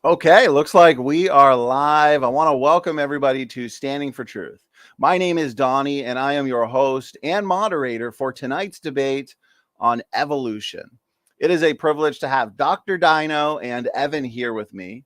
Okay, looks like we are live. I want to welcome everybody to Standing for Truth. My name is Donnie, and I am your host and moderator for tonight's debate on evolution. It is a privilege to have Dr. Dino and Evan here with me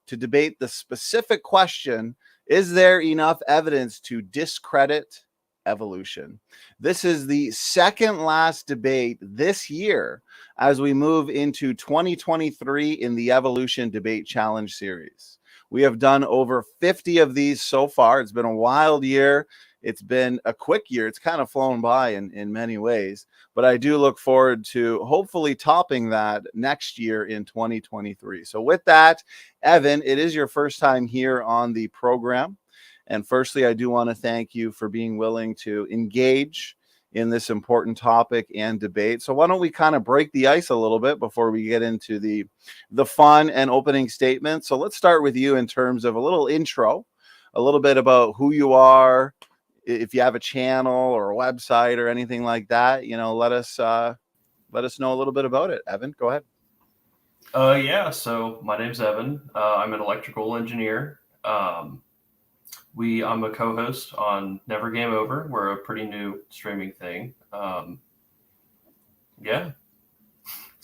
to debate the specific question: is there enough evidence to discredit evolution? This is the second last debate this year as we move into 2023 in the Evolution Debate Challenge series. We have done over 50 of these so far. It's been a wild year. It's been a quick year. It's kind of flown by in many ways, but I do look forward to hopefully topping that next year in 2023. So with that, Evan, it is your first time here on the program. And firstly, I do want to thank you for being willing to engage in this important topic and debate. So why don't we kind of break the ice a little bit before we get into the fun and opening statement. So let's start with you in terms of a little intro, a little bit about who you are, if you have a channel or a website or anything like that. Let us know a little bit about it. Evan, go ahead. So my name's Evan. I'm an electrical engineer. I'm a co-host on Never Game Over. We're a pretty new streaming thing. Sorry,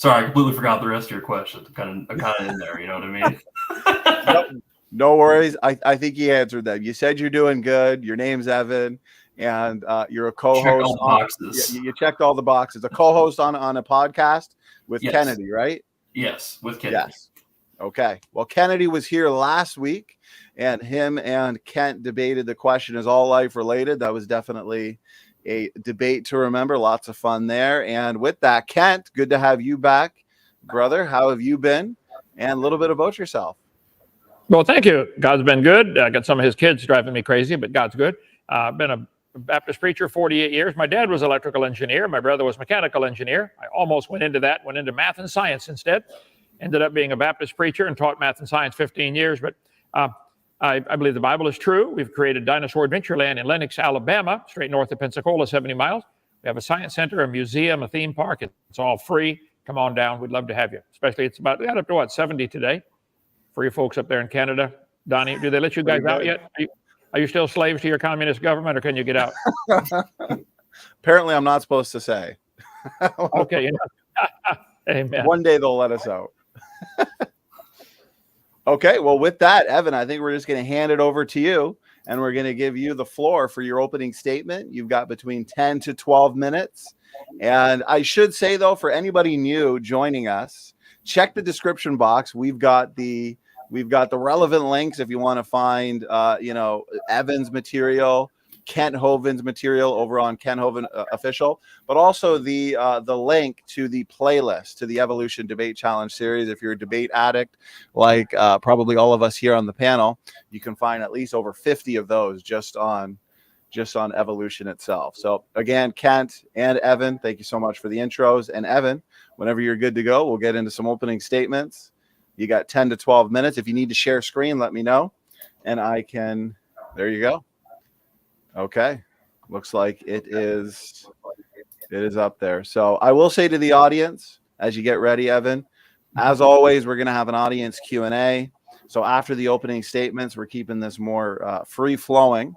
I completely forgot the rest of your question. I'm kind of in there. You know what I mean? No worries. I think you answered them. You said you're doing good. Your name's Evan, and you're a co-host. You checked all the boxes. A co-host on a podcast with Kennedy, right? Yes, with Kennedy. Yes. Okay. Well, Kennedy was here last week, and him and Kent debated the question, is all life related? That was definitely a debate to remember. Lots of fun there. And with that, Kent, good to have you back, brother. How have you been? And a little bit about yourself. Well, thank you. God's been good. I got some of his kids driving me crazy, but God's good. I've been a Baptist preacher 48 years. My dad was electrical engineer. My brother was mechanical engineer. I almost went into math and science instead. Ended up being a Baptist preacher and taught math and science 15 years. But I believe the Bible is true. We've created Dinosaur Adventureland in Lenox, Alabama, straight north of Pensacola, 70 miles. We have a science center, a museum, a theme park. It's all free. Come on down. We'd love to have you. Especially we got up to 70 today for you folks up there in Canada. Donnie, do they let you guys out yet? Are you still slaves to your communist government, or can you get out? Apparently, I'm not supposed to say. Okay. Amen. One day they'll let us out. Okay, well, with that, Evan, I think we're just going to hand it over to you, and we're going to give you the floor for your opening statement. You've got between 10 to 12 minutes. And I should say, though, for anybody new joining us, check the description box. We've got the relevant links if you want to find, Evan's material, Kent Hoven's material over on Kent Hoven Official, but also the link to the playlist to the Evolution Debate Challenge series. If you're a debate addict, like probably all of us here on the panel, you can find at least over 50 of those just on evolution itself. So again, Kent and Evan, thank you so much for the intros. And Evan, whenever you're good to go, we'll get into some opening statements. You got 10 to 12 minutes. If you need to share screen, let me know, and I can. There you go. Okay, looks like it is up there. So I will say to the audience, as you get ready, Evan, as always, we're going to have an audience Q&A. So after the opening statements, we're keeping this more free-flowing.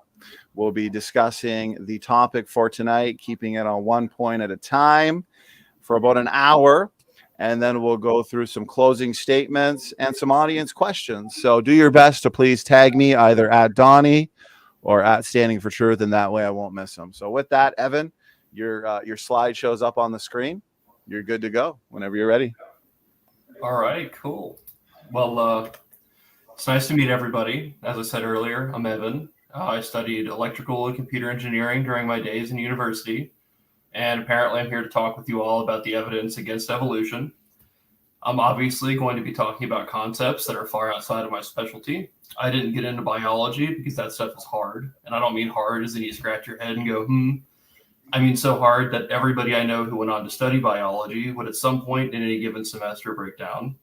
We'll be discussing the topic for tonight, keeping it on one point at a time for about an hour, and then we'll go through some closing statements and some audience questions. So do your best to please tag me either at Donnie or at Standing for Truth, and that way I won't miss them. So with that, Evan, your slide shows up on the screen. You're good to go whenever you're ready. All right, cool. Well, it's nice to meet everybody. As I said earlier, I'm Evan. I studied electrical and computer engineering during my days in university, and apparently I'm here to talk with you all about the evidence against evolution. I'm obviously going to be talking about concepts that are far outside of my specialty. I didn't get into biology because that stuff is hard. And I don't mean hard as in you scratch your head and go, I mean so hard that everybody I know who went on to study biology would at some point in any given semester break down.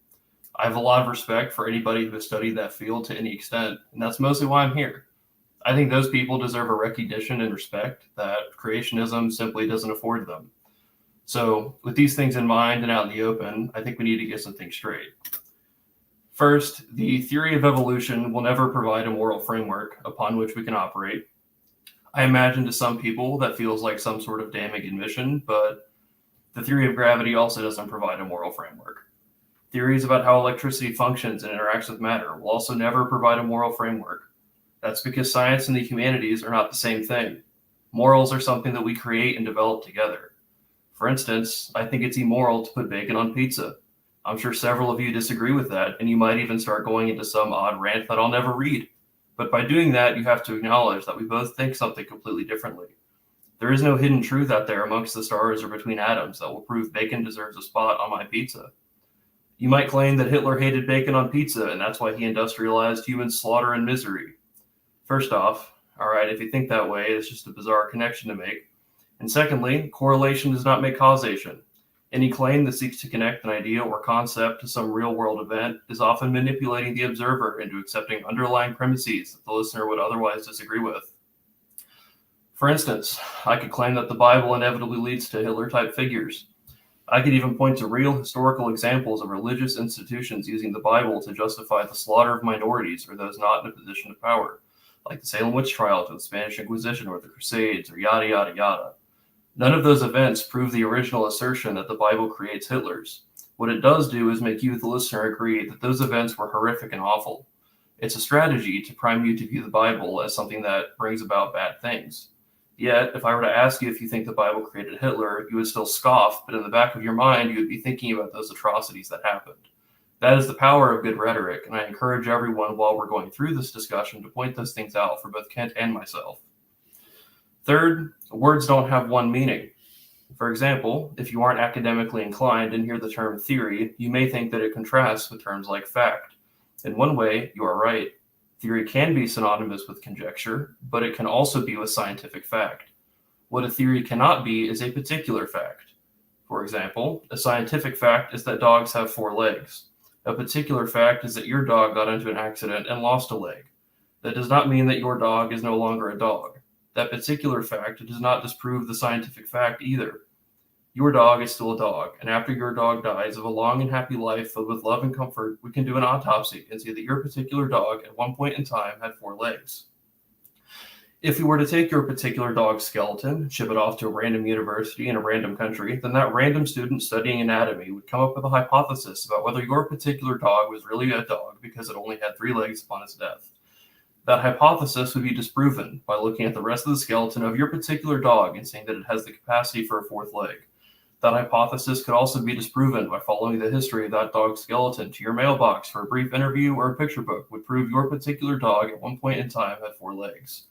I have a lot of respect for anybody who has studied that field to any extent, and that's mostly why I'm here. I think those people deserve a recognition and respect that creationism simply doesn't afford them. So with these things in mind and out in the open, I think we need to get some things straight. First, the theory of evolution will never provide a moral framework upon which we can operate. I imagine to some people that feels like some sort of damning admission, but the theory of gravity also doesn't provide a moral framework. Theories about how electricity functions and interacts with matter will also never provide a moral framework. That's because science and the humanities are not the same thing. Morals are something that we create and develop together. For instance, I think it's immoral to put bacon on pizza. I'm sure several of you disagree with that, and you might even start going into some odd rant that I'll never read. But by doing that, you have to acknowledge that we both think something completely differently. There is no hidden truth out there amongst the stars or between atoms that will prove bacon deserves a spot on my pizza. You might claim that Hitler hated bacon on pizza, and that's why he industrialized human slaughter and misery. First off, all right, if you think that way, it's just a bizarre connection to make. And secondly, correlation does not make causation. Any claim that seeks to connect an idea or concept to some real-world event is often manipulating the observer into accepting underlying premises that the listener would otherwise disagree with. For instance, I could claim that the Bible inevitably leads to Hitler-type figures. I could even point to real historical examples of religious institutions using the Bible to justify the slaughter of minorities or those not in a position of power, like the Salem witch trials or the Spanish Inquisition or the Crusades or yada, yada, yada. None of those events prove the original assertion that the Bible creates Hitlers. What it does do is make you, the listener, agree that those events were horrific and awful. It's a strategy to prime you to view the Bible as something that brings about bad things. Yet, if I were to ask you if you think the Bible created Hitler, you would still scoff, but in the back of your mind, you would be thinking about those atrocities that happened. That is the power of good rhetoric, and I encourage everyone while we're going through this discussion to point those things out for both Kent and myself. Third, words don't have one meaning. For example, if you aren't academically inclined and hear the term theory, you may think that it contrasts with terms like fact. In one way, you are right. Theory can be synonymous with conjecture, but it can also be with scientific fact. What a theory cannot be is a particular fact. For example, a scientific fact is that dogs have 4 legs. A particular fact is that your dog got into an accident and lost a leg. That does not mean that your dog is no longer a dog. That particular fact does not disprove the scientific fact either. Your dog is still a dog, and after your dog dies of a long and happy life filled with love and comfort, we can do an autopsy and see that your particular dog at one point in time had 4 legs. If we were to take your particular dog's skeleton and ship it off to a random university in a random country, then that random student studying anatomy would come up with a hypothesis about whether your particular dog was really a dog because it only had 3 legs upon its death. That hypothesis would be disproven by looking at the rest of the skeleton of your particular dog and seeing that it has the capacity for a 4th leg. That hypothesis could also be disproven by following the history of that dog's skeleton to your mailbox for a brief interview or a picture book would prove your particular dog at one point in time had 4 legs.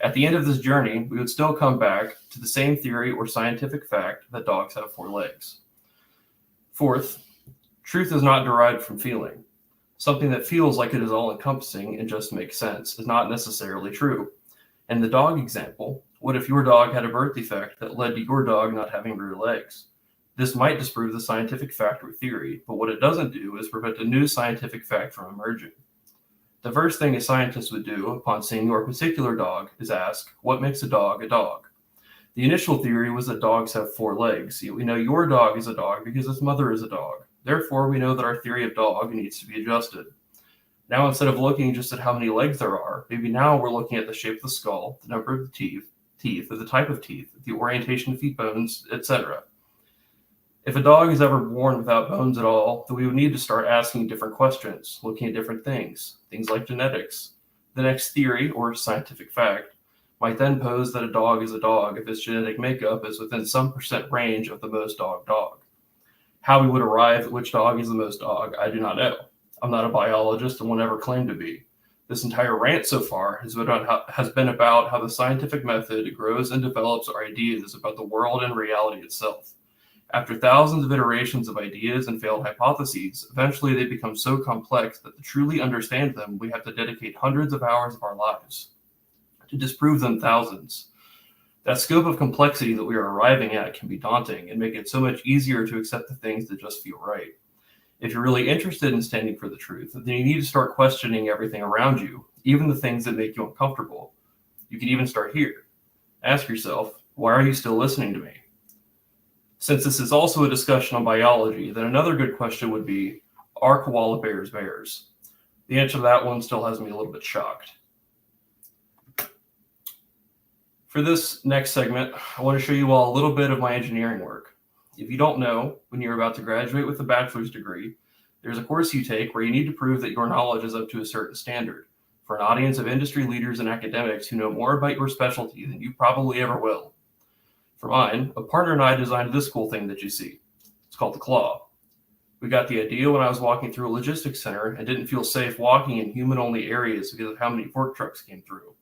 At the end of this journey, we would still come back to the same theory or scientific fact that dogs have 4 legs. Fourth, truth is not derived from feeling. Something that feels like it is all-encompassing and just makes sense is not necessarily true. In the dog example, what if your dog had a birth defect that led to your dog not having rear legs? This might disprove the scientific fact or theory, but what it doesn't do is prevent a new scientific fact from emerging. The first thing a scientist would do upon seeing your particular dog is ask, what makes a dog a dog? The initial theory was that dogs have 4 legs. We know your dog is a dog because its mother is a dog. Therefore, we know that our theory of dog needs to be adjusted. Now, instead of looking just at how many legs there are, maybe now we're looking at the shape of the skull, the number of the teeth, or the type of teeth, the orientation of feet bones, etc. If a dog is ever born without bones at all, then we would need to start asking different questions, looking at different things like genetics. The next theory, or scientific fact, might then pose that a dog is a dog if its genetic makeup is within some % range of the most dog. How we would arrive at which dog is the most dog, I do not know. I'm not a biologist and will never claim to be. This entire rant so far has been about how the scientific method grows and develops our ideas about the world and reality itself. After thousands of iterations of ideas and failed hypotheses, eventually they become so complex that to truly understand them, we have to dedicate hundreds of hours of our lives. To disprove them, thousands. That scope of complexity that we are arriving at can be daunting and make it so much easier to accept the things that just feel right. If you're really interested in standing for the truth, then you need to start questioning everything around you, even the things that make you uncomfortable. You can even start here. Ask yourself, why are you still listening to me? Since this is also a discussion on biology, then another good question would be, Are koala bears bears? The answer to that one still has me a little bit shocked. For this next segment, I want to show you all a little bit of my engineering work. If you don't know, when you're about to graduate with a bachelor's degree, there's a course you take where you need to prove that your knowledge is up to a certain standard for an audience of industry leaders and academics who know more about your specialty than you probably ever will. For mine, a partner and I designed this cool thing that you see. It's called the claw. We got the idea when I was walking through a logistics center and didn't feel safe walking in human-only areas because of how many fork trucks came through.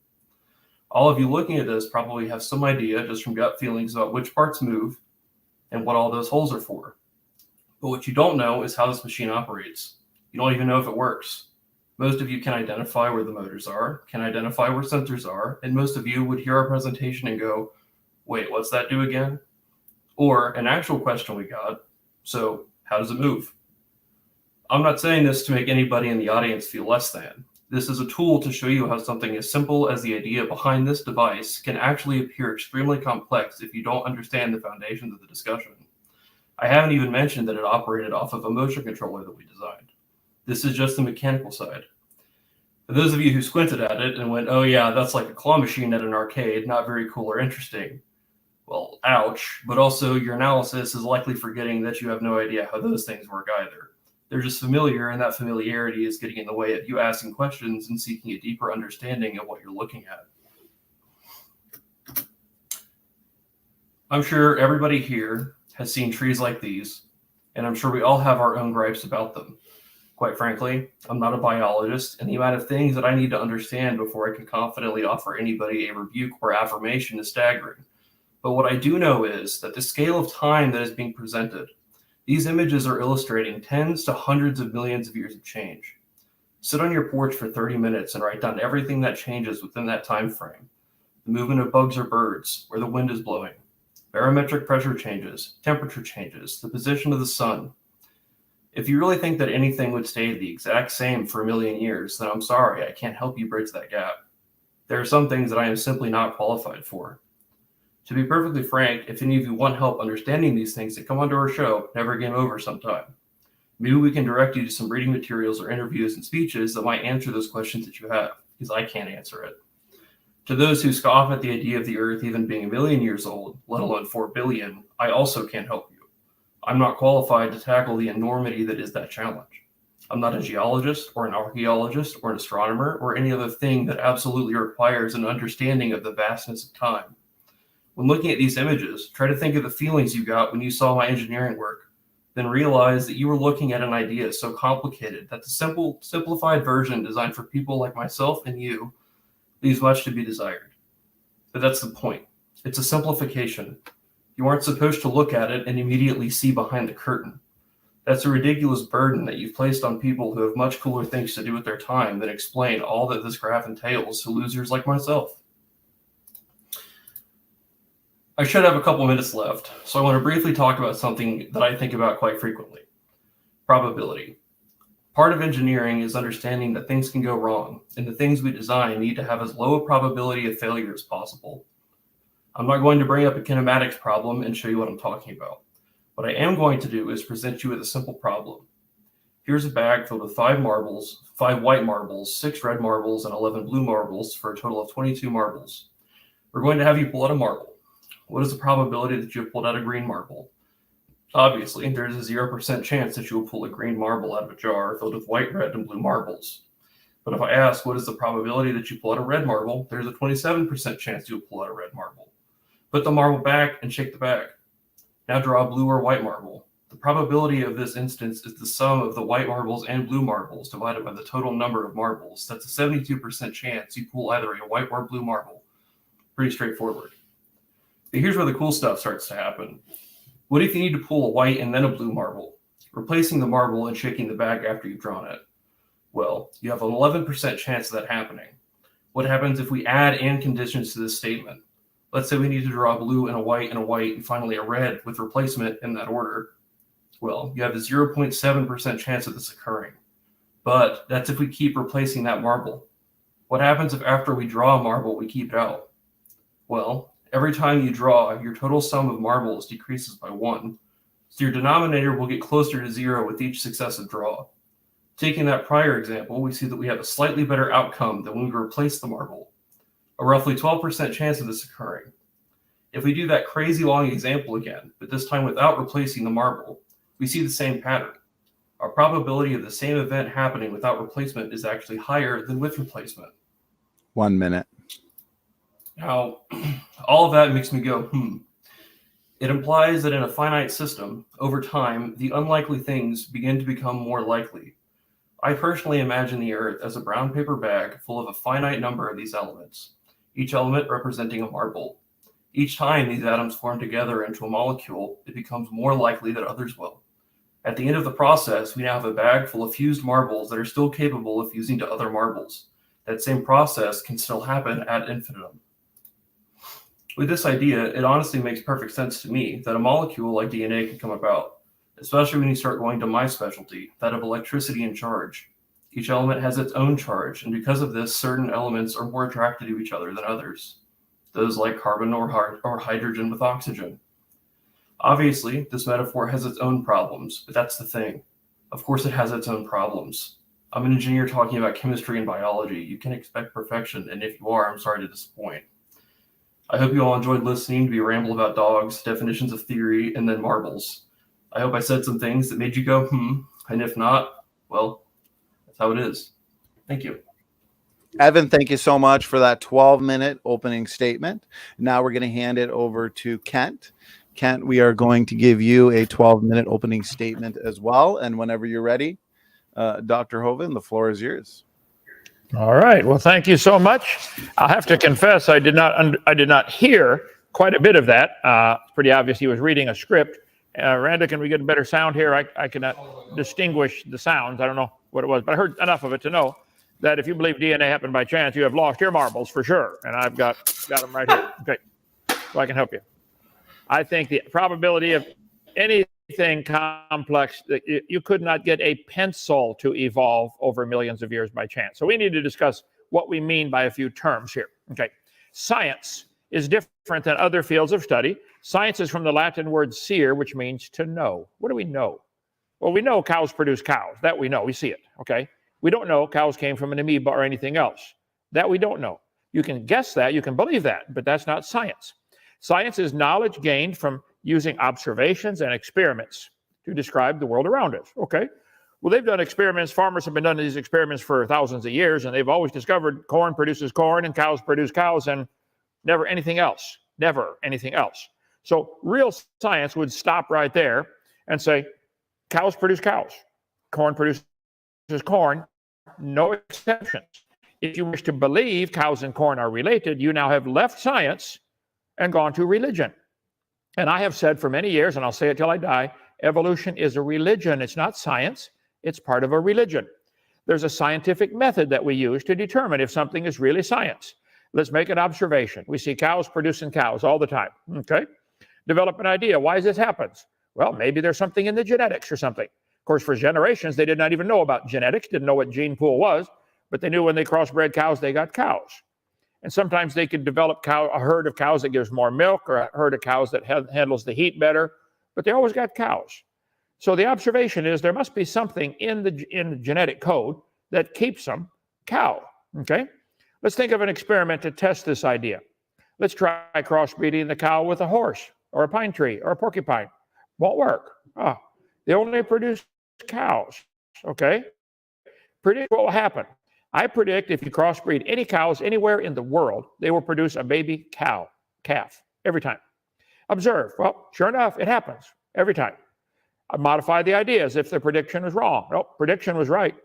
All of you looking at this probably have some idea just from gut feelings about which parts move and what all those holes are for. But what you don't know is how this machine operates. You don't even know if it works. Most of you can identify where the motors are, can identify where sensors are, and most of you would hear our presentation and go, wait, what's that do again? Or an actual question we got, so how does it move? I'm not saying this to make anybody in the audience feel less than. This is a tool to show you how something as simple as the idea behind this device can actually appear extremely complex if you don't understand the foundations of the discussion. I haven't even mentioned that it operated off of a motion controller that we designed. This is just the mechanical side. For those of you who squinted at it and went, oh yeah, that's like a claw machine at an arcade, not very cool or interesting. Well, ouch, but also your analysis is likely forgetting that you have no idea how those things work either. They're just familiar, and that familiarity is getting in the way of you asking questions and seeking a deeper understanding of what you're looking at. I'm sure everybody here has seen trees like these, and I'm sure we all have our own gripes about them. Quite frankly, I'm not a biologist, and the amount of things that I need to understand before I can confidently offer anybody a rebuke or affirmation is staggering. But what I do know is that the scale of time that is being presented, these images are illustrating tens to hundreds of millions of years of change. Sit on your porch for 30 minutes and write down everything that changes within that time frame. The movement of bugs or birds, where the wind is blowing, barometric pressure changes, temperature changes, the position of the sun. If you really think that anything would stay the exact same for a million years, then I'm sorry, I can't help you bridge that gap. There are some things that I am simply not qualified for. To be perfectly frank, if any of you want help understanding these things, then come onto our show, Never Game Over, sometime. Maybe we can direct you to some reading materials or interviews and speeches that might answer those questions that you have, because I can't answer it. To those who scoff at the idea of the Earth even being 1 million years old, let alone 4 billion, I also can't help you. I'm not qualified to tackle the enormity that is that challenge. I'm not a geologist or an archaeologist or an astronomer or any other thing that absolutely requires an understanding of the vastness of time. When looking at these images, try to think of the feelings you got when you saw my engineering work, then realize that you were looking at an idea so complicated that the simplified version designed for people like myself and you leaves much to be desired. But that's the point. It's a simplification. You aren't supposed to look at it and immediately see behind the curtain. That's a ridiculous burden that you've placed on people who have much cooler things to do with their time than explain all that this graph entails to losers like myself. I should have a couple minutes left, so I want to briefly talk about something that I think about quite frequently. Probability. Part of engineering is understanding that things can go wrong, and the things we design need to have as low a probability of failure as possible. I'm not going to bring up a kinematics problem and show you what I'm talking about. What I am going to do is present you with a simple problem. Here's a bag filled with 5 marbles, 5 white marbles, 6 red marbles, and 11 blue marbles for a total of 22 marbles. We're going to have you pull out a marble. What is the probability that you have pulled out a green marble? Obviously, there's a 0% chance that you will pull a green marble out of a jar filled with white, red, and blue marbles. But if I ask, what is the probability that you pull out a red marble, there's a 27% chance you'll pull out a red marble. Put the marble back and shake the bag. Now draw a blue or white marble. The probability of this instance is the sum of the white marbles and blue marbles divided by the total number of marbles. That's a 72% chance you pull either a white or blue marble. Pretty straightforward. But here's where the cool stuff starts to happen. What if you need to pull a white and then a blue marble, replacing the marble and shaking the bag after you've drawn it? Well, you have an 11% chance of that happening. What happens if we add and conditions to this statement? Let's say we need to draw a blue and a white and finally a red with replacement in that order. Well, you have a 0.7% chance of this occurring. But that's if we keep replacing that marble. What happens if after we draw a marble, we keep it out? Well, every time you draw, your total sum of marbles decreases by 1. So your denominator will get closer to 0 with each successive draw. Taking that prior example, we see that we have a slightly better outcome than when we replace the marble, a roughly 12% chance of this occurring. If we do that crazy long example again, but this time without replacing the marble, we see the same pattern. Our probability of the same event happening without replacement is actually higher than with replacement. 1 minute. Now, all of that makes me go, It implies that in a finite system, over time, the unlikely things begin to become more likely. I personally imagine the Earth as a brown paper bag full of a finite number of these elements, each element representing a marble. Each time these atoms form together into a molecule, it becomes more likely that others will. At the end of the process, we now have a bag full of fused marbles that are still capable of fusing to other marbles. That same process can still happen ad infinitum. With this idea, it honestly makes perfect sense to me that a molecule like DNA can come about, especially when you start going to my specialty, that of electricity and charge. Each element has its own charge, and because of this, certain elements are more attracted to each other than others, those like carbon or hydrogen with oxygen. Obviously, this metaphor has its own problems, but that's the thing. Of course it has its own problems. I'm an engineer talking about chemistry and biology. You can expect perfection, and if you are, I'm sorry to disappoint. I hope you all enjoyed listening to me ramble about dogs, definitions of theory, and then marbles. I hope I said some things that made you go, and if not, well, that's how it is. Thank you. Evan, thank you so much for that 12-minute opening statement. Now we're going to hand it over to Kent. Kent, we are going to give you a 12-minute opening statement as well. And whenever you're ready, Dr. Hovind, the floor is yours. All right. Well, thank you so much. I'll have to confess I did not hear quite a bit of that. It's pretty obvious he was reading a script. Randa, can we get a better sound here? I cannot distinguish the sounds. I don't know what it was, but I heard enough of it to know that if you believe DNA happened by chance, you have lost your marbles for sure. And I've got them right here. Okay, so I can help you. I think the probability of anything complex, that you could not get a pencil to evolve over millions of years by chance. So we need to discuss what we mean by a few terms here. Okay, science is different than other fields of study. Science is from the Latin word "scire," which means to know. What do we know? Well, we know cows produce cows. That we know. We see it. Okay. We don't know cows came from an amoeba or anything else. That we don't know. You can guess that, you can believe that, but that's not science. Science is knowledge gained from using observations and experiments to describe the world around us. Okay. Well, they've done experiments. Farmers have been doing these experiments for thousands of years, and they've always discovered corn produces corn and cows produce cows and never anything else. Never anything else. So real science would stop right there and say, cows produce cows. Corn produces corn. No exceptions. If you wish to believe cows and corn are related, you now have left science and gone to religion. And I have said for many years, and I'll say it till I die, evolution is a religion. It's not science. It's part of a religion. There's a scientific method that we use to determine if something is really science. Let's make an observation. We see cows producing cows all the time. Okay? Develop an idea. Why does this happen? Well, maybe there's something in the genetics or something. Of course, for generations, they did not even know about genetics, didn't know what gene pool was, but they knew when they crossbred cows, they got cows. And sometimes they could develop a herd of cows that gives more milk, or a herd of cows that handles the heat better, but they always got cows. So the observation is there must be something in the genetic code that keeps them cow. Okay? Let's think of an experiment to test this idea. Let's try crossbreeding the cow with a horse, or a pine tree, or a porcupine. Won't work. They only produce cows. Okay? Predict what will happen. I predict if you crossbreed any cows anywhere in the world, they will produce a baby calf, every time. Observe. Well, sure enough, it happens every time. I modify the idea as if the prediction was wrong. Nope, prediction was right.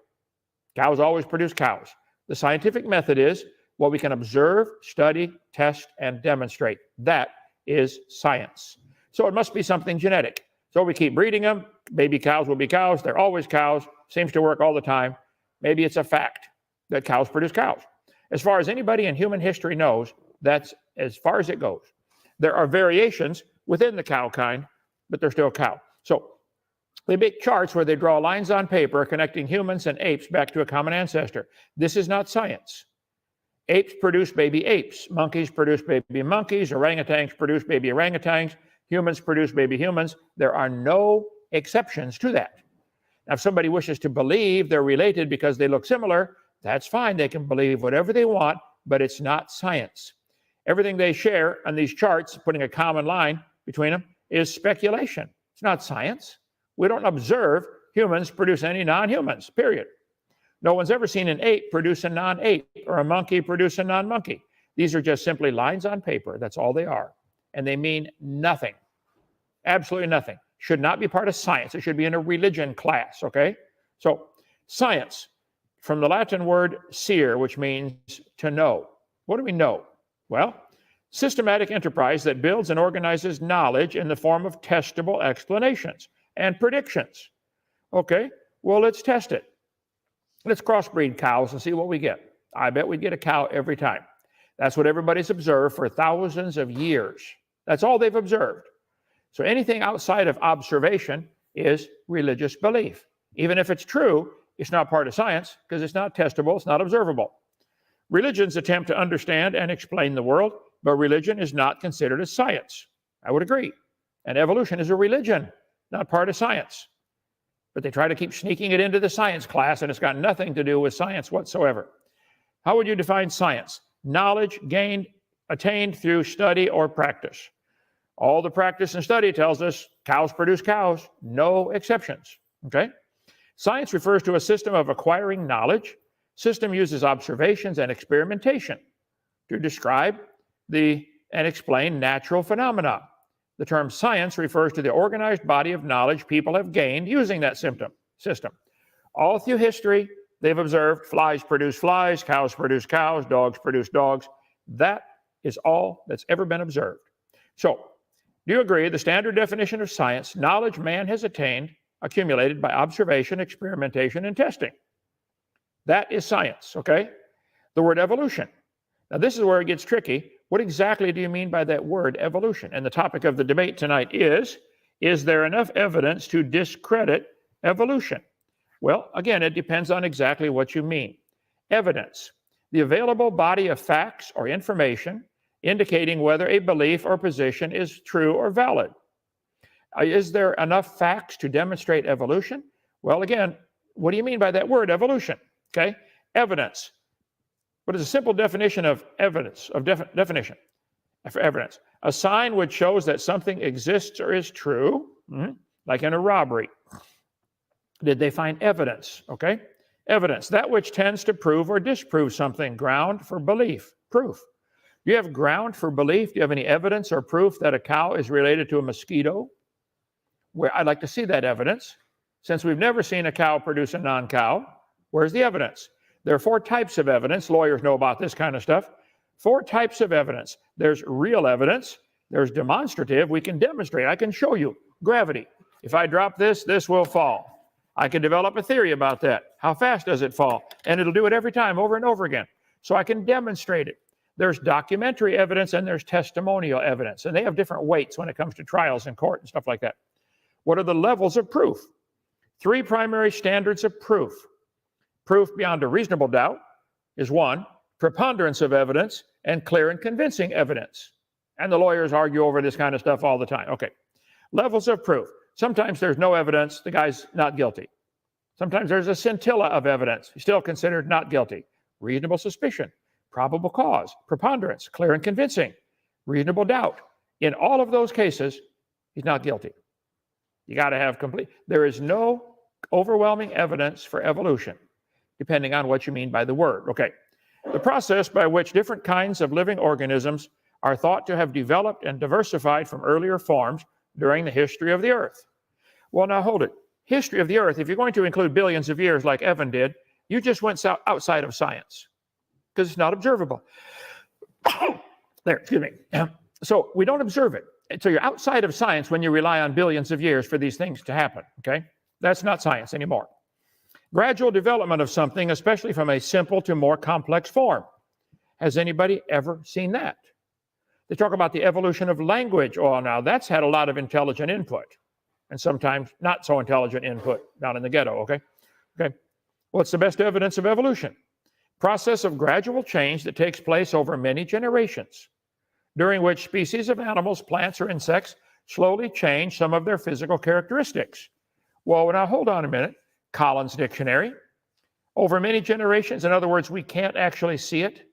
Cows always produce cows. The scientific method is what we can observe, study, test, and demonstrate. That is science. So it must be something genetic. So we keep breeding them. Baby cows will be cows. They're always cows. Seems to work all the time. Maybe it's a fact that cows produce cows. As far as anybody in human history knows, that's as far as it goes. There are variations within the cow kind, but they're still cow. So they make charts where they draw lines on paper connecting humans and apes back to a common ancestor. This is not science. Apes produce baby apes. Monkeys produce baby monkeys. Orangutans produce baby orangutans. Humans produce baby humans. There are no exceptions to that. Now, if somebody wishes to believe they're related because they look similar, that's fine. They can believe whatever they want, but it's not science. Everything they share on these charts, putting a common line between them, is speculation. It's not science. We don't observe humans produce any non-humans, period. No one's ever seen an ape produce a non-ape or a monkey produce a non-monkey. These are just simply lines on paper. That's all they are. And they mean nothing. Absolutely nothing. Should not be part of science. It should be in a religion class, okay? So, science, from the Latin word seer, which means to know. What do we know? Well, systematic enterprise that builds and organizes knowledge in the form of testable explanations and predictions. Okay, well, let's test it. Let's crossbreed cows and see what we get. I bet we'd get a cow every time. That's what everybody's observed for thousands of years. That's all they've observed. So anything outside of observation is religious belief. Even if it's true, it's not part of science because it's not testable, it's not observable. Religions attempt to understand and explain the world, but religion is not considered a science. I would agree. And evolution is a religion, not part of science. But they try to keep sneaking it into the science class, and it's got nothing to do with science whatsoever. How would you define science? Knowledge attained through study or practice. All the practice and study tells us cows produce cows, no exceptions, okay? Science refers to a system of acquiring knowledge. System uses observations and experimentation to describe and explain natural phenomena. The term science refers to the organized body of knowledge people have gained using that system. All through history, they've observed flies produce flies, cows produce cows, dogs produce dogs. That is all that's ever been observed. So, do you agree the standard definition of science, knowledge man has attained, accumulated by observation, experimentation, and testing? That is science, okay? The word evolution. Now, this is where it gets tricky. What exactly do you mean by that word, evolution? And the topic of the debate tonight is there enough evidence to discredit evolution? Well, again, it depends on exactly what you mean. Evidence, the available body of facts or information indicating whether a belief or position is true or valid. Is there enough facts to demonstrate evolution? Well, again, what do you mean by that word, evolution? Okay, evidence. What is a simple definition of evidence, definition for evidence? A sign which shows that something exists or is true, like in a robbery. Did they find evidence? Okay, evidence, that which tends to prove or disprove something, ground for belief, proof. Do you have ground for belief? Do you have any evidence or proof that a cow is related to a mosquito? Where I'd like to see that evidence. Since we've never seen a cow produce a non-cow, where's the evidence? There are 4 types of evidence. Lawyers know about this kind of stuff. 4 types of evidence. There's real evidence. There's demonstrative. We can demonstrate. I can show you. Gravity. If I drop this, this will fall. I can develop a theory about that. How fast does it fall? And it'll do it every time, over and over again. So I can demonstrate it. There's documentary evidence and there's testimonial evidence. And they have different weights when it comes to trials in court and stuff like that. What are the levels of proof? 3 primary standards of proof. Proof beyond a reasonable doubt is 1, preponderance of evidence, and clear and convincing evidence. And the lawyers argue over this kind of stuff all the time. Okay. Levels of proof. Sometimes there's no evidence, the guy's not guilty. Sometimes there's a scintilla of evidence, he's still considered not guilty. Reasonable suspicion, probable cause, preponderance, clear and convincing, reasonable doubt. In all of those cases, he's not guilty. You got to have complete. There is no overwhelming evidence for evolution, depending on what you mean by the word. Okay. The process by which different kinds of living organisms are thought to have developed and diversified from earlier forms during the history of the earth. Well, now hold it. History of the earth, if you're going to include billions of years like Evan did, you just went outside of science because it's not observable. There, excuse me. So we don't observe it. So you're outside of science when you rely on billions of years for these things to happen, okay? That's not science anymore. Gradual development of something, especially from a simple to more complex form. Has anybody ever seen that? They talk about the evolution of language. Oh, now that's had a lot of intelligent input and sometimes not so intelligent input down in the ghetto, okay? Okay. What's the best evidence of evolution? Process of gradual change that takes place over many generations, during which species of animals, plants, or insects slowly change some of their physical characteristics. Well, now hold on a minute. Collins Dictionary. Over many generations, in other words, we can't actually see it.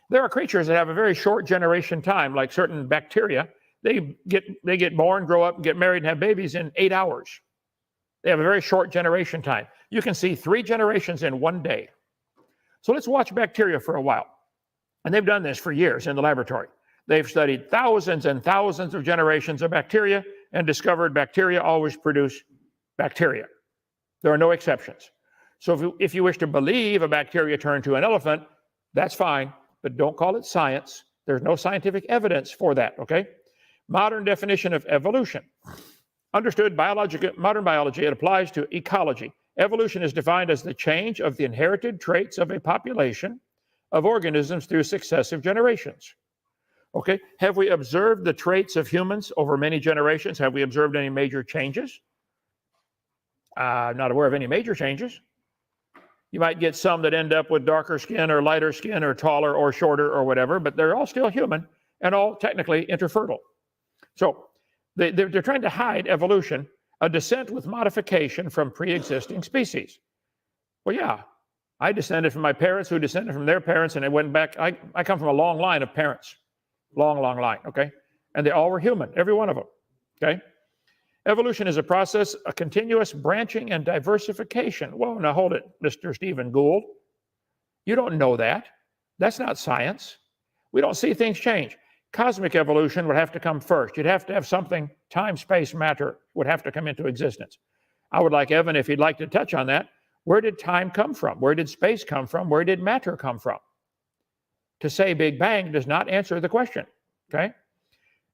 There are creatures that have a very short generation time, like certain bacteria. They get born, grow up, get married, and have babies in 8 hours. They have a very short generation time. You can see 3 generations in one day. So let's watch bacteria for a while. And they've done this for years in the laboratory. They've studied thousands and thousands of generations of bacteria and discovered bacteria always produce bacteria. There are no exceptions. So if you wish to believe a bacteria turned to an elephant, that's fine, but don't call it science. There's no scientific evidence for that, okay? Modern definition of evolution. Understood modern biology, it applies to ecology. Evolution is defined as the change of the inherited traits of a population of organisms through successive generations. Okay, have we observed the traits of humans over many generations? Have we observed any major changes? I'm not aware of any major changes. You might get some that end up with darker skin or lighter skin or taller or shorter or whatever, but they're all still human and all technically interfertile. So they're trying to hide evolution, a descent with modification from pre-existing species. Well, yeah, I descended from my parents who descended from their parents, and it went back. I come from a long line of parents, long line, okay? And they all were human, every one of them, okay? Evolution is a process, a continuous branching and diversification. Whoa, now hold it, Mr. Stephen Gould. You don't know that. That's not science. We don't see things change. Cosmic evolution would have to come first. You'd have to have something, time, space, matter would have to come into existence. I would like Evan, if he'd like to touch on that. Where did time come from? Where did space come from? Where did matter come from? To say Big Bang does not answer the question, okay?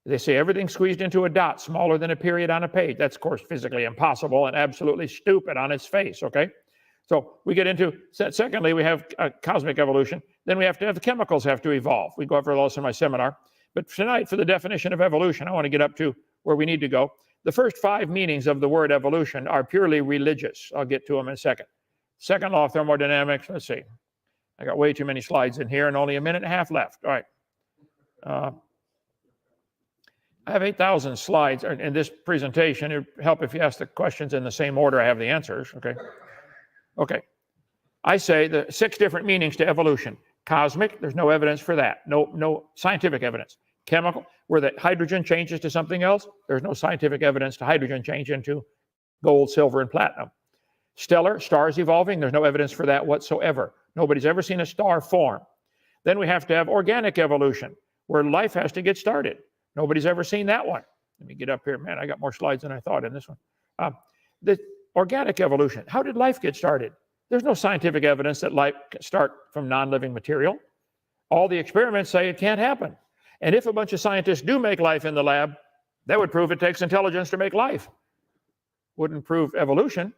They say everything squeezed into a dot smaller than a period on a page. That's, of course, physically impossible and absolutely stupid on its face, okay? So we get into, secondly, we have cosmic evolution. Then we have to have the chemicals have to evolve. We go over those in my seminar. But tonight, for the definition of evolution, I want to get up to where we need to go. The first 5 meanings of the word evolution are purely religious. I'll get to them in a second. Second law of thermodynamics, let's see. I got way too many slides in here and only a minute and a half left. All right. I have 8,000 slides in this presentation. It would help if you ask the questions in the same order I have the answers, okay? Okay. I say the 6 different meanings to evolution. Cosmic, there's no evidence for that. No scientific evidence. Chemical, where the hydrogen changes to something else, there's no scientific evidence to hydrogen change into gold, silver, and platinum. Stellar, stars evolving, there's no evidence for that whatsoever. Nobody's ever seen a star form. Then we have to have organic evolution, where life has to get started. Nobody's ever seen that one. Let me get up here. Man, I got more slides than I thought in this one. The organic evolution, how did life get started? There's no scientific evidence that life can start from non-living material. All the experiments say it can't happen. And if a bunch of scientists do make life in the lab, that would prove it takes intelligence to make life. Wouldn't prove evolution.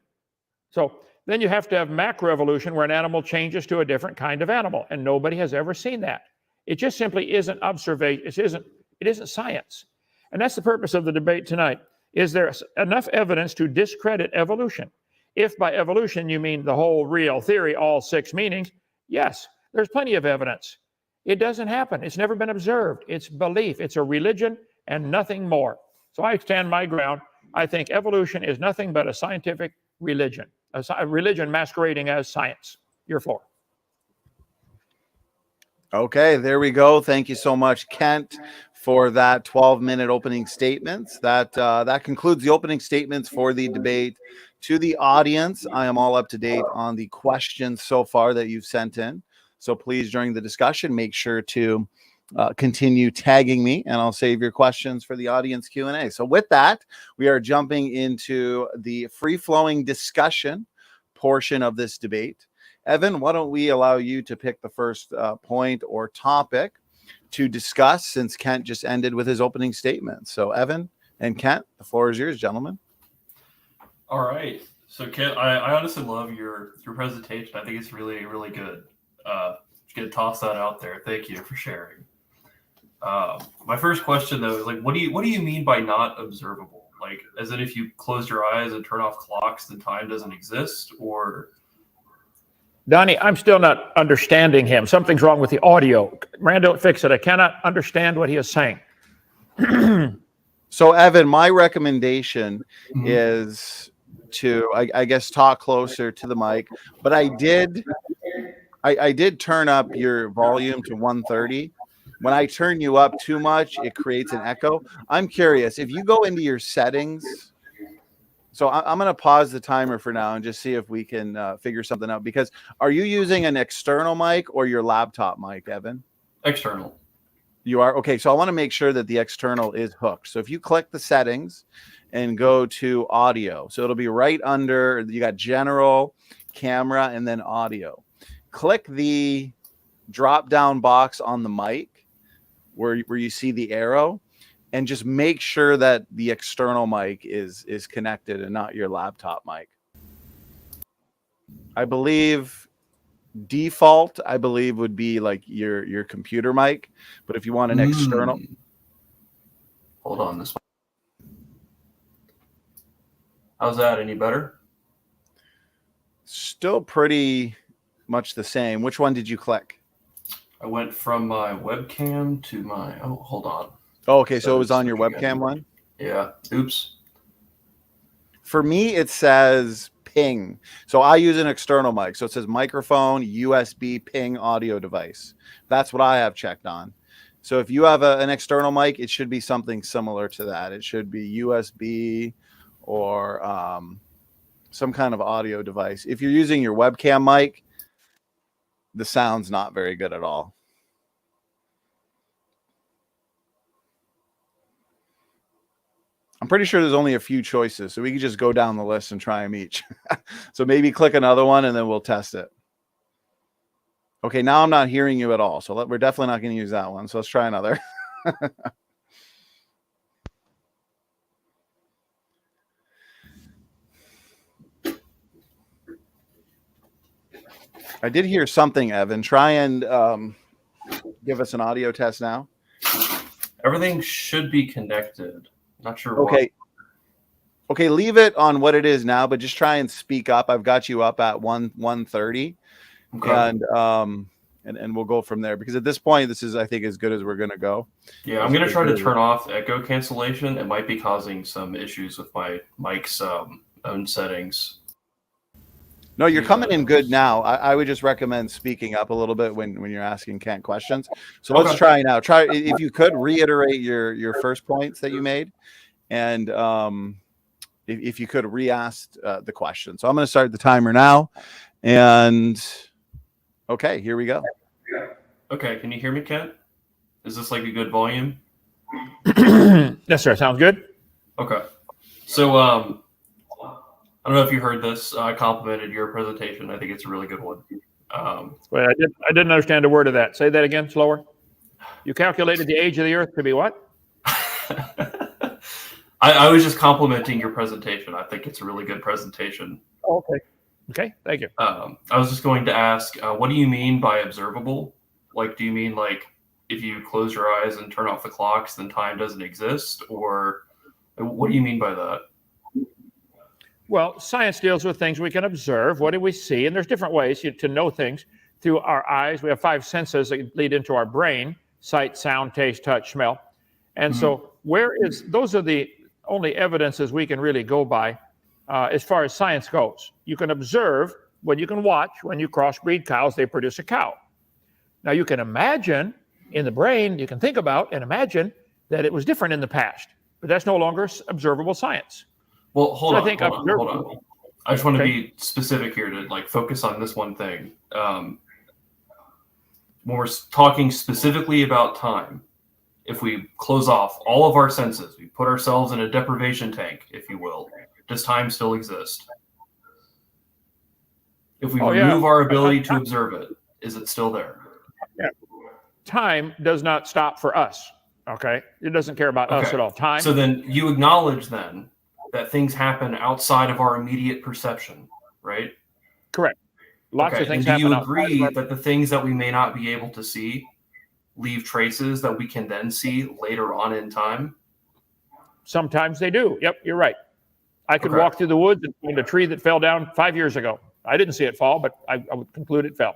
So then you have to have macroevolution, where an animal changes to a different kind of animal, and nobody has ever seen that. It just simply isn't observation. It isn't science. And that's the purpose of the debate tonight. Is there enough evidence to discredit evolution? If by evolution you mean the whole real theory, all 6 meanings, yes, there's plenty of evidence. It doesn't happen. It's never been observed. It's belief. It's a religion and nothing more. So I stand my ground. I think evolution is nothing but a scientific religion, a religion masquerading as science. Your floor. Okay, there we go. Thank you so much, Kent, for that 12-minute opening statements. That concludes the opening statements for the debate. To the audience, I am all up to date on the questions so far that you've sent in. So please, during the discussion, make sure to continue tagging me, and I'll save your questions for the audience Q&A. So with that, we are jumping into the free-flowing discussion portion of this debate. Evan, why don't we allow you to pick the first point or topic to discuss, since Kent just ended with his opening statement. So Evan and Kent, the floor is yours, gentlemen. All right. So Kent, I honestly love your presentation. I think it's really, really good. Just gonna toss that out there. Thank you for sharing. My first question though is, like, what do you mean by not observable? Like, as in if you close your eyes and turn off clocks, then time doesn't exist? Or Donnie, I'm still not understanding him. Something's wrong with the audio. Rando, fix it. I cannot understand what he is saying. So Evan, my recommendation is to, I guess, talk closer to the mic, but I did turn up your volume to 130. When I turn you up too much, it creates an echo. I'm curious, if you go into your settings, so I'm going to pause the timer for now and just see if we can figure something out, because are you using an external mic or your laptop mic, Evan? External. You are? Okay, so I want to make sure that the external is hooked. So if you click the settings and go to audio, so it'll be right under, you got general, camera, and then audio. Click the drop down box on the mic where you see the arrow, and just make sure that the external mic is connected and not your laptop mic. I believe default, would be like your computer mic, but if you want an external, hold on, this one. How's that? Any better? Still pretty much the same. Which one did you click? I went from my webcam to my, oh, hold on. Oh, okay, so it was on your webcam one? Yeah. Oops. For me, it says ping. So I use an external mic. So it says microphone, USB, ping, audio device. That's what I have checked on. So if you have an external mic, it should be something similar to that. It should be USB or some kind of audio device. If you're using your webcam mic, the sound's not very good at all. I'm pretty sure there's only a few choices, so we can just go down the list and try them each. So maybe click another one and then we'll test it. Okay, now I'm not hearing you at all, so we're definitely not going to use that one. So let's try another. I did hear something, Evan. Try and give us an audio test now. Everything should be connected. Not sure. Okay. Okay, leave it on what it is now, but just try and speak up. I've got you up at 130. Okay. And we'll go from there, because at this point, this is, I think, as good as we're going to go. Yeah, I'm going to try to turn off echo cancellation. It might be causing some issues with my mic's own settings. No, you're coming in good now. I would just recommend speaking up a little bit when you're asking Kent questions. So let's try now. Try, if you could, reiterate your first points that you made, and if you could re-ask the question. So I'm going to start the timer now, and okay, here we go. Okay, can you hear me, Kent? Is this like a good volume? Yes, sir. Sounds good. Okay. So I don't know if you heard this. I complimented your presentation. I think it's a really good one. Wait, I didn't understand a word of that. Say that again, slower. You calculated the age of the Earth to be what? I was just complimenting your presentation. I think it's a really good presentation. Oh, okay. Okay, thank you. I was just going to ask, what do you mean by observable? Like, do you mean like if you close your eyes and turn off the clocks, then time doesn't exist? Or what do you mean by that? Well, science deals with things we can observe. What do we see? And there's different ways to know things through our eyes. We have 5 senses that lead into our brain: sight, sound, taste, touch, smell. And so those are the only evidences we can really go by as far as science goes. You can observe when you can watch. When you crossbreed cows, they produce a cow. Now you can imagine in the brain, you can think about and imagine that it was different in the past, but that's no longer observable science. Well, hold on. I just want to be specific here to like focus on this one thing. When we're talking specifically about time, if we close off all of our senses, we put ourselves in a deprivation tank, if you will, does time still exist? If we remove our ability to observe it, is it still there? Yeah. Time does not stop for us. Okay. It doesn't care about us at all. Time. So then you acknowledge then that things happen outside of our immediate perception, right? Correct. Lots of things happen. Do you happen agree that the things that we may not be able to see leave traces that we can then see later on in time? Sometimes they do. Yep, you're right. I could walk through the woods and find a tree that fell down 5 years ago. I didn't see it fall, but I would conclude it fell.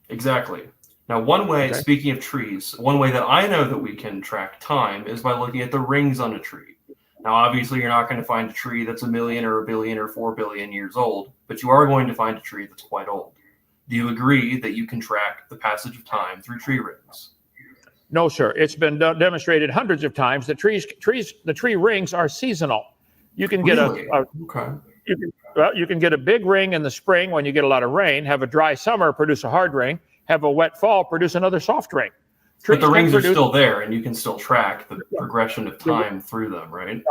Exactly. Now, one way, speaking of trees, one way that I know that we can track time is by looking at the rings on a tree. Now, obviously, you're not going to find a tree that's 1 million or 1 billion or 4 billion years old, but you are going to find a tree that's quite old. Do you agree that you can track the passage of time through tree rings? No, sir. It's been demonstrated hundreds of times that the tree rings are seasonal. You can get Really? you can get a big ring in the spring when you get a lot of rain, have a dry summer, produce a hard ring, have a wet fall, produce another soft ring. But the rings are still there, and you can still track the progression of time through them, right?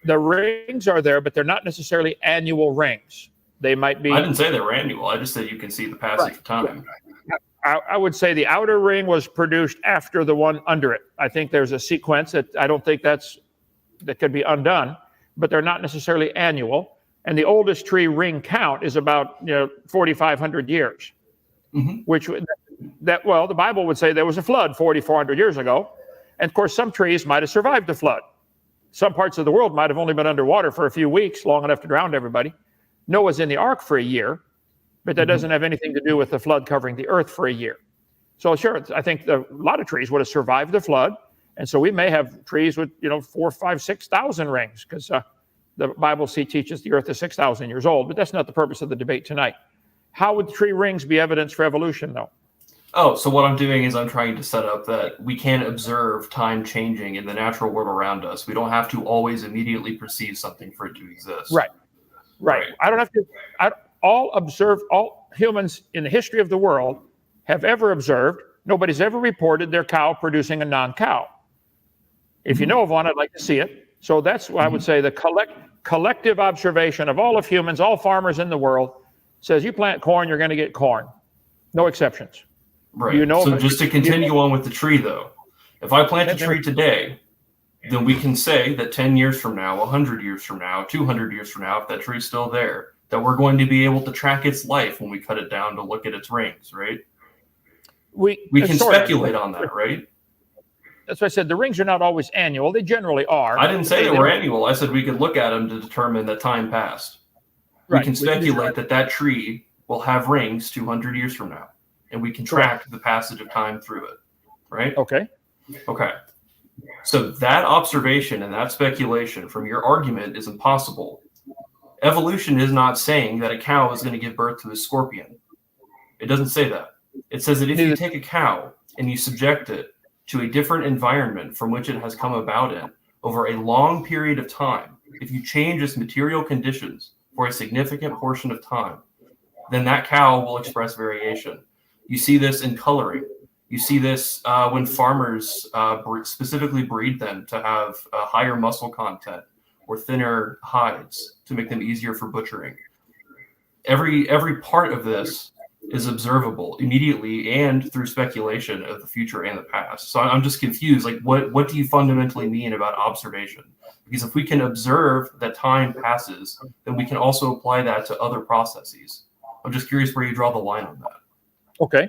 The rings are there, but they're not necessarily annual rings. They might be. I didn't say they were annual. I just said you can see the passage of time. I would say the outer ring was produced after the one under it. I think there's a sequence that I don't think that could be undone, but they're not necessarily annual. And the oldest tree ring count is about 4,500 years, which the Bible would say there was a flood 4,400 years ago. And of course, some trees might have survived the flood. Some parts of the world might have only been underwater for a few weeks, long enough to drown everybody. Noah's in the ark for a year, but that doesn't have anything to do with the flood covering the earth for a year. So sure, I think a lot of trees would have survived the flood. And so we may have trees with, 4, 5, 6,000 rings, because the Bible teaches the earth is 6,000 years old, but that's not the purpose of the debate tonight. How would tree rings be evidence for evolution, though? Oh, so what I'm doing is I'm trying to set up that we can observe time changing in the natural world around us. We don't have to always immediately perceive something for it to exist. Right. I don't have to. All humans in the history of the world have ever observed. Nobody's ever reported their cow producing a non-cow. If you know of one, I'd like to see it. So that's why I would say the collective observation of all of humans, all farmers in the world, says you plant corn, you're going to get corn. No exceptions. Right. So just to continue on with the tree, though, if I plant a tree today, then we can say that 10 years from now, 100 years from now, 200 years from now, if that tree's still there, that we're going to be able to track its life when we cut it down to look at its rings, right? We can speculate on that, right? That's why I said the rings are not always annual. They generally are. I didn't say they were annual. I said we could look at them to determine that time passed. We can speculate that tree will have rings 200 years from now, and we can track the passage of time through it, right? Okay. So that observation and that speculation from your argument is impossible. Evolution is not saying that a cow is going to give birth to a scorpion. It doesn't say that. It says that if you take a cow and you subject it to a different environment from which it has come about in over a long period of time, if you change its material conditions for a significant portion of time, then that cow will express variation. You see this in coloring. You see this when farmers specifically breed them to have a higher muscle content or thinner hides to make them easier for butchering. Every part of this is observable immediately and through speculation of the future and the past. So I'm just confused. Like, what do you fundamentally mean about observation? Because if we can observe that time passes, then we can also apply that to other processes. I'm just curious where you draw the line on that. Okay.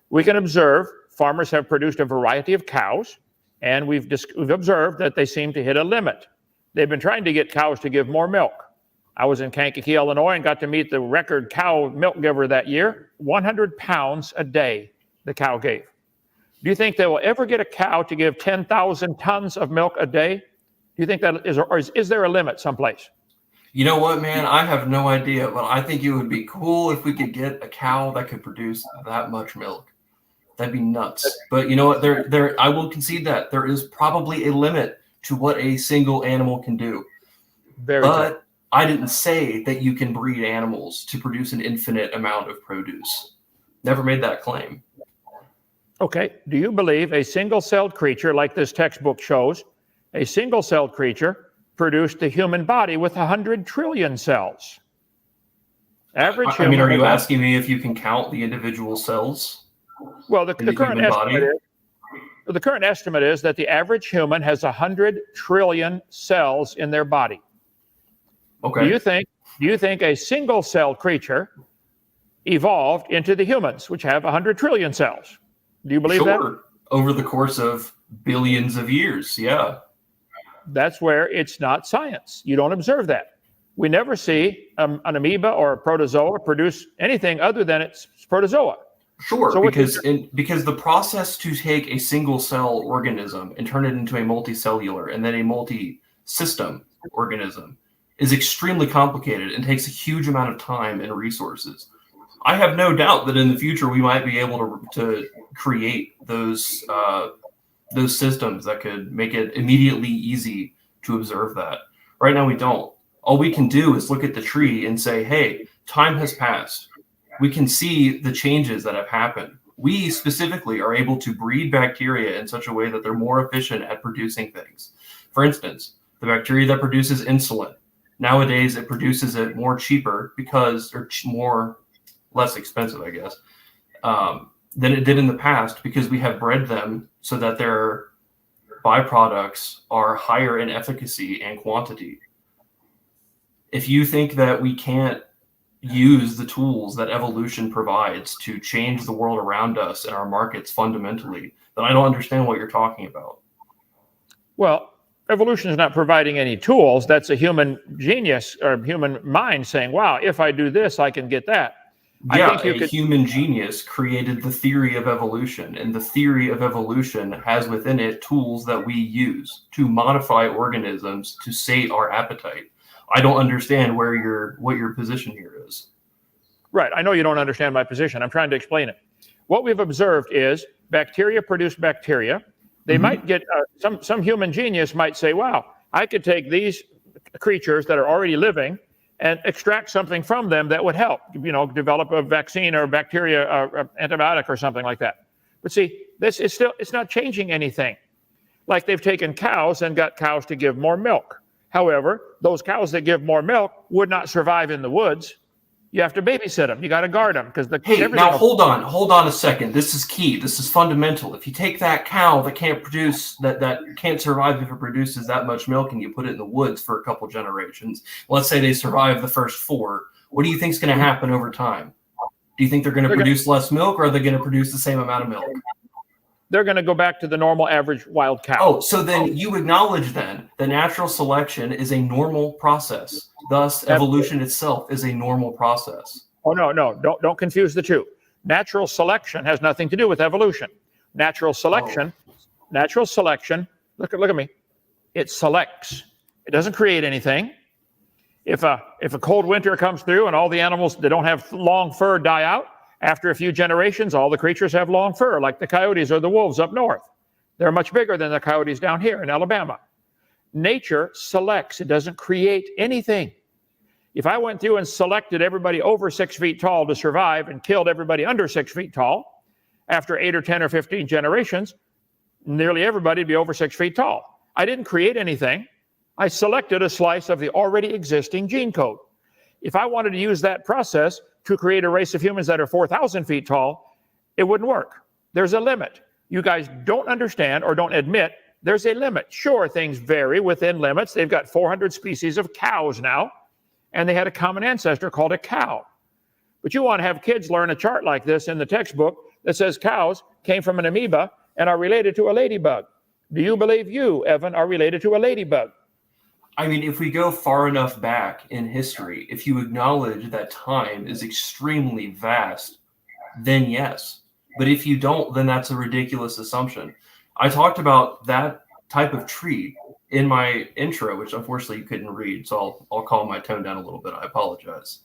We can observe farmers have produced a variety of cows, and we've observed that they seem to hit a limit. They've been trying to get cows to give more milk. I was in Kankakee, Illinois, and got to meet the record cow milk giver that year. 100 pounds a day the cow gave. Do you think they will ever get a cow to give 10,000 tons of milk a day? Do you think that is, or is there a limit someplace? You know what, man? I have no idea, but I think it would be cool if we could get a cow that could produce that much milk. That'd be nuts. But you know what? I will concede that there is probably a limit to what a single animal can do. But I didn't say that you can breed animals to produce an infinite amount of produce. Never made that claim. Okay. Do you believe a single-celled creature, like this textbook shows, a single-celled creature produced the human body with 100 trillion cells? Average human. I mean, are you asking me if you can count the individual cells? Well, the current estimate is that the average human has 100 trillion cells in their body. Okay. Do you think a single-celled creature evolved into the humans, which have 100 trillion cells? Do you believe that? Over the course of billions of years, yeah. That's where it's not science. You don't observe that. We never see an amoeba or a protozoa produce anything other than its protozoa. Sure, so because the process to take a single cell organism and turn it into a multicellular and then a system, organism, is extremely complicated and takes a huge amount of time and resources. I have no doubt that in the future we might be able to create those systems that could make it immediately easy to observe that. Right now we don't. All we can do is look at the tree and say, hey, time has passed. We can see the changes that have happened. We specifically are able to breed bacteria in such a way that they're more efficient at producing things. For instance, the bacteria that produces insulin, nowadays it produces it more cheaper less expensive, I guess, than it did in the past, because we have bred them so that their byproducts are higher in efficacy and quantity. If you think that we can't use the tools that evolution provides to change the world around us and our markets fundamentally, then I don't understand what you're talking about. Well, evolution is not providing any tools. That's a human genius or human mind saying, wow, if I do this, I can get that. Yeah, human genius created the theory of evolution, and the theory of evolution has within it tools that we use to modify organisms to sate our appetite. I don't understand what your position here is. Right. I know you don't understand my position. I'm trying to explain it. What we've observed is bacteria produce bacteria. They might get some human genius might say, wow, I could take these creatures that are already living and extract something from them that would help, develop a vaccine or bacteria antibiotic or something like that. But see, it's not changing anything. Like they've taken cows and got cows to give more milk. However, those cows that give more milk would not survive in the woods. You have to babysit them. You got to guard them because now hold on a second. This is key. This is fundamental. If you take that cow that can't produce that can't survive if it produces that much milk, and you put it in the woods for a couple generations, let's say they survive the first 4. What do you think is going to happen over time? Do you think they're going to produce less milk, or are they going to produce the same amount of milk? They're going to go back to the normal average wild cow. Oh, so then you acknowledge then that natural selection is a normal process. Thus, evolution itself is a normal process. Oh, no, don't confuse the two. Natural selection has nothing to do with evolution. Natural selection, look at me. It selects. It doesn't create anything. If a cold winter comes through and all the animals that don't have long fur die out, after a few generations, all the creatures have long fur, like the coyotes or the wolves up north. They're much bigger than the coyotes down here in Alabama. Nature selects. It doesn't create anything. If I went through and selected everybody over 6 feet tall to survive and killed everybody under 6 feet tall, after 8 or 10 or 15 generations, nearly everybody would be over 6 feet tall. I didn't create anything. I selected a slice of the already existing gene code. If I wanted to use that process to create a race of humans that are 4,000 feet tall, it wouldn't work. There's a limit. You guys don't understand or don't admit there's a limit. Sure, things vary within limits. They've got 400 species of cows now, and they had a common ancestor called a cow. But you want to have kids learn a chart like this in the textbook that says cows came from an amoeba and are related to a ladybug. Do you believe you, Evan, are related to a ladybug? I mean, if we go far enough back in history, if you acknowledge that time is extremely vast, then yes. But if you don't, then that's a ridiculous assumption. I talked about that type of tree in my intro, which unfortunately you couldn't read, so I'll calm my tone down a little bit. I apologize.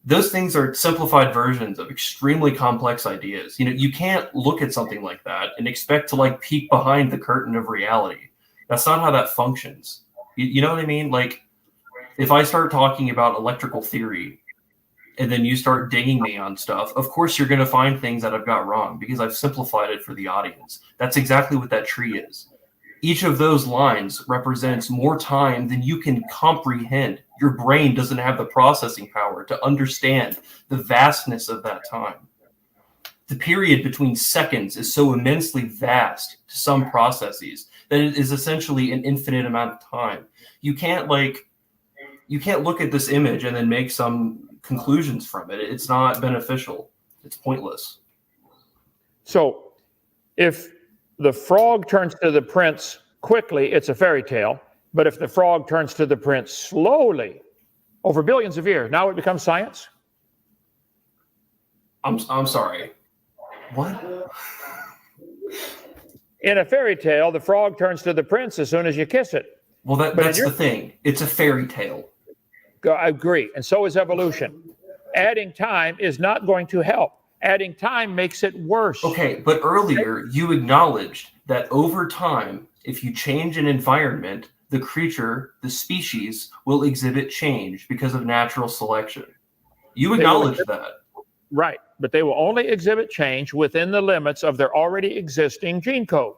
Those things are simplified versions of extremely complex ideas. You can't look at something like that and expect to peek behind the curtain of reality. That's not how that functions. You know what I mean? Like, if I start talking about electrical theory and then you start dinging me on stuff, of course you're going to find things that I've got wrong because I've simplified it for the audience. That's exactly what that tree is. Each of those lines represents more time than you can comprehend. Your brain doesn't have the processing power to understand the vastness of that time. The period between seconds is so immensely vast to some processes that it is essentially an infinite amount of time. You can't look at this image and then make some conclusions from it. It's not beneficial. It's pointless. So if the frog turns to the prince quickly, it's a fairy tale. But if the frog turns to the prince slowly over billions of years, now it becomes science? I'm sorry. What? In a fairy tale, the frog turns to the prince as soon as you kiss it. Well, that's the thing. It's a fairy tale. I agree. And so is evolution. Adding time is not going to help. Adding time makes it worse. Okay, but earlier you acknowledged that over time, if you change an environment, the creature, the species, will exhibit change because of natural selection. You acknowledge that. Right, but they will only exhibit change within the limits of their already existing gene code.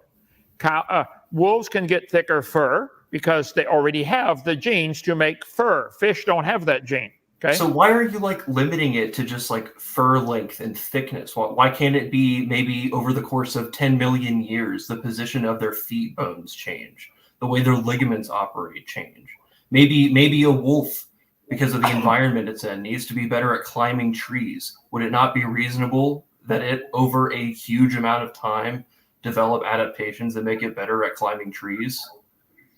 Wolves can get thicker fur because they already have the genes to make fur. Fish don't have that gene. Okay. So why are you like limiting it to just like fur length and thickness? Why can't it be maybe over the course of 10 million years, the position of their feet bones change, the way their ligaments operate change? Maybe a wolf, because of the environment it's in, needs to be better at climbing trees. Would it not be reasonable that it, over a huge amount of time, develop adaptations that make it better at climbing trees?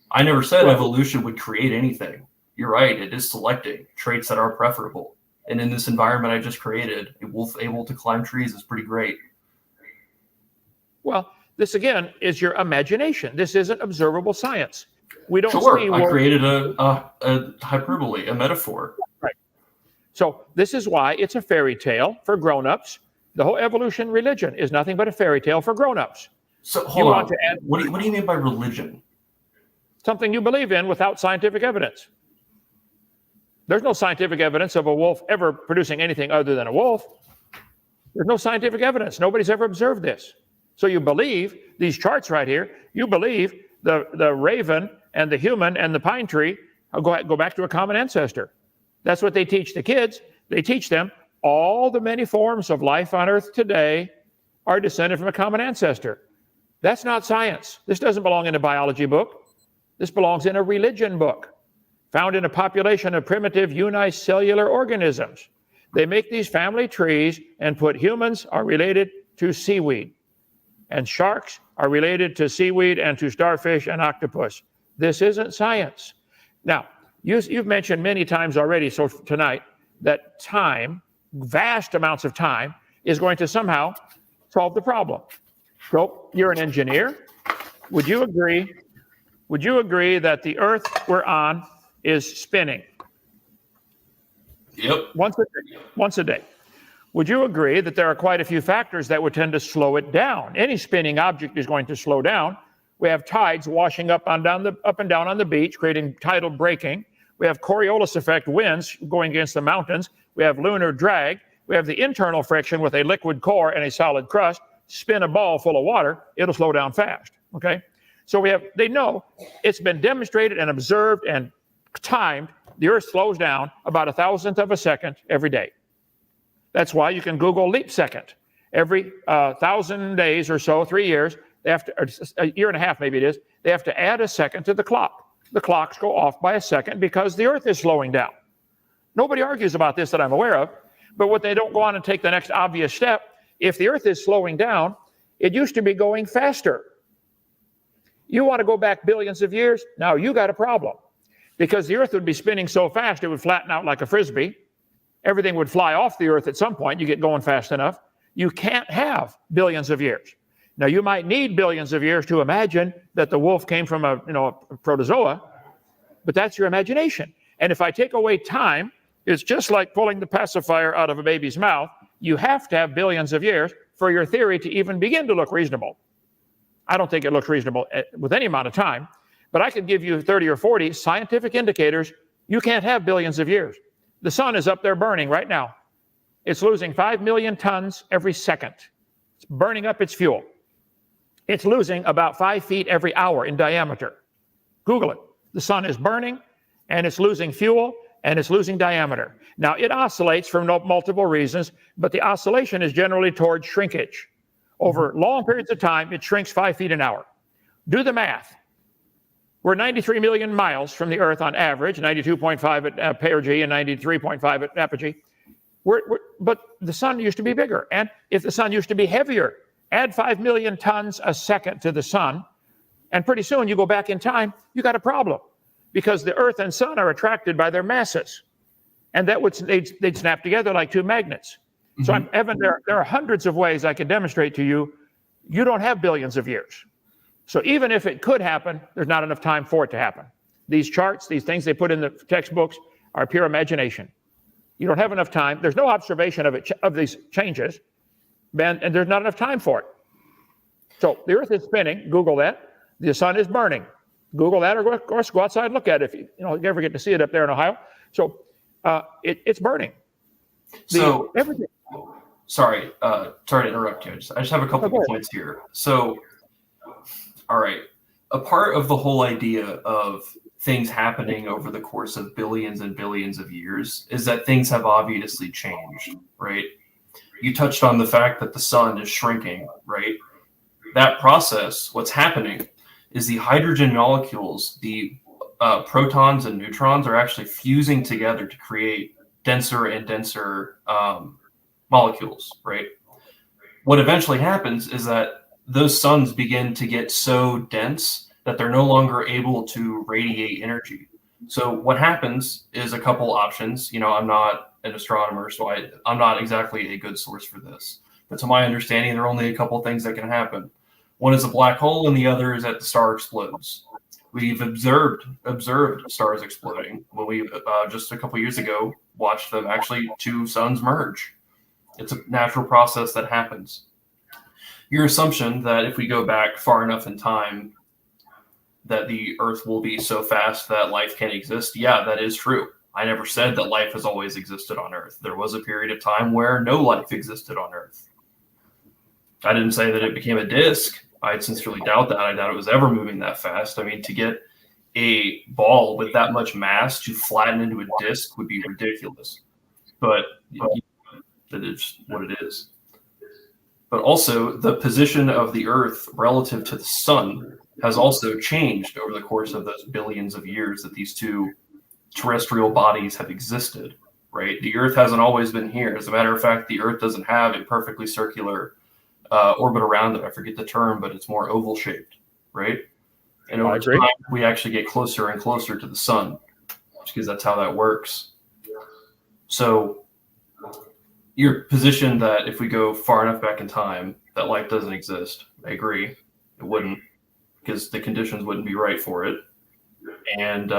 I never said evolution would create anything. You're right, it is selecting traits that are preferable. And in this environment I just created, a wolf able to climb trees is pretty great. Well, this again is your imagination. This isn't observable science. We don't Sure, see I created a hyperbole, a metaphor. Right. So this is why it's a fairy tale for grown-ups. The whole evolution religion is nothing but a fairy tale for grown-ups. So hold on. What do you mean by religion? Something you believe in without scientific evidence. There's no scientific evidence of a wolf ever producing anything other than a wolf. There's no scientific evidence. Nobody's ever observed this. So you believe these charts right here. You believe the raven and the human and the pine tree go back to a common ancestor. That's what they teach the kids. They teach them all the many forms of life on Earth today are descended from a common ancestor. That's not science. This doesn't belong in a biology book. This belongs in a religion book, found in a population of primitive unicellular organisms. They make these family trees and put humans are related to seaweed, and sharks are related to seaweed and to starfish and octopus. This isn't science. Now, you've mentioned many times already, so tonight, that time, vast amounts of time, is going to somehow solve the problem. So you're an engineer. Would you agree that the Earth we're on is spinning? Yep. Once a day. Would you agree that there are quite a few factors that would tend to slow it down? Any spinning object is going to slow down. We have tides washing up and down on the beach, creating tidal breaking. We have Coriolis effect winds going against the mountains. We have lunar drag. We have the internal friction with a liquid core and a solid crust. Spin a ball full of water, it'll slow down fast. Okay? So they know it's been demonstrated and observed and timed. The Earth slows down about 1,000th of a second every day. That's why you can Google leap second. Every 1,000 days or so, 3 years, they have to, or a year and a half maybe it is, they have to add a second to the clock. The clocks go off by a second because the Earth is slowing down. Nobody argues about this that I'm aware of, but what they don't go on and take the next obvious step, if the Earth is slowing down, it used to be going faster. You want to go back billions of years? Now you got a problem. Because the Earth would be spinning so fast, it would flatten out like a Frisbee. Everything would fly off the Earth at some point. You get going fast enough. You can't have billions of years. Now, you might need billions of years to imagine that the wolf came from a protozoa, but that's your imagination. And if I take away time, it's just like pulling the pacifier out of a baby's mouth. You have to have billions of years for your theory to even begin to look reasonable. I don't think it looks reasonable with any amount of time. But I could give you 30 or 40 scientific indicators you can't have billions of years. The sun is up there burning right now. It's losing 5 million tons every second. It's burning up its fuel. It's losing about 5 feet every hour in diameter. Google it. The sun is burning, and it's losing fuel, and it's losing diameter. Now, it oscillates for multiple reasons, but the oscillation is generally towards shrinkage. Over long periods of time, it shrinks 5 feet an hour. Do the math. We're 93 million miles from the Earth on average, 92.5 at perigee and 93.5 at apogee. But the sun used to be bigger. And if the sun used to be heavier, add 5 million tons a second to the sun, and pretty soon you go back in time, you got a problem. Because the Earth and sun are attracted by their masses. And they'd snap together like two magnets. Mm-hmm. So, Evan, there are hundreds of ways I could demonstrate to you, you don't have billions of years. So even if it could happen, there's not enough time for it to happen. These charts, these things they put in the textbooks are pure imagination. You don't have enough time. There's no observation of these changes, and there's not enough time for it. So the Earth is spinning. Google that. The sun is burning. Google that, or of course go outside and look at it if you ever get to see it up there in Ohio. So it's burning. Everything. Sorry to interrupt you. I just have a couple of points here. So, all right. A part of the whole idea of things happening over the course of billions and billions of years is that things have obviously changed, right? You touched on the fact that the sun is shrinking, right? That process, what's happening is the hydrogen molecules, the protons and neutrons are actually fusing together to create denser and denser molecules, right? What eventually happens is that those suns begin to get so dense that they're no longer able to radiate energy. So what happens is a couple options. I'm not an astronomer, so I'm not exactly a good source for this. But to my understanding, there are only a couple things that can happen. One is a black hole, and the other is that the star explodes. We've observed stars exploding when we just a couple years ago watched them actually two suns merge. It's a natural process that happens. Your assumption that if we go back far enough in time that the Earth will be so fast that life can exist, yeah, that is true. I never said that life has always existed on Earth. There was a period of time where no life existed on Earth. I didn't say that it became a disk. I sincerely doubt that. I doubt it was ever moving that fast. I mean, to get a ball with that much mass to flatten into a disk would be ridiculous. But that is what it is. But also, the position of the Earth relative to the sun has also changed over the course of those billions of years that these two terrestrial bodies have existed, right? The Earth hasn't always been here. As a matter of fact, the Earth doesn't have a perfectly circular orbit around it. I forget the term, but it's more oval shaped, right? And over time, we actually get closer and closer to the sun because that's how that works. So your position that if we go far enough back in time, that life doesn't exist, I agree. It wouldn't, because the conditions wouldn't be right for it. And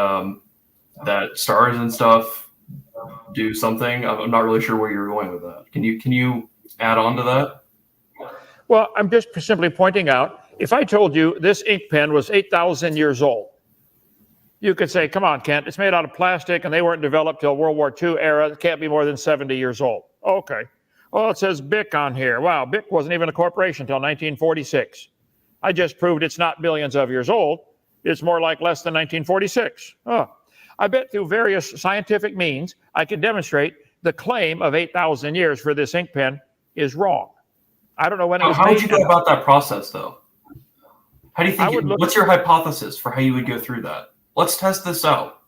that stars and stuff do something. I'm not really sure where you're going with that. Can you add on to that? Well, I'm just simply pointing out, if I told you this ink pen was 8,000 years old, you could say, come on, Kent, it's made out of plastic and they weren't developed till World War II era. It can't be more than 70 years old. Okay. Oh, it says BIC on here. Wow, BIC wasn't even a corporation until 1946. I just proved it's not billions of years old. It's more like less than 1946. Oh, I bet through various scientific means, I can demonstrate the claim of 8,000 years for this ink pen is wrong. I don't know when it was made. How would you go about that process, though? How do you think? What's your hypothesis for how you would go through that? Let's test this out.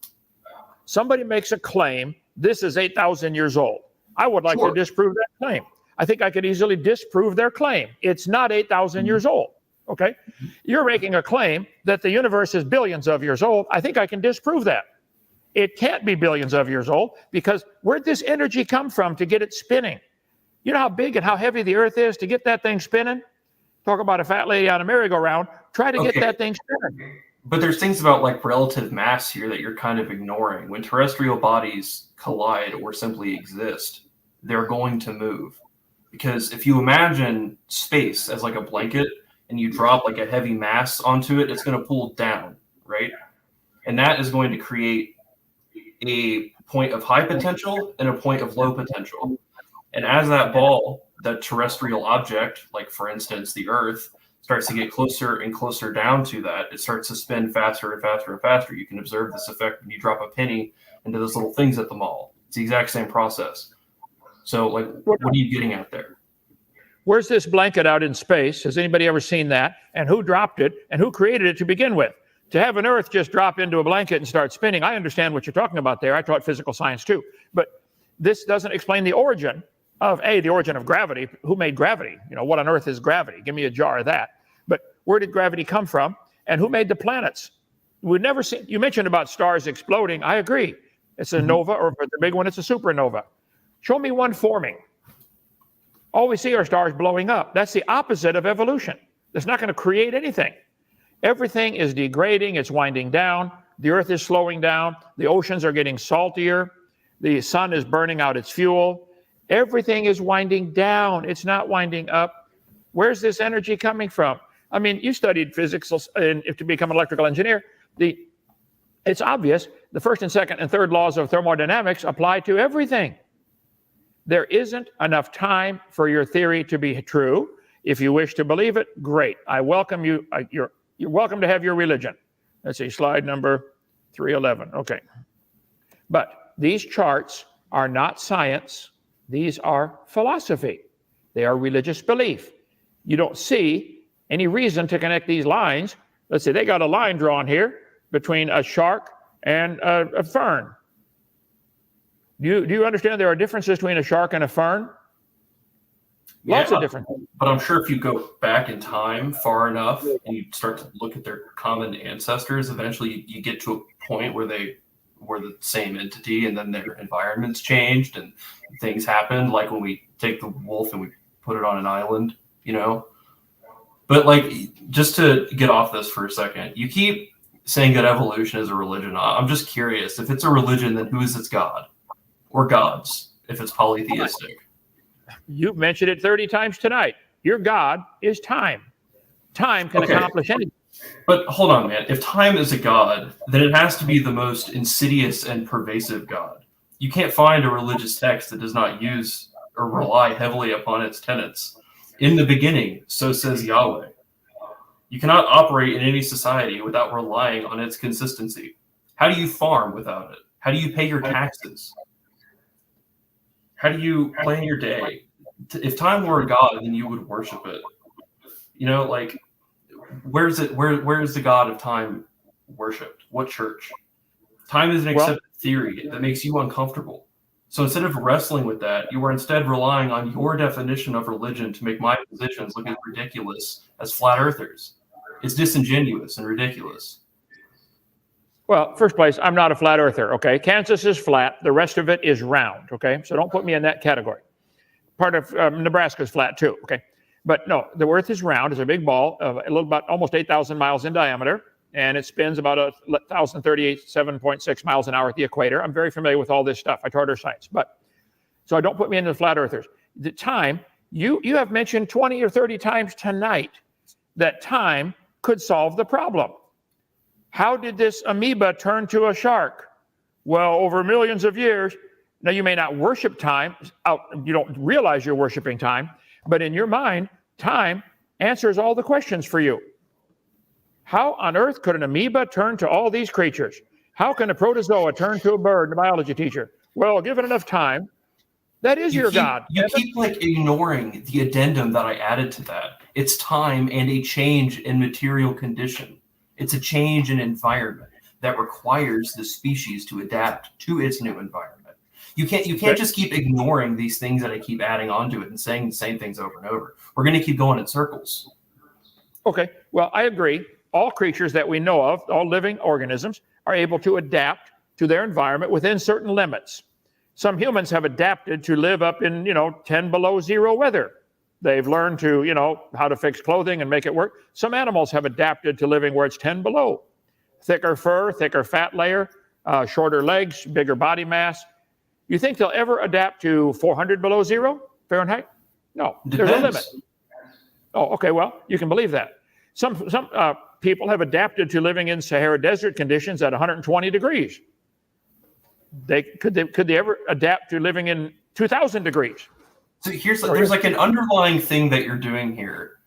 Somebody makes a claim, this is 8,000 years old. I would like to disprove that claim. I think I could easily disprove their claim. It's not 8,000 years old. Okay? You're making a claim that the universe is billions of years old. I think I can disprove that. It can't be billions of years old because where'd this energy come from to get it spinning? You know how big and how heavy the Earth is to get that thing spinning? Talk about a fat lady on a merry-go-round. Try to get that thing spinning. But there's things about like relative mass here that you're kind of ignoring. When terrestrial bodies collide or simply exist, they're going to move. Because if you imagine space as like a blanket and you drop like a heavy mass onto it, it's going to pull down, right? And that is going to create a point of high potential and a point of low potential. And as that ball, that terrestrial object, like for instance, the Earth, starts to get closer and closer down to that, it starts to spin faster and faster and faster. You can observe this effect when you drop a penny into those little things at the mall. It's the exact same process. So, like, what are you getting at there? Where's this blanket out in space? Has anybody ever seen that? And who dropped it? And who created it to begin with? To have an Earth just drop into a blanket and start spinning, I understand what you're talking about there. I taught physical science too. But this doesn't explain the origin of the origin of gravity. Who made gravity? You know, what on earth is gravity? Give me a jar of that. But where did gravity come from? And who made the planets? We've never seen, you mentioned about stars exploding. I agree. It's a nova, or for the big one, it's a supernova. Show me one forming. All we see are stars blowing up. That's the opposite of evolution. It's not going to create anything. Everything is degrading. It's winding down. The earth is slowing down. The oceans are getting saltier. The sun is burning out its fuel. Everything is winding down. It's not winding up. Where's this energy coming from? I mean, you studied physics to become an electrical engineer. It's obvious. The first and second and third laws of thermodynamics apply to everything. There isn't enough time for your theory to be true. If you wish to believe it, great. I welcome you. You're welcome to have your religion. Let's see, slide number 311. Okay. But these charts are not science. These are philosophy. They are religious belief. You don't see any reason to connect these lines. Let's say they got a line drawn here between a shark and a fern. Do you understand there are differences between a shark and a fern? Lots of differences. But I'm sure if you go back in time far enough and you start to look at their common ancestors, eventually you get to a point where they were the same entity, and then their environments changed and things happened, like when we take the wolf and we put it on an island, you know? But like, just to get off this for a second, you keep saying that evolution is a religion. I'm just curious, if it's a religion, then who is its God or gods if it's polytheistic? You've mentioned it 30 times tonight. Your God is time. Time can accomplish anything. But hold on, man. If time is a god, then it has to be the most insidious and pervasive god. You can't find a religious text that does not use or rely heavily upon its tenets. In the beginning, so says Yahweh. You cannot operate in any society without relying on its consistency. How do you farm without it? How do you pay your taxes? How do you plan your day? If time were a god, then you would worship it. You know, like, where is the God of time worshipped? What church? Time is an accepted theory that makes you uncomfortable. So instead of wrestling with that, you are instead relying on your definition of religion to make my positions look as ridiculous as flat earthers. It's disingenuous and ridiculous. Well, first place, I'm not a flat earther, okay? Kansas is flat. The rest of it is round, okay? So don't put me in that category. Part of Nebraska is flat too, okay? But no, the earth is round. It's a big ball, about almost 8,000 miles in diameter, and it spins about 1,037.6 miles an hour at the equator. I'm very familiar with all this stuff. I taught her science. So don't put me into the flat earthers. The time, you have mentioned 20 or 30 times tonight that time could solve the problem. How did this amoeba turn to a shark? Well, over millions of years. Now, you may not worship time. You don't realize you're worshiping time. But in your mind, time answers all the questions for you. How on earth could an amoeba turn to all these creatures? How can a protozoa turn to a bird, the biology teacher? Well, given enough time, that is your God. You keep like ignoring the addendum that I added to that. It's time and a change in material condition. It's a change in environment that requires the species to adapt to its new environment. You can't just keep ignoring these things that I keep adding onto it and saying the same things over and over. We're going to keep going in circles. Okay, well, I agree. All creatures that we know of, all living organisms, are able to adapt to their environment within certain limits. Some humans have adapted to live up in, 10 below zero weather. They've learned to, how to fix clothing and make it work. Some animals have adapted to living where it's 10 below. Thicker fur, thicker fat layer, shorter legs, bigger body mass. You think they'll ever adapt to 400 below zero Fahrenheit? No, Depends. There's a limit. Oh, okay, well, you can believe that. Some people have adapted to living in Sahara Desert conditions at 120 degrees. Could they ever adapt to living in 2,000 degrees? So there's like an underlying thing that you're doing here.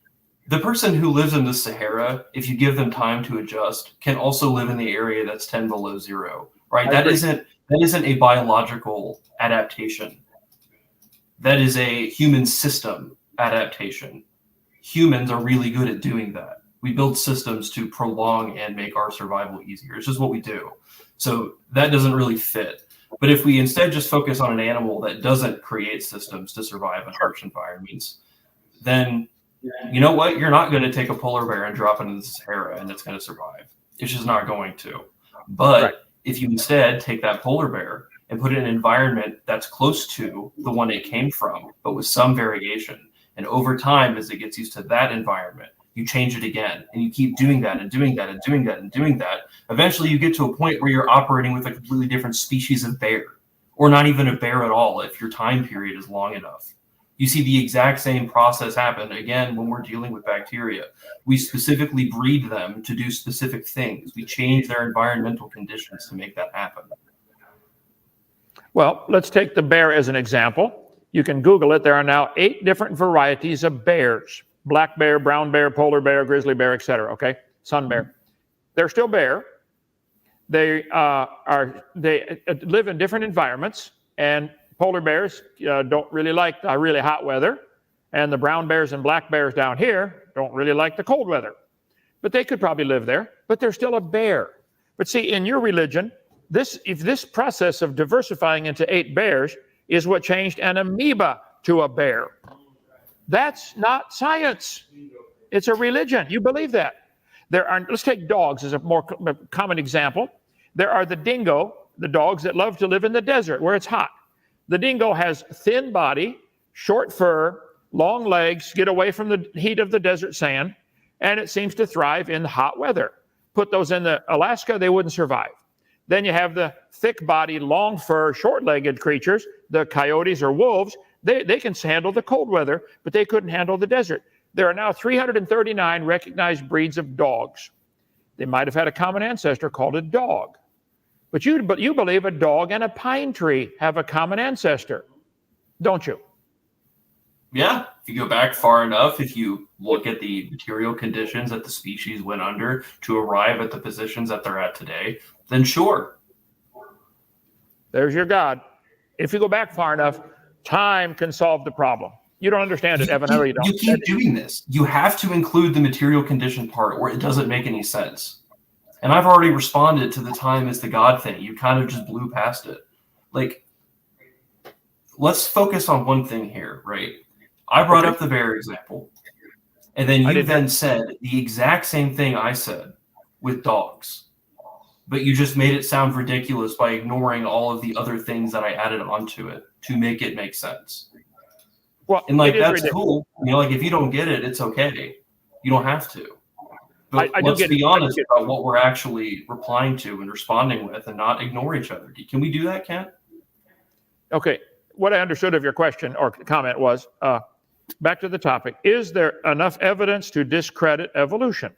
The person who lives in the Sahara, if you give them time to adjust, can also live in the area that's 10 below zero, right? That isn't a biological adaptation. That is a human system adaptation. Humans are really good at doing that. We build systems to prolong and make our survival easier. It's just what we do. So that doesn't really fit. But if we instead just focus on an animal that doesn't create systems to survive in harsh environments, then you know what? You're not going to take a polar bear and drop it in the Sahara and it's going to survive. It's just not going to. But if you instead take that polar bear and put it in an environment that's close to the one it came from, but with some variation, and over time, as it gets used to that environment, You change it again, and you keep doing that and doing that and doing that and doing that. Eventually, you get to a point where you're operating with a completely different species of bear, or not even a bear at all if your time period is long enough. You see the exact same process happen again when we're dealing with bacteria. We specifically breed them to do specific things. We change their environmental conditions to make that happen. Well, let's take the bear as an example. You can Google it. There are now 8 different varieties of bears: black bear, brown bear, polar bear, grizzly bear, etc. Okay, sun bear. They're still bear. They live in different environments, and polar bears don't really like the really hot weather, and the brown bears and black bears down here don't really like the cold weather. But they could probably live there, but they're still a bear. But see, in your religion, if this process of diversifying into 8 bears is what changed an amoeba to a bear. That's not science. It's a religion. You believe that. Let's take dogs as a more common example. There are the dingo, the dogs that love to live in the desert where it's hot. The dingo has thin body, short fur, long legs, get away from the heat of the desert sand, and it seems to thrive in hot weather. Put those in Alaska, they wouldn't survive. Then you have the thick body, long fur, short-legged creatures, the coyotes or wolves. They can handle the cold weather, but they couldn't handle the desert. There are now 339 recognized breeds of dogs. They might have had a common ancestor called a dog. But you believe a dog and a pine tree have a common ancestor, don't you? Yeah, if you go back far enough, if you look at the material conditions that the species went under to arrive at the positions that they're at today, then sure. There's your God. If you go back far enough, time can solve the problem. You don't understand it, Evan. I know you don't. You keep doing this. You have to include the material condition part, or it doesn't make any sense. And I've already responded to the time is the God thing. You kind of just blew past it. Like, let's focus on one thing here, right? I brought up the bear example, and then you then said the exact same thing I said with dogs, but you just made it sound ridiculous by ignoring all of the other things that I added onto it to make it make sense. Well, and like that's cool. You know, like if you don't get it, it's okay. You don't have to. But let's be honest about what we're actually replying to and responding with, and not ignore each other. Can we do that, Kent? Okay. What I understood of your question or comment was, back to the topic, is there enough evidence to discredit evolution?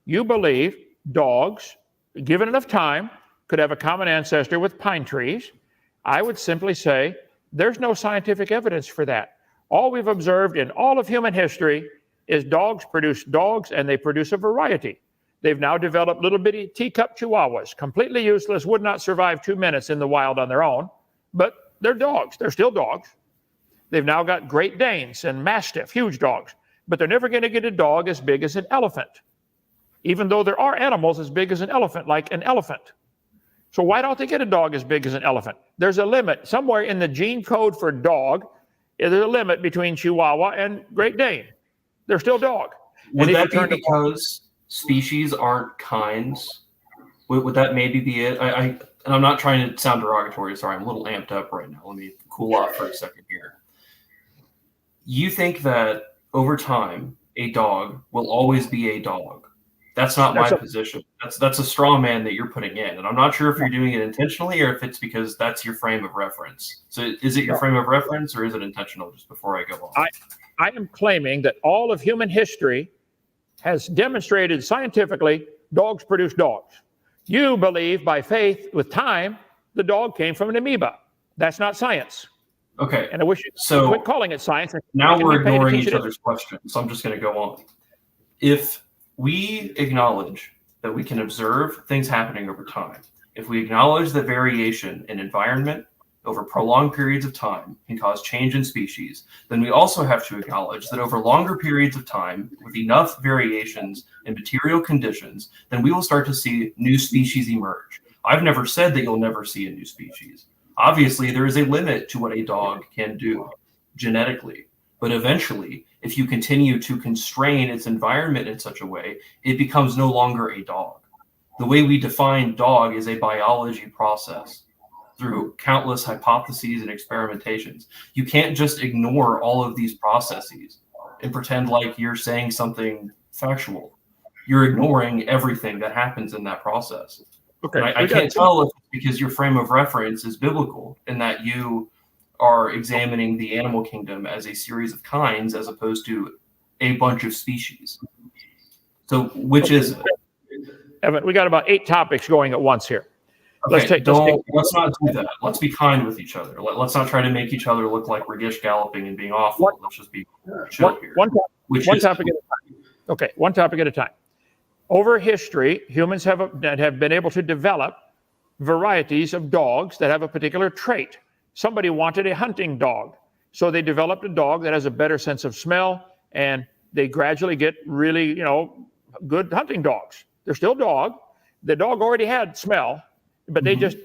You believe dogs, given enough time, could have a common ancestor with pine trees. I would simply say there's no scientific evidence for that. All we've observed in all of human history is dogs produce dogs, and they produce a variety. They've now developed little bitty teacup chihuahuas, completely useless, would not survive 2 minutes in the wild on their own, but they're dogs. They're still dogs. They've now got Great Danes and Mastiff, huge dogs, but they're never going to get a dog as big as an elephant, even though there are animals as big as an elephant, like an elephant. So why don't they get a dog as big as an elephant? There's a limit. Somewhere in the gene code for dog, there's a limit between Chihuahua and Great Dane. They're still dog. Would that be because species aren't kinds? Would that maybe be it? And I'm not trying to sound derogatory. Sorry, I'm a little amped up right now. Let me cool off for a second here. You think that over time, a dog will always be a dog. That's not my position. That's a straw man that you're putting in. And I'm not sure if you're doing it intentionally or if it's because that's your frame of reference. So is it your frame of reference or is it intentional, just before I go on? I am claiming that all of human history has demonstrated scientifically dogs produce dogs. You believe by faith with time, the dog came from an amoeba. That's not science. Okay. And I wish you quit calling it science. Now we're ignoring each other's questions. So I'm just going to go on. If we acknowledge that we can observe things happening over time, if we acknowledge that variation in environment over prolonged periods of time can cause change in species, then we also have to acknowledge that over longer periods of time, with enough variations in material conditions, then we will start to see new species emerge. I've never said that you'll never see a new species. Obviously, there is a limit to what a dog can do genetically. But eventually, if you continue to constrain its environment in such a way, it becomes no longer a dog. The way we define dog is a biology process through countless hypotheses and experimentations. You can't just ignore all of these processes and pretend like you're saying something factual. You're ignoring everything that happens in that process. Okay. And I can't tell if it's because your frame of reference is biblical and that you are examining the animal kingdom as a series of kinds as opposed to a bunch of species. So which is it? Evan, we got about 8 topics going at once here. Okay, let's not do that. Let's be kind with each other. Let's not try to make each other look like we're gish galloping and being awful. Let's just be chill here. One topic at a time. Okay, one topic at a time. Over history, humans have been able to develop varieties of dogs that have a particular trait. Somebody wanted a hunting dog, so they developed a dog that has a better sense of smell, and they gradually get really, good hunting dogs. They're still dog. The dog already had smell, but they just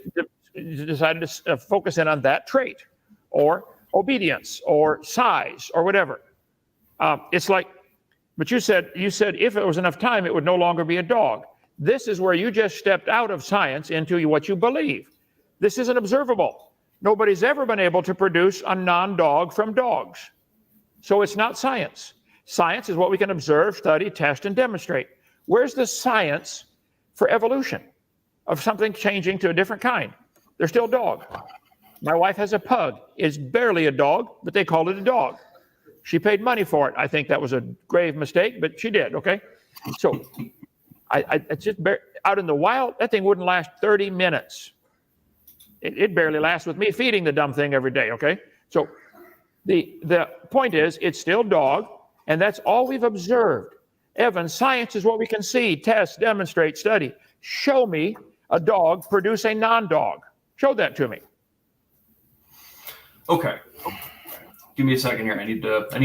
decided to focus in on that trait, or obedience, or size, or whatever. It's like, but you said if it was enough time, it would no longer be a dog. This is where you just stepped out of science into what you believe. This isn't observable. Nobody's ever been able to produce a non-dog from dogs. So it's not science. Science is what we can observe, study, test, and demonstrate. Where's the science for evolution of something changing to a different kind? They're still dog. My wife has a pug. It's barely a dog, but they call it a dog. She paid money for it. I think that was a grave mistake, but she did, okay? So I just out in the wild, that thing wouldn't last 30 minutes. It barely lasts with me feeding the dumb thing every day, okay? So the point is, it's still dog, and that's all we've observed. Evan, science is what we can see, test, demonstrate, study. Show me a dog produce a non-dog. Show that to me. Okay. Give me a second here. I need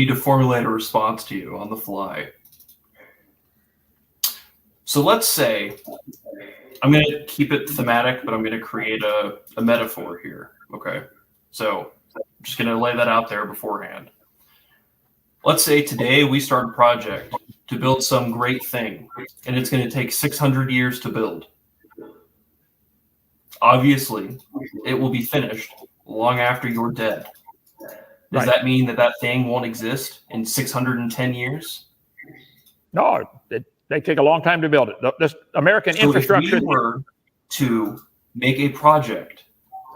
to formulate a response to you on the fly. So let's say I'm going to keep it thematic, but I'm going to create a metaphor here. Okay. So I'm just going to lay that out there beforehand. Let's say today we start a project to build some great thing, and it's going to take 600 years to build. Obviously, it will be finished long after you're dead. Does that mean that thing won't exist in 610 years? No, they take a long time to build it. This American infrastructure. If we were to make a project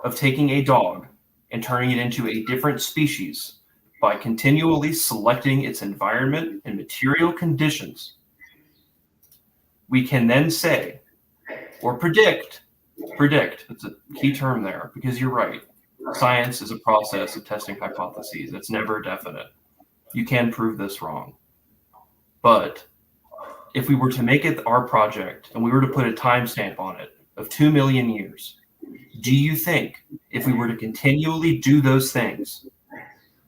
of taking a dog and turning it into a different species by continually selecting its environment and material conditions, we can then say, or predict, it's a key term there, because you're right. Science is a process of testing hypotheses. It's never definite. You can prove this wrong. But if we were to make it our project and we were to put a timestamp on it of 2 million years, do you think if we were to continually do those things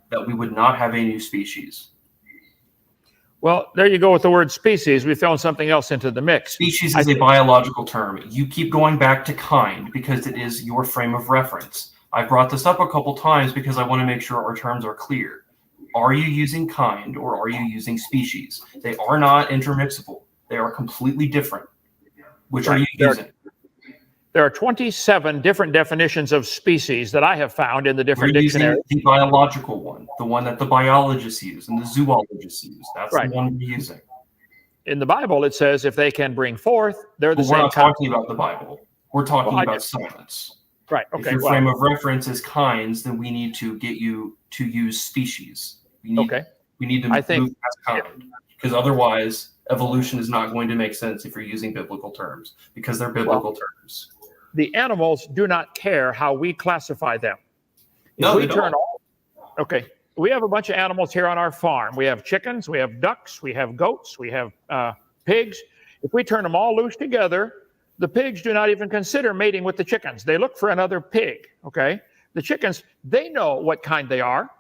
that we would not have a new species? Well, there you go with the word species. We've thrown something else into the mix. Species is a biological term. You keep going back to kind because it is your frame of reference. I brought this up a couple times because I want to make sure our terms are clear. Are you using kind or are you using species? They are not intermixable. They are completely different. Which are you using? There are 27 different definitions of species that I have found in the different dictionaries. The biological one, the one that the biologists use and the zoologists use. That's the one we're using. In the Bible, it says if they can bring forth, they're the same kind. We're not kind. talking about the Bible. We're talking about science. Right. Okay. If your frame of reference is kinds, then we need to get you to use species. We need to move past kind, because otherwise evolution is not going to make sense if you're using biblical terms, because they're biblical terms. The animals do not care how we classify them. No, they don't. We have a bunch of animals here on our farm. We have chickens, we have ducks, we have goats, we have pigs. If we turn them all loose together, the pigs do not even consider mating with the chickens. They look for another pig, okay? The chickens, they know what kind they are.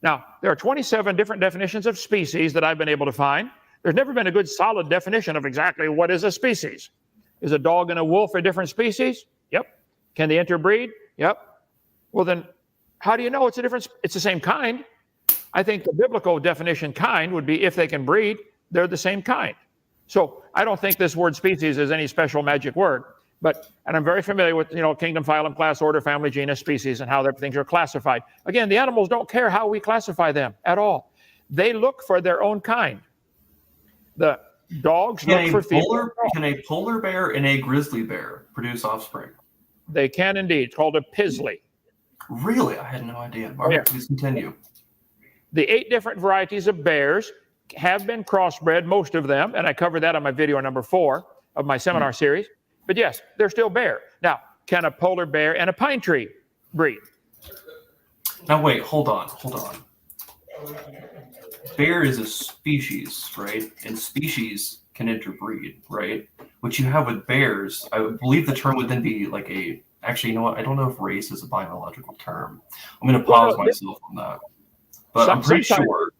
Now, there are 27 different definitions of species that I've been able to find. There's never been a good solid definition of exactly what is a species. Is a dog and a wolf a different species? Yep. Can they interbreed? Yep. Well, then how do you know it's a different? It's the same kind. I think the biblical definition kind would be if they can breed, they're the same kind. So I don't think this word species is any special magic word, and I'm very familiar with, kingdom, phylum, class, order, family, genus, species, and how their things are classified. Again, the animals don't care how we classify them at all. They look for their own kind. The dogs look for female. Can a polar bear and a grizzly bear produce offspring? They can indeed. It's called a pisley. Really? I had no idea. All right, please continue. The 8 different varieties of bears have been crossbred, most of them, and I covered that on my video number 4 of my seminar series. But yes, they're still bear. Now, can a polar bear and a pine tree breed? Now wait, hold on. Bear is a species, right? And species can interbreed, right? What you have with bears, I believe the term would then be like a. Actually, you know what? I don't know if race is a biological term. I'm going to pause myself on that. But I'm pretty sure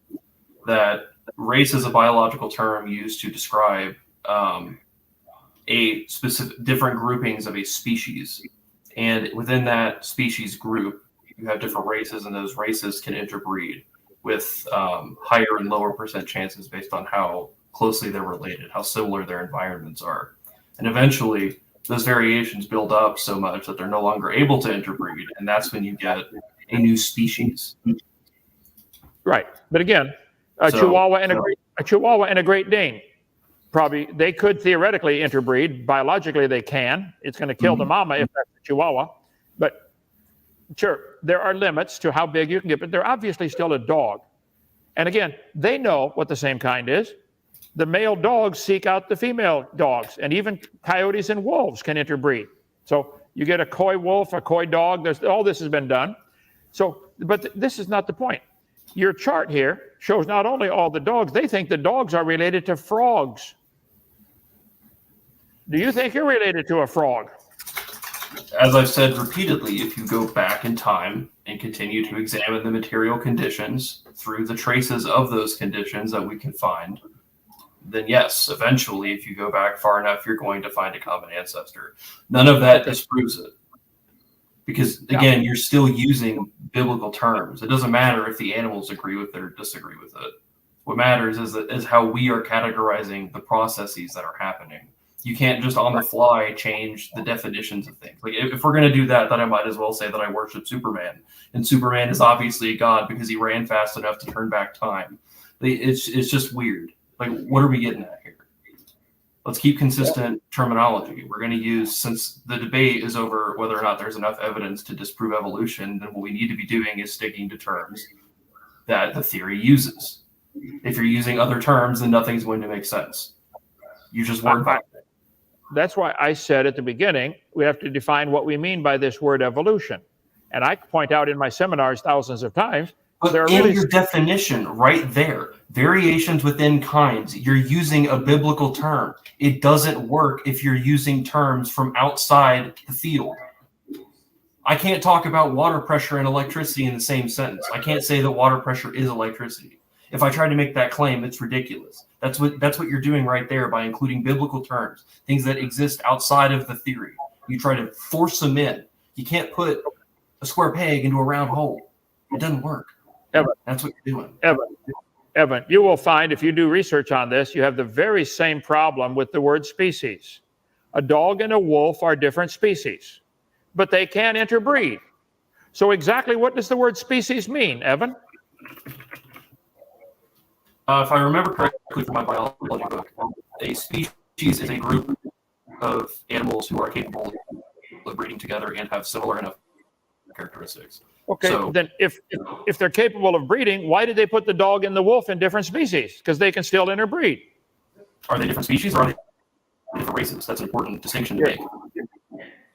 that race is a biological term used to describe a specific different groupings of a species, and within that species group, you have different races, and those races can interbreed with higher and lower percent chances based on how closely they're related, how similar their environments are, and eventually those variations build up so much that they're no longer able to interbreed, and that's when you get a new species. Right, but again, a Chihuahua and a Great Dane, probably they could theoretically interbreed. Biologically, they can. It's going to kill the mama if that's a Chihuahua. But sure, there are limits to how big you can get, but they're obviously still a dog. And again, they know what the same kind is. The male dogs seek out the female dogs, and even coyotes and wolves can interbreed. So you get a coy wolf, a coy dog. All this has been done. So, but this is not the point. Your chart here shows not only all the dogs, they think the dogs are related to frogs. Do you think you're related to a frog? As I've said repeatedly, if you go back in time and continue to examine the material conditions through the traces of those conditions that we can find, then yes, eventually, if you go back far enough, you're going to find a common ancestor. None of that disproves it. Because, again, you're still using biblical terms. It doesn't matter if the animals agree with it or disagree with it. What matters is how we are categorizing the processes that are happening. You can't just on the fly change the definitions of things. Like, if we're going to do that, then I might as well say that I worship Superman. And Superman is obviously a god because he ran fast enough to turn back time. It's just weird. Like, what are we getting at here? Let's keep consistent terminology. We're going to use, since the debate is over whether or not there's enough evidence to disprove evolution, then what we need to be doing is sticking to terms that the theory uses. If you're using other terms, then nothing's going to make sense. You just word vomit. That's why I said at the beginning, we have to define what we mean by this word evolution. And I point out in my seminars thousands of times, but there are in your definition right there, variations within kinds, you're using a biblical term. It doesn't work if you're using terms from outside the field. I can't talk about water pressure and electricity in the same sentence. I can't say that water pressure is electricity. If I try to make that claim, it's ridiculous. That's what you're doing right there by including biblical terms, things that exist outside of the theory. You try to force them in. You can't put a square peg into a round hole. It doesn't work. Evan, that's what you're doing. Evan, you will find if you do research on this, you have the very same problem with the word species. A dog and a wolf are different species, but they can interbreed. So exactly what does the word species mean, Evan? If I remember correctly from my biology book, a species is a group of animals who are capable of breeding together and have similar enough characteristics. Okay, so then if they're capable of breeding, why did they put the dog and the wolf in different species? Because they can still interbreed. Are they different species or are they different races? That's an important distinction to make.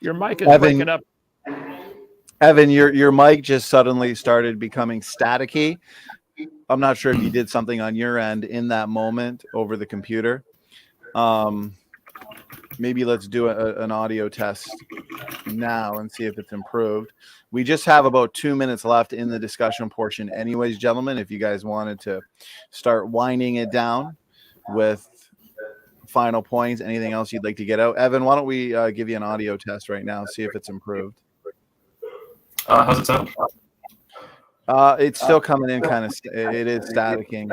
Your mic is breaking up. Evan, your mic just suddenly started becoming staticky. I'm not sure if you did something on your end in that moment over the computer. Maybe let's do an audio test now and see if it's improved. We just have about 2 minutes left in the discussion portion anyways, gentlemen, if you guys wanted to start winding it down with final points, anything else you'd like to get out. Evan, why don't we give you an audio test right now, see if it's improved. How's it sound? It's still coming in kind of, it is staticking.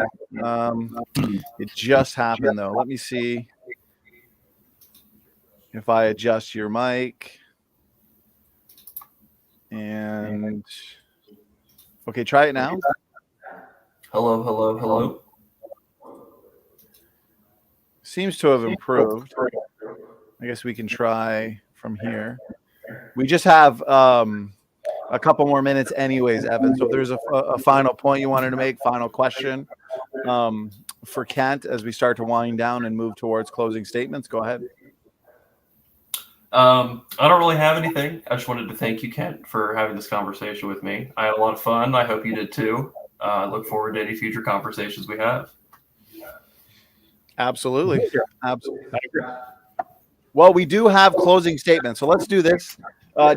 It just happened though. Let me see if I adjust your mic. And okay, try it now. Hello. Seems to have improved. I guess we can try from here. We just have a couple more minutes anyways, Evan. So if there's a final point you wanted to make, final question for Kent as we start to wind down and move towards closing statements, go ahead. I don't really have anything. I just wanted to thank you, Kent, for having this conversation with me. I had a lot of fun. I hope you did too. I look forward to any future conversations we have. Absolutely. Absolutely. Well, we do have closing statements. So let's do this,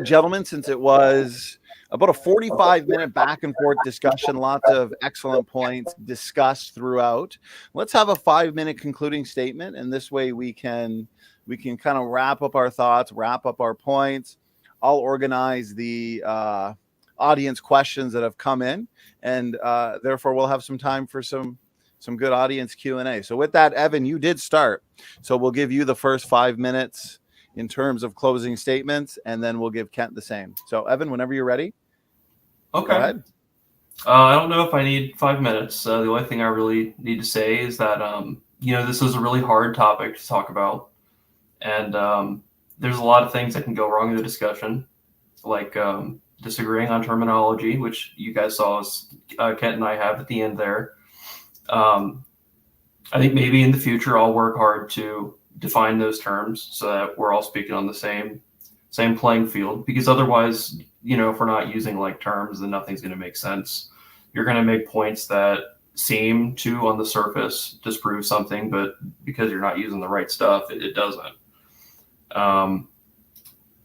gentlemen, since it was about a 45-minute back and forth discussion, lots of excellent points discussed throughout. Let's have a 5-minute concluding statement, and this way we can kind of wrap up our thoughts, wrap up our points. I'll organize the audience questions that have come in, and therefore we'll have some time for some good audience Q&A. So with that, Evan, you did start. So we'll give you the first 5 minutes in terms of closing statements, and then we'll give Kent the same. So Evan, whenever you're ready. Okay. Go ahead. I don't know if I need 5 minutes. The only thing I really need to say is that, this is a really hard topic to talk about. And there's a lot of things that can go wrong in the discussion, like disagreeing on terminology, which you guys saw us, Kent and I have at the end there. I think maybe in the future I'll work hard to define those terms so that we're all speaking on the same playing field, because otherwise, if we're not using like terms, then nothing's going to make sense. You're going to make points that seem to, on the surface, disprove something, but because you're not using the right stuff, it doesn't. I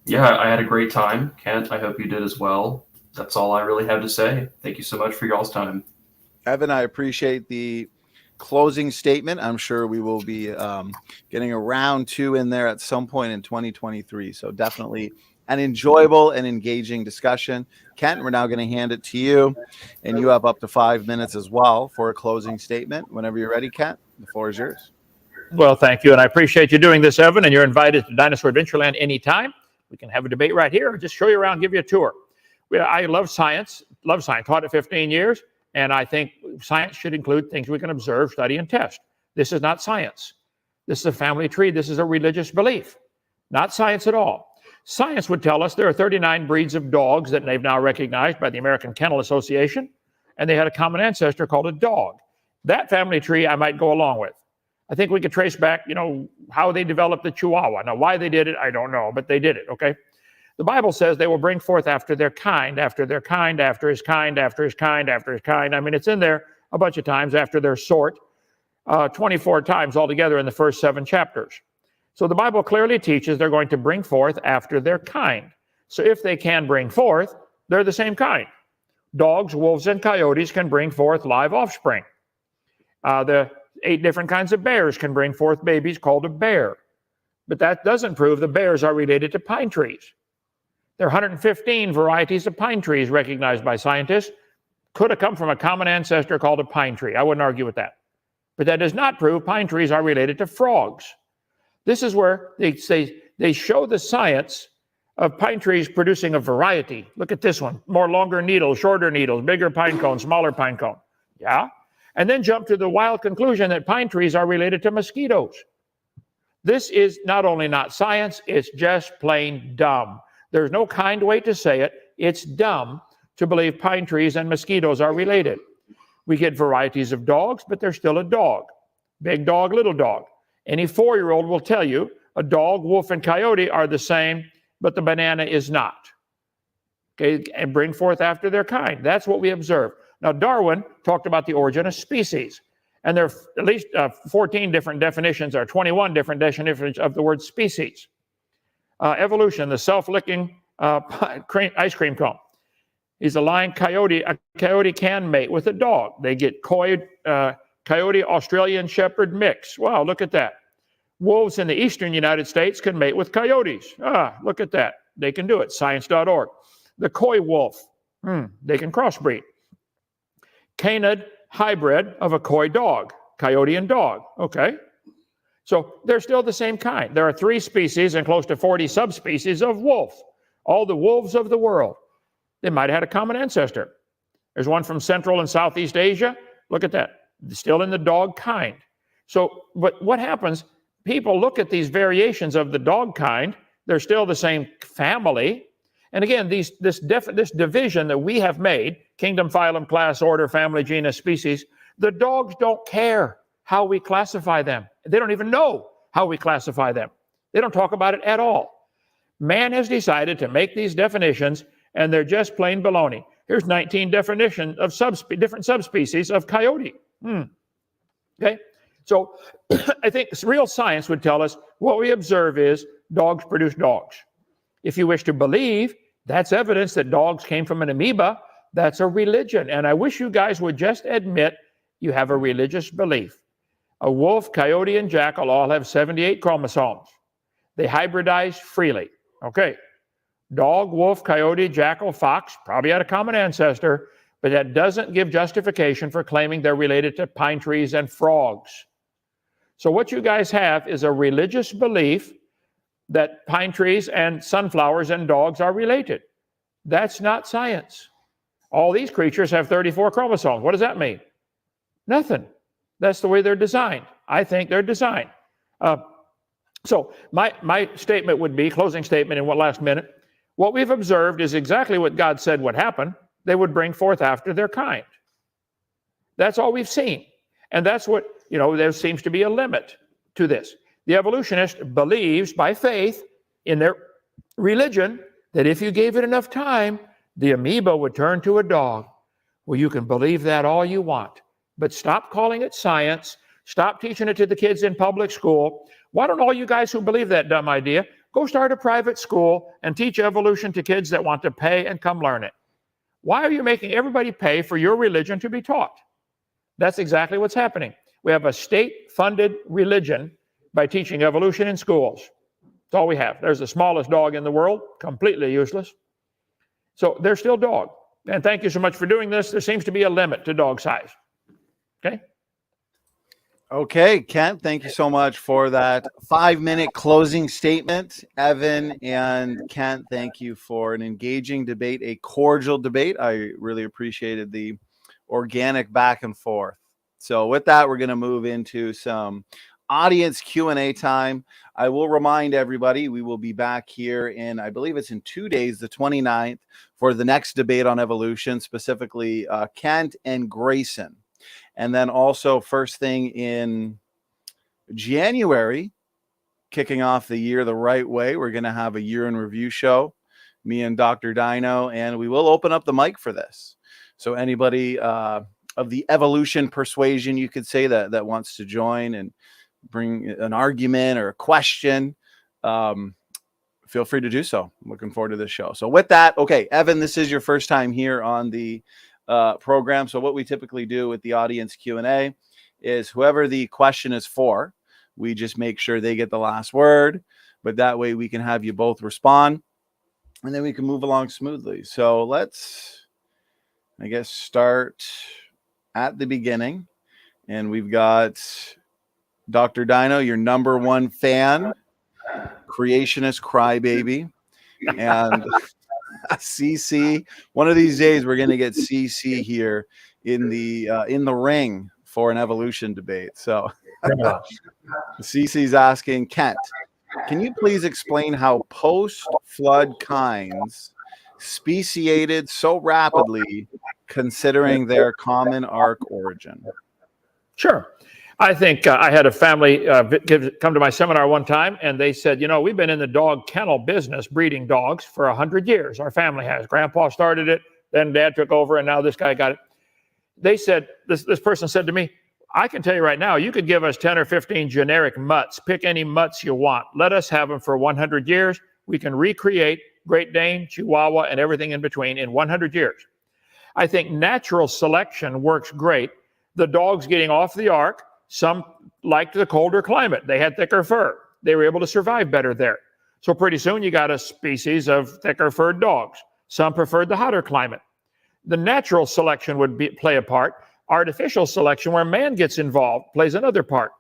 had a great time, Kent. I hope you did as well. That's all I really have to say. Thank you so much for y'all's time. Evan, I appreciate the closing statement. I'm sure we will be getting a round 2 in there at some point in 2023. So definitely an enjoyable and engaging discussion. Kent, we're now going to hand it to you, and you have up to 5 minutes as well for a closing statement. Whenever you're ready, Kent, the floor is yours. Well, thank you, and I appreciate you doing this, Evan, and you're invited to Dinosaur Adventureland anytime. We can have a debate right here, or just show you around, give you a tour. I love science, taught it 15 years, and I think science should include things we can observe, study, and test. This is not science. This is a family tree. This is a religious belief, not science at all. Science would tell us there are 39 breeds of dogs that they've now recognized by the American Kennel Association, and they had a common ancestor called a dog. That family tree I might go along with. I think we could trace back, how they developed the Chihuahua. Now, why they did it, I don't know, but they did it, okay? The Bible says they will bring forth after their kind, after their kind, after his kind, after his kind, after his kind. I mean, it's in there a bunch of times, after their sort, 24 times altogether in the first 7 chapters. So the Bible clearly teaches they're going to bring forth after their kind. So if they can bring forth, they're the same kind. Dogs, wolves, and coyotes can bring forth live offspring. The 8 different kinds of bears can bring forth babies called a bear. But that doesn't prove the bears are related to pine trees. There are 115 varieties of pine trees recognized by scientists. Could have come from a common ancestor called a pine tree. I wouldn't argue with that. But that does not prove pine trees are related to frogs. This is where they show the science of pine trees producing a variety. Look at this one. More longer needles, shorter needles, bigger pine cone, smaller pine cone. Yeah. And then jump to the wild conclusion that pine trees are related to mosquitoes. This is not only not science, it's just plain dumb. There's no kind way to say it. It's dumb to believe pine trees and mosquitoes are related. We get varieties of dogs, but they're still a dog. Big dog, little dog. Any 4-year-old will tell you a dog, wolf, and coyote are the same, but the banana is not. Okay, and bring forth after their kind. That's what we observe. Now, Darwin talked about the origin of species, and there are at least 14 different definitions or 21 different definitions of the word species. Evolution, the self-licking ice cream cone. He's a lion coyote. A coyote can mate with a dog. They get coyote Australian Shepherd mix. Wow, look at that. Wolves in the eastern United States can mate with coyotes. Look at that. They can do it. Science.org. The coy wolf, they can crossbreed. Canid hybrid of a coy dog, coyote and dog. Okay. So they're still the same kind. There are 3 species and close to 40 subspecies of wolf. All the wolves of the world. They might have had a common ancestor. There's one from Central and Southeast Asia. Look at that. Still in the dog kind. So, but what happens? people look at these variations of the dog kind, they're still the same family. And again, this division that we have made, kingdom, phylum, class, order, family, genus, species, the dogs don't care how we classify them. They don't even know how we classify them. They don't talk about it at all. Man has decided to make these definitions, and they're just plain baloney. Here's 19 definitions of different subspecies of coyote. Okay? So I think real science would tell us what we observe is dogs produce dogs. If you wish to believe that's evidence that dogs came from an amoeba, that's a religion. And I wish you guys would just admit you have a religious belief. A wolf, coyote, and jackal all have 78 chromosomes. They hybridize freely. Okay. Dog, wolf, coyote, jackal, fox probably had a common ancestor, but that doesn't give justification for claiming they're related to pine trees and frogs. So what you guys have is a religious belief that pine trees and sunflowers and dogs are related. That's not science. All these creatures have 34 chromosomes. What does that mean? Nothing. That's the way they're designed. I think they're designed. So my statement would be, closing statement in one last minute, what we've observed is exactly what God said would happen. They would bring forth after their kind. That's all we've seen. And that's what, there seems to be a limit to this. The evolutionist believes by faith in their religion that if you gave it enough time, the amoeba would turn to a dog. Well, you can believe that all you want, but stop calling it science. Stop teaching it to the kids in public school. Why don't all you guys who believe that dumb idea go start a private school and teach evolution to kids that want to pay and come learn it? Why are you making everybody pay for your religion to be taught? That's exactly what's happening. We have a state-funded religion by teaching evolution in schools. That's all we have. There's the smallest dog in the world, completely useless. So they're still dog. And thank you so much for doing this. There seems to be a limit to dog size. Okay? Okay, Kent, thank you so much for that 5-minute closing statement. Evan and Kent, thank you for an engaging debate, a cordial debate. I really appreciated the organic back and forth. So with that, we're going to move into some audience Q&A time. I will remind everybody we will be back here in, I believe it's in 2 days, the 29th, for the next debate on evolution, specifically Kent and Grayson. And then also first thing in January, kicking off the year the right way, we're going to have a year in review show, me and Dr. Dino, and we will open up the mic for this. So anybody of the evolution persuasion, you could say, that wants to join and bring an argument or a question, feel free to do so. I'm looking forward to this show. So with that, okay, Evan, this is your first time here on the program. So what we typically do with the audience Q&A is whoever the question is for, we just make sure they get the last word, but that way we can have you both respond and then we can move along smoothly. So let's, I guess, start at the beginning. And we've got Dr. Dino, your number one fan, creationist crybaby, and CC. One of these days, we're going to get CC here in the ring for an evolution debate. So CC's asking, Kent, can you please explain how post-flood kinds speciated so rapidly considering their common arc origin? Sure. I think I had a family come to my seminar one time, and they said, we've been in the dog kennel business, breeding dogs, for 100 years. Our family has. Grandpa started it, then Dad took over, and now this guy got it. They said, this person said to me, I can tell you right now, you could give us 10 or 15 generic mutts. Pick any mutts you want. Let us have them for 100 years. We can recreate Great Dane, Chihuahua, and everything in between in 100 years. I think natural selection works great. The dogs getting off the ark, some liked the colder climate. They had thicker fur. They were able to survive better there. So pretty soon you got a species of thicker furred dogs. Some preferred the hotter climate. The natural selection would play a part. Artificial selection, where man gets involved, plays another part.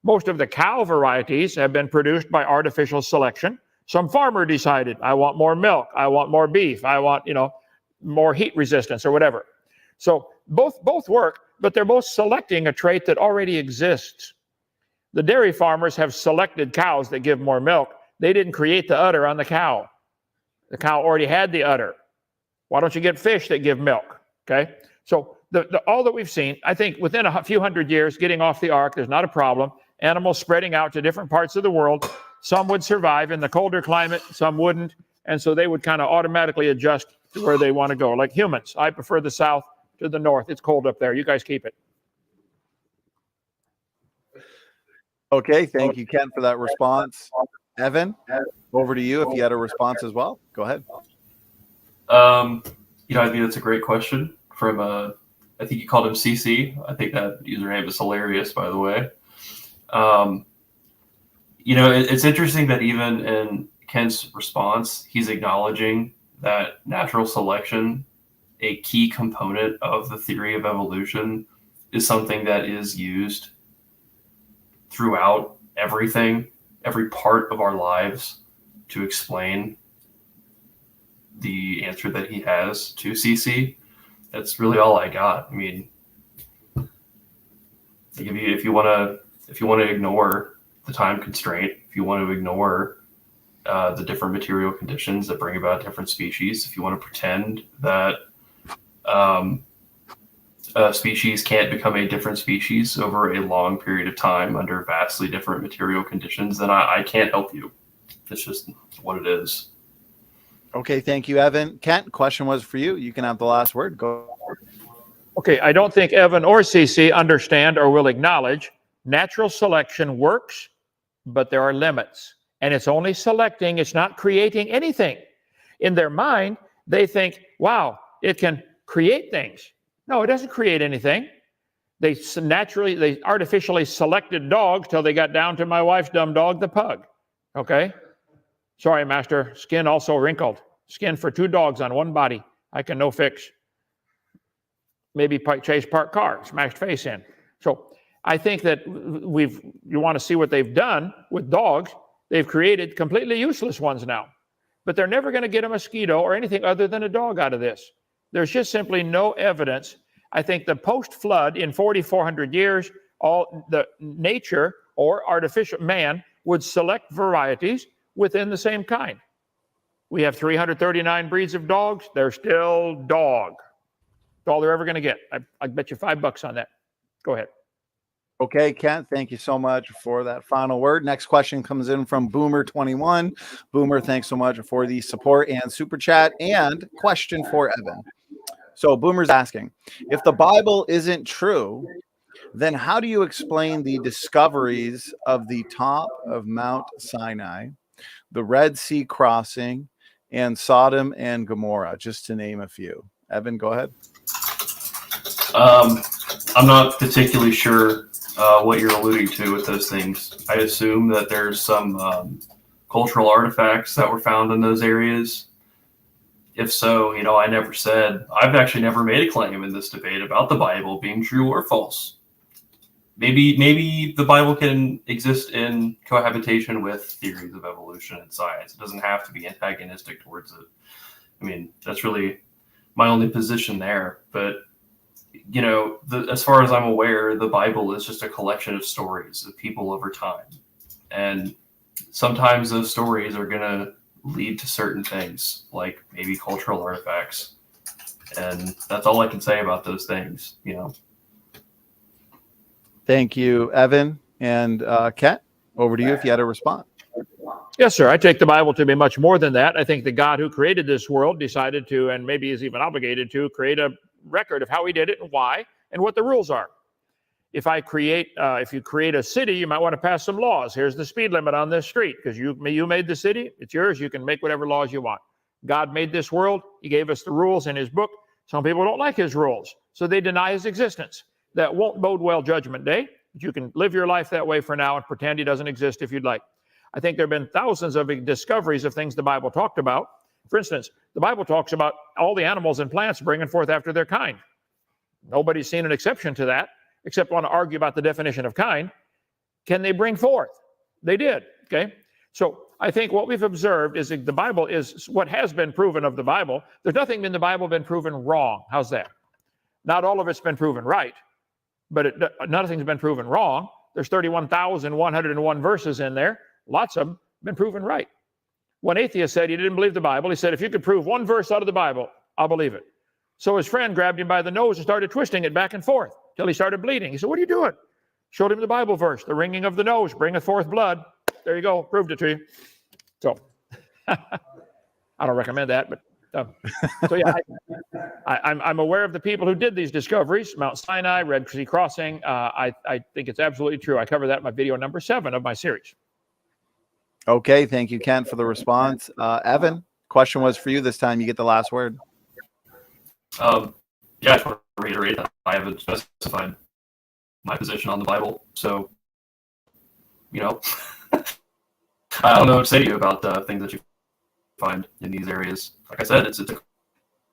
Most of the cow varieties have been produced by artificial selection. Some farmer decided, I want more milk, I want more beef, I want, more heat resistance or whatever. So both work, but they're both selecting a trait that already exists. The dairy farmers have selected cows that give more milk. They didn't create the udder on the cow. The cow already had the udder. Why don't you get fish that give milk? Okay? So all that we've seen, I think within a few hundred years, getting off the ark, there's not a problem. Animals spreading out to different parts of the world. Some would survive in the colder climate, some wouldn't. And so they would kind of automatically adjust to where they want to go. Like humans, I prefer the south to the north. It's cold up there. You guys keep it. Okay, thank you, Ken, for that response. Evan, over to you if you had a response as well. Go ahead. I think that's a great question from, I think you called him CC. I think that username is hilarious, by the way. It's interesting that even in Ken's response, he's acknowledging that natural selection, a key component of the theory of evolution, is something that is used throughout everything, every part of our lives, to explain the answer that he has to CC. That's really all I got. I mean, if you want to ignore the time constraint, if you want to ignore the different material conditions that bring about different species, if you want to pretend that a species can't become a different species over a long period of time under vastly different material conditions, then I can't help you. It's just what it is. Okay, thank you, Evan. Kent, question was for you. You can have the last word. Go. Okay, I don't think Evan or CC understand or will acknowledge natural selection works, but there are limits. And it's only selecting, it's not creating anything. In their mind, they think, wow, it can create things. No, it doesn't create anything. They artificially selected dogs till they got down to my wife's dumb dog, the pug. Okay? Sorry, master. Skin also wrinkled. Skin for 2 dogs on 1 body. I can no fix. Maybe chase parked car, smashed face in. So I think that you want to see what they've done with dogs. They've created completely useless ones now. But they're never going to get a mosquito or anything other than a dog out of this. There's just simply no evidence. I think the post-flood in 4,400 years, all the nature or artificial man would select varieties within the same kind. We have 339 breeds of dogs. They're still dog. That's all they're ever going to get. I bet you $5 on that. Go ahead. Okay, Kent, thank you so much for that final word. Next question comes in from Boomer21. Boomer, thanks so much for the support and super chat. And question for Evan. So Boomer's asking, if the Bible isn't true, then how do you explain the discoveries of the top of Mount Sinai, the Red Sea crossing, and Sodom and Gomorrah, just to name a few? Evan, go ahead. I'm not particularly sure what you're alluding to with those things. I assume that there's some cultural artifacts that were found in those areas. If so, I never said, I've actually never made a claim in this debate about the Bible being true or false. Maybe the Bible can exist in cohabitation with theories of evolution and science. It doesn't have to be antagonistic towards it. I mean, that's really my only position there. But, as far as I'm aware, the Bible is just a collection of stories of people over time. And sometimes those stories are going to lead to certain things, like maybe cultural artifacts. And that's all I can say about those things, Thank you, Evan. And Kat, over to you if you had a response. Yes, sir. I take the Bible to be much more than that. I think the God who created this world decided to, and maybe is even obligated to, create a record of how he did it and why and what the rules are. If you create a city, you might want to pass some laws. Here's the speed limit on this street because you made the city. It's yours. You can make whatever laws you want. God made this world. He gave us the rules in his book. Some people don't like his rules, so they deny his existence. That won't bode well Judgment Day. But you can live your life that way for now and pretend he doesn't exist if you'd like. I think there have been thousands of discoveries of things the Bible talked about. For instance, the Bible talks about all the animals and plants bringing forth after their kind. Nobody's seen an exception to that, except want to argue about the definition of kind. Can they bring forth? They did, okay? So I think what we've observed is that the Bible is what has been proven of the Bible. There's nothing in the Bible been proven wrong. How's that? Not all of it's been proven right, but nothing's been proven wrong. There's 31,101 verses in there. Lots of them been proven right. One atheist said he didn't believe the Bible. He said, if you could prove one verse out of the Bible, I'll believe it. So his friend grabbed him by the nose and started twisting it back and forth till he started bleeding. He said, what are you doing? Showed him the Bible verse, the wringing of the nose bringeth forth blood. There you go, proved it to you. So I don't recommend that, but so yeah, I'm aware of the people who did these discoveries, Mount Sinai, Red Sea Crossing. I think it's absolutely true. I cover that in my video number 7 of my series. Okay, thank you, Kent, for the response. Evan, question was for you this time. You get the last word. Yeah, I just want to reiterate that I haven't specified my position on the Bible, so I don't know what to say to you about things that you find in these areas. Like I said, it's a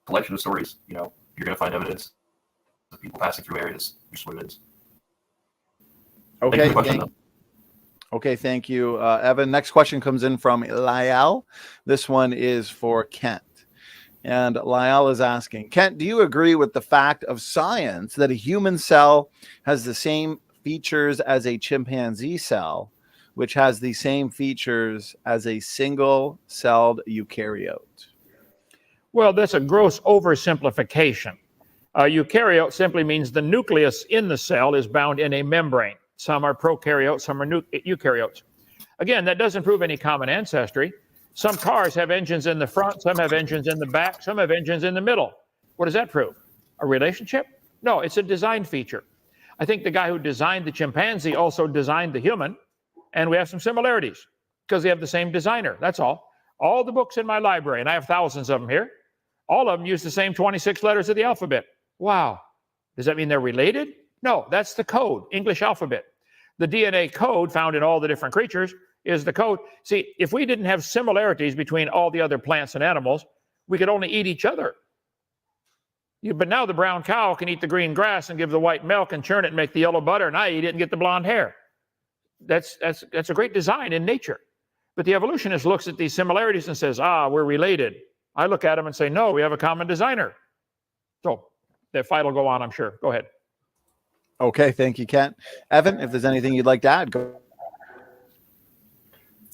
collection of stories. You're going to find evidence of people passing through areas. Just what it is. Okay, thank you, Evan. Next question comes in from Lyle. This one is for Kent. And Lyle is asking, Kent, do you agree with the fact of science that a human cell has the same features as a chimpanzee cell, which has the same features as a single-celled eukaryote? Well, that's a gross oversimplification. Eukaryote simply means the nucleus in the cell is bound in a membrane. Some are prokaryotes, some are eukaryotes. Again, that doesn't prove any common ancestry. Some cars have engines in the front, some have engines in the back, some have engines in the middle. What does that prove? A relationship? No, it's a design feature. I think the guy who designed the chimpanzee also designed the human, and we have some similarities because they have the same designer. That's all. All the books in my library, and I have thousands of them here, all of them use the same 26 letters of the alphabet. Wow. Does that mean they're related? No, that's the code, English alphabet. The DNA code found in all the different creatures is the code. See, if we didn't have similarities between all the other plants and animals, we could only eat each other. But now the brown cow can eat the green grass and give the white milk and churn it and make the yellow butter, and I eat it and get the blonde hair. That's a great design in nature. But the evolutionist looks at these similarities and says, we're related. I look at them and say, no, we have a common designer. So that fight will go on, I'm sure. Go ahead. Okay, thank you, Kent. Evan, if there's anything you'd like to add, go.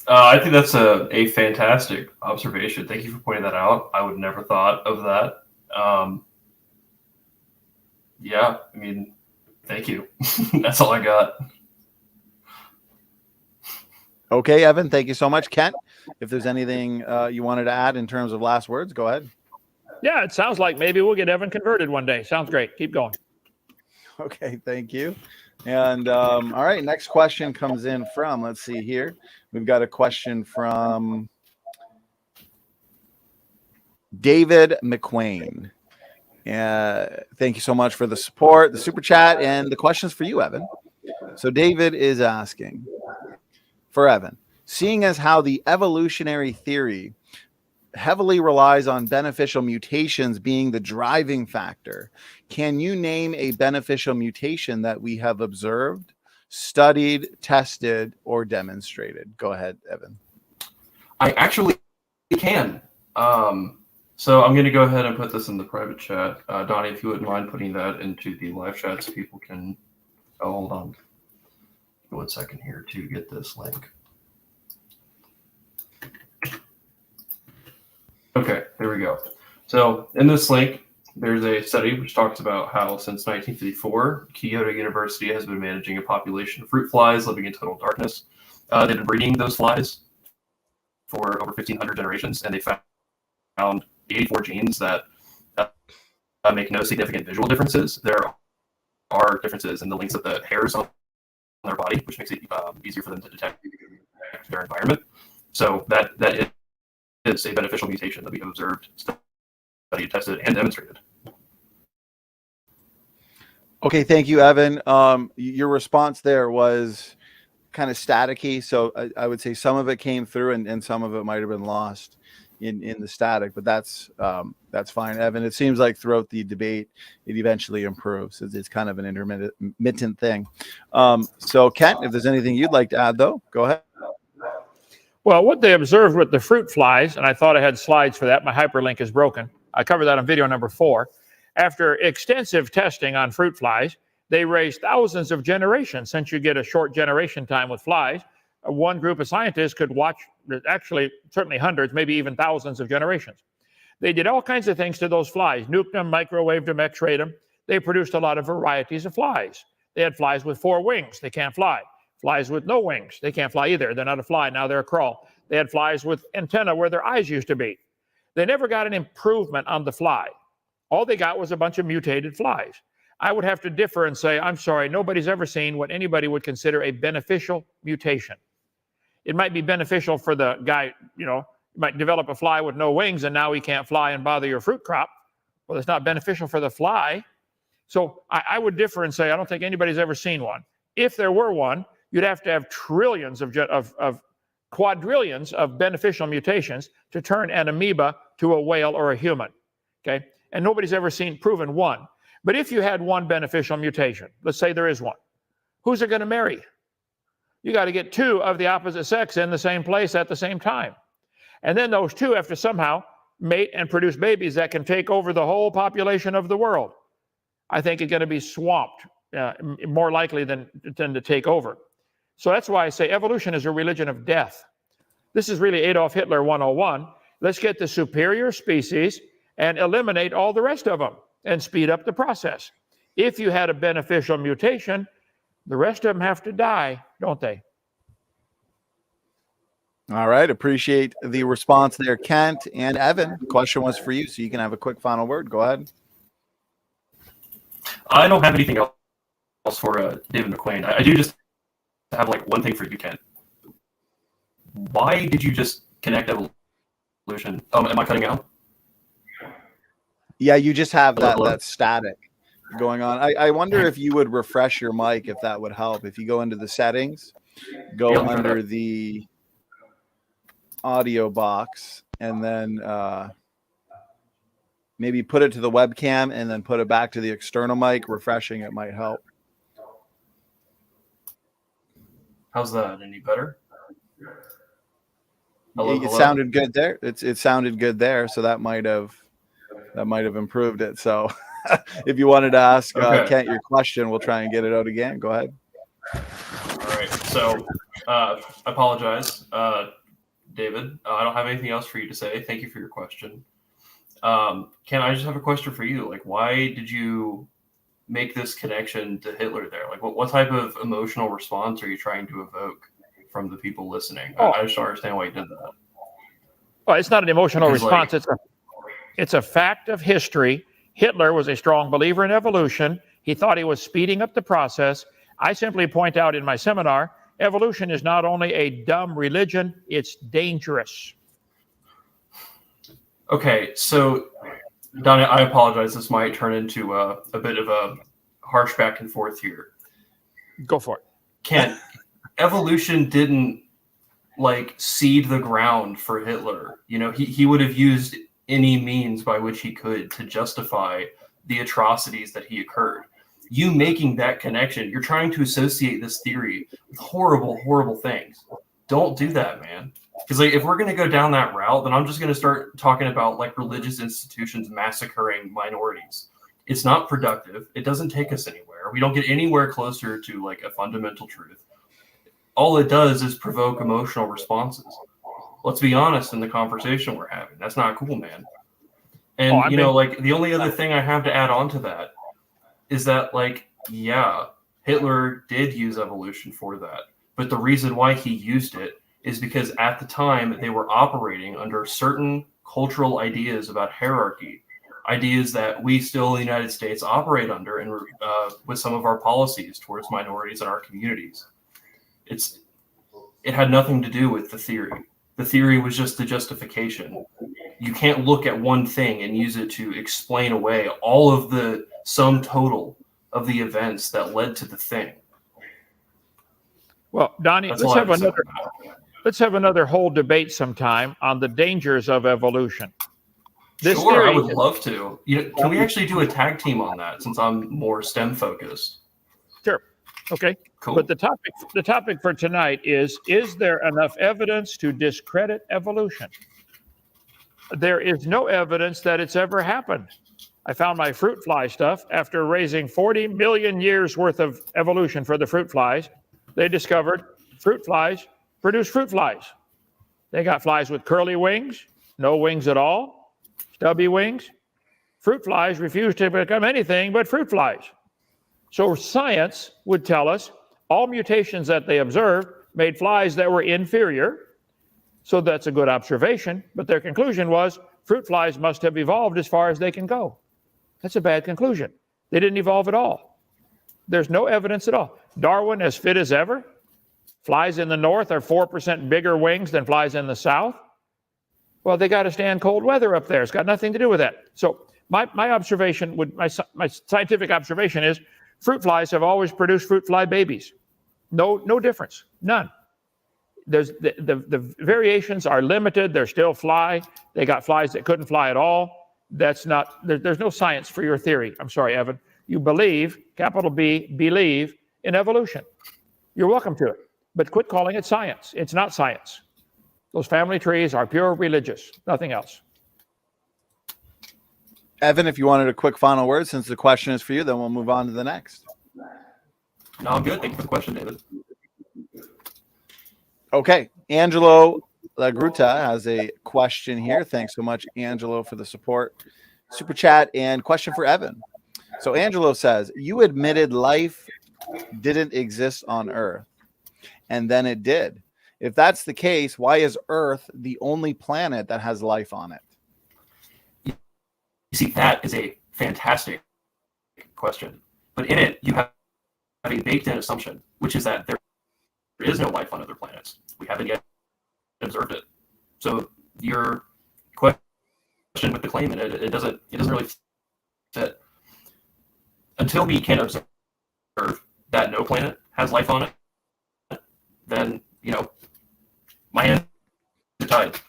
I think that's a fantastic observation. Thank you for pointing that out. I would never thought of that. Yeah, I mean, thank you. That's all I got. Okay, Evan, thank you so much. Kent, if there's anything you wanted to add in terms of last words, go ahead. Yeah, it sounds like maybe we'll get Evan converted one day. Sounds great. Keep going. Okay, thank you. And all right, next question comes in from, let's see here. We've got a question from David McQuain. Thank you so much for the support, the super chat, and the questions for you, Evan. So David is asking for Evan, seeing as how the evolutionary theory heavily relies on beneficial mutations being the driving factor, can you name a beneficial mutation that we have observed, studied, tested, or demonstrated? Go ahead, Evan. I actually can. So I'm going to go ahead and put this in the private chat. Donnie, if you wouldn't mind putting that into the live chat so people can... Oh, hold on. 1 second here to get this link. Okay, there we go. So in this link, there's a study which talks about how since 1954, Kyoto University has been managing a population of fruit flies living in total darkness. They've been breeding those flies for over 1,500 generations, and they found 84 genes that make no significant visual differences. There are differences in the lengths of the hairs on their body, which makes it easier for them to detect their environment. So that is a beneficial mutation that we have observed, studied, tested, and demonstrated. Okay, thank you, Evan. Your response there was kind of staticky, so I would say some of it came through and some of it might have been lost in the static, but that's fine, Evan. It seems like throughout the debate, it eventually improves. It's kind of an intermittent thing. So, Kent, if there's anything you'd like to add, though, go ahead. Well, what they observed with the fruit flies, and I thought I had slides for that. My hyperlink is broken. I covered that on video number 4. After extensive testing on fruit flies, They raise thousands of generations. Since you get a short generation time with flies, one group of scientists could watch, actually, certainly hundreds, maybe even thousands of generations. They did all kinds of things to those flies, nuked them, microwaved them, x-rayed them. They produced a lot of varieties of flies. They had flies with 4 wings. They can't fly. Flies with no wings. They can't fly either. They're not a fly. Now they're a crawl. They had flies with antennae where their eyes used to be. They never got an improvement on the fly. All they got was a bunch of mutated flies. I would have to differ and say, I'm sorry, nobody's ever seen what anybody would consider a beneficial mutation. It might be beneficial for the guy, might develop a fly with no wings and now he can't fly and bother your fruit crop. Well, it's not beneficial for the fly. So I would differ and say, I don't think anybody's ever seen one. If there were one, you'd have to have trillions of quadrillions of beneficial mutations to turn an amoeba to a whale or a human, okay? And nobody's ever proven one. But if you had one beneficial mutation, let's say there is one, who's it going to marry? You got to get 2 of the opposite sex in the same place at the same time. And then those 2 have to somehow mate and produce babies that can take over the whole population of the world. I think it's going to be swamped, more likely than to take over. So that's why I say evolution is a religion of death. This is really Adolf Hitler 101. Let's get the superior species and eliminate all the rest of them and speed up the process. If you had a beneficial mutation, the rest of them have to die, don't they? All right. Appreciate the response there, Kent. And Evan, the question was for you, so you can have a quick final word. Go ahead. I don't have anything else for David McQueen. I do just have one thing for you, Kent. Why did you just connect evolution? Am I cutting out? Yeah, you just have that static going on. I wonder if you would refresh your mic, if that would help. If you go into the settings, go under the audio box, and then maybe put it to the webcam and then put it back to the external mic. Refreshing it might help. How's that? Any better? It sounded good there. It sounded good there, so that might have improved it. So if you wanted to ask Kent your question, we'll try and get it out again. Go ahead. All right. So I apologize, David. I don't have anything else for you to say. Thank you for your question. Ken, I just have a question for you. Why did you make this connection to Hitler there? What type of emotional response are you trying to evoke from the people listening? I just don't understand why you did that. Well, it's not an emotional response. It's a fact of history. Hitler was a strong believer in evolution. He thought he was speeding up the process. I simply point out in my seminar, evolution is not only a dumb religion, it's dangerous. Okay, so Donnie, I apologize. This might turn into a bit of a harsh back and forth here. Go for it. Kent, evolution didn't seed the ground for Hitler. He would have used any means by which he could to justify the atrocities that he occurred. You making that connection, you're trying to associate this theory with horrible, horrible things. Don't do that, man. Because if we're going to go down that route, then I'm just going to start talking about religious institutions massacring minorities. It's not productive. It doesn't take us anywhere. We don't get anywhere closer to a fundamental truth. All it does is provoke emotional responses. Let's be honest in the conversation we're having. That's not cool, man. And the only other thing I have to add on to that is that Hitler did use evolution for that. But the reason why he used it is because at the time they were operating under certain cultural ideas about hierarchy, ideas that we still in the United States operate under and with some of our policies towards minorities in our communities. It had nothing to do with the theory. The theory was just the justification. You can't look at one thing and use it to explain away all of the sum total of the events that led to the thing. Well, Donnie, let's have another whole debate sometime on the dangers of evolution. Sure, I would love to. Can we actually do a tag team on that since I'm more STEM focused? Sure. Okay. Cool. But the topic for tonight is there enough evidence to discredit evolution? There is no evidence that it's ever happened. I found my fruit fly stuff. After raising 40 million years worth of evolution for the fruit flies, they discovered fruit flies produce fruit flies. They got flies with curly wings, no wings at all, stubby wings. Fruit flies refuse to become anything but fruit flies. So science would tell us all mutations that they observed made flies that were inferior. So that's a good observation. But their conclusion was fruit flies must have evolved as far as they can go. That's a bad conclusion. They didn't evolve at all. There's no evidence at all. Darwin, as fit as ever. Flies in the north are 4% bigger wings than flies in the south. Well, they got to stand cold weather up there. It's got nothing to do with that. So my observation, my scientific observation is fruit flies have always produced fruit fly babies. No difference, none. There's the variations are limited. They're still fly. They got flies that couldn't fly at all. That's not, there's no science for your theory. I'm sorry, Evan. You believe, capital B, believe in evolution. You're welcome to it, but quit calling it science. It's not science. Those family trees are pure religious, nothing else. Evan, if you wanted a quick final word, since the question is for you, then we'll move on to the next. No, I'm good. Thank you for the question, David. Okay. Angelo LaGruta has a question here. Thanks so much, Angelo, for the support. Super chat and question for Evan. So Angelo says, you admitted life didn't exist on Earth, and then it did. If that's the case, why is Earth the only planet that has life on it? You see, that is a fantastic question. But in it, you have a baked-in assumption, which is that there is no life on other planets. We haven't yet observed it. So your question with the claim in it, it doesn't really fit. Until we can observe that no planet has life on it, then, my hands are tied.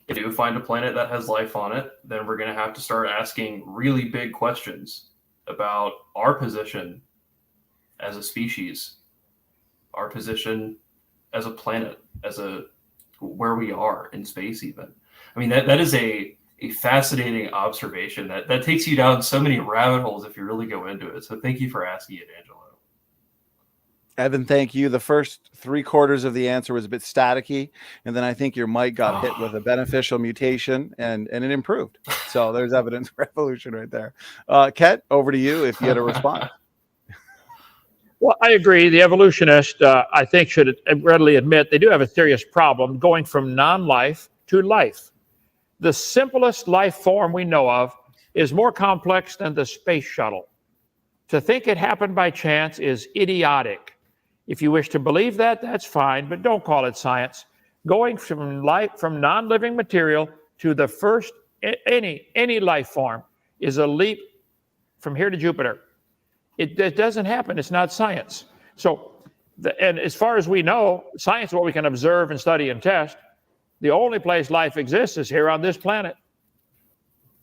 If you find a planet that has life on it, then we're going to have to start asking really big questions about our position as a species, our position as a planet, where we are in space even. I mean, that is a fascinating observation that takes you down so many rabbit holes if you really go into it. So thank you for asking it, Angelo. Evan, thank you. The first 3/4 of the answer was a bit staticky, and then I think your mic got hit with a beneficial mutation, and it improved. So there's evidence for evolution right there. Ket, over to you if you had a response. Well, I agree. The evolutionists, I think, should readily admit they do have a serious problem going from non-life to life. The simplest life form we know of is more complex than the space shuttle. To think it happened by chance is idiotic. If you wish to believe that, that's fine, but don't call it science. Going from non-living material to the first any life form is a leap from here to Jupiter. It doesn't happen. It's not science. So, and as far as we know, science is what we can observe and study and test. The only place life exists is here on this planet.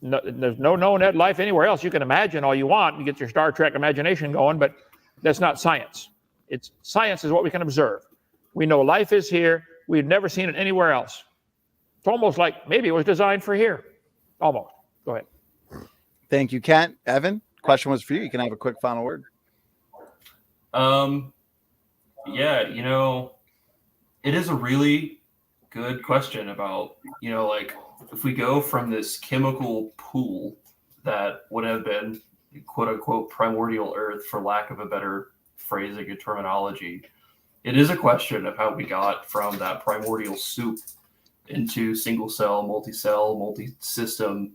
No, there's no known life anywhere else. You can imagine all you want. You get your Star Trek imagination going, but that's not science. Science is what we can observe. We know life is here. We've never seen it anywhere else. It's almost like maybe it was designed for here. Almost. Go ahead. Thank you, Kent. Evan, question was for you. You can have a quick final word. Yeah, it is a really good question about, like if we go from this chemical pool that would have been quote unquote primordial Earth, for lack of a better phrasing and terminology, it is a question of how we got from that primordial soup into single cell, multi-system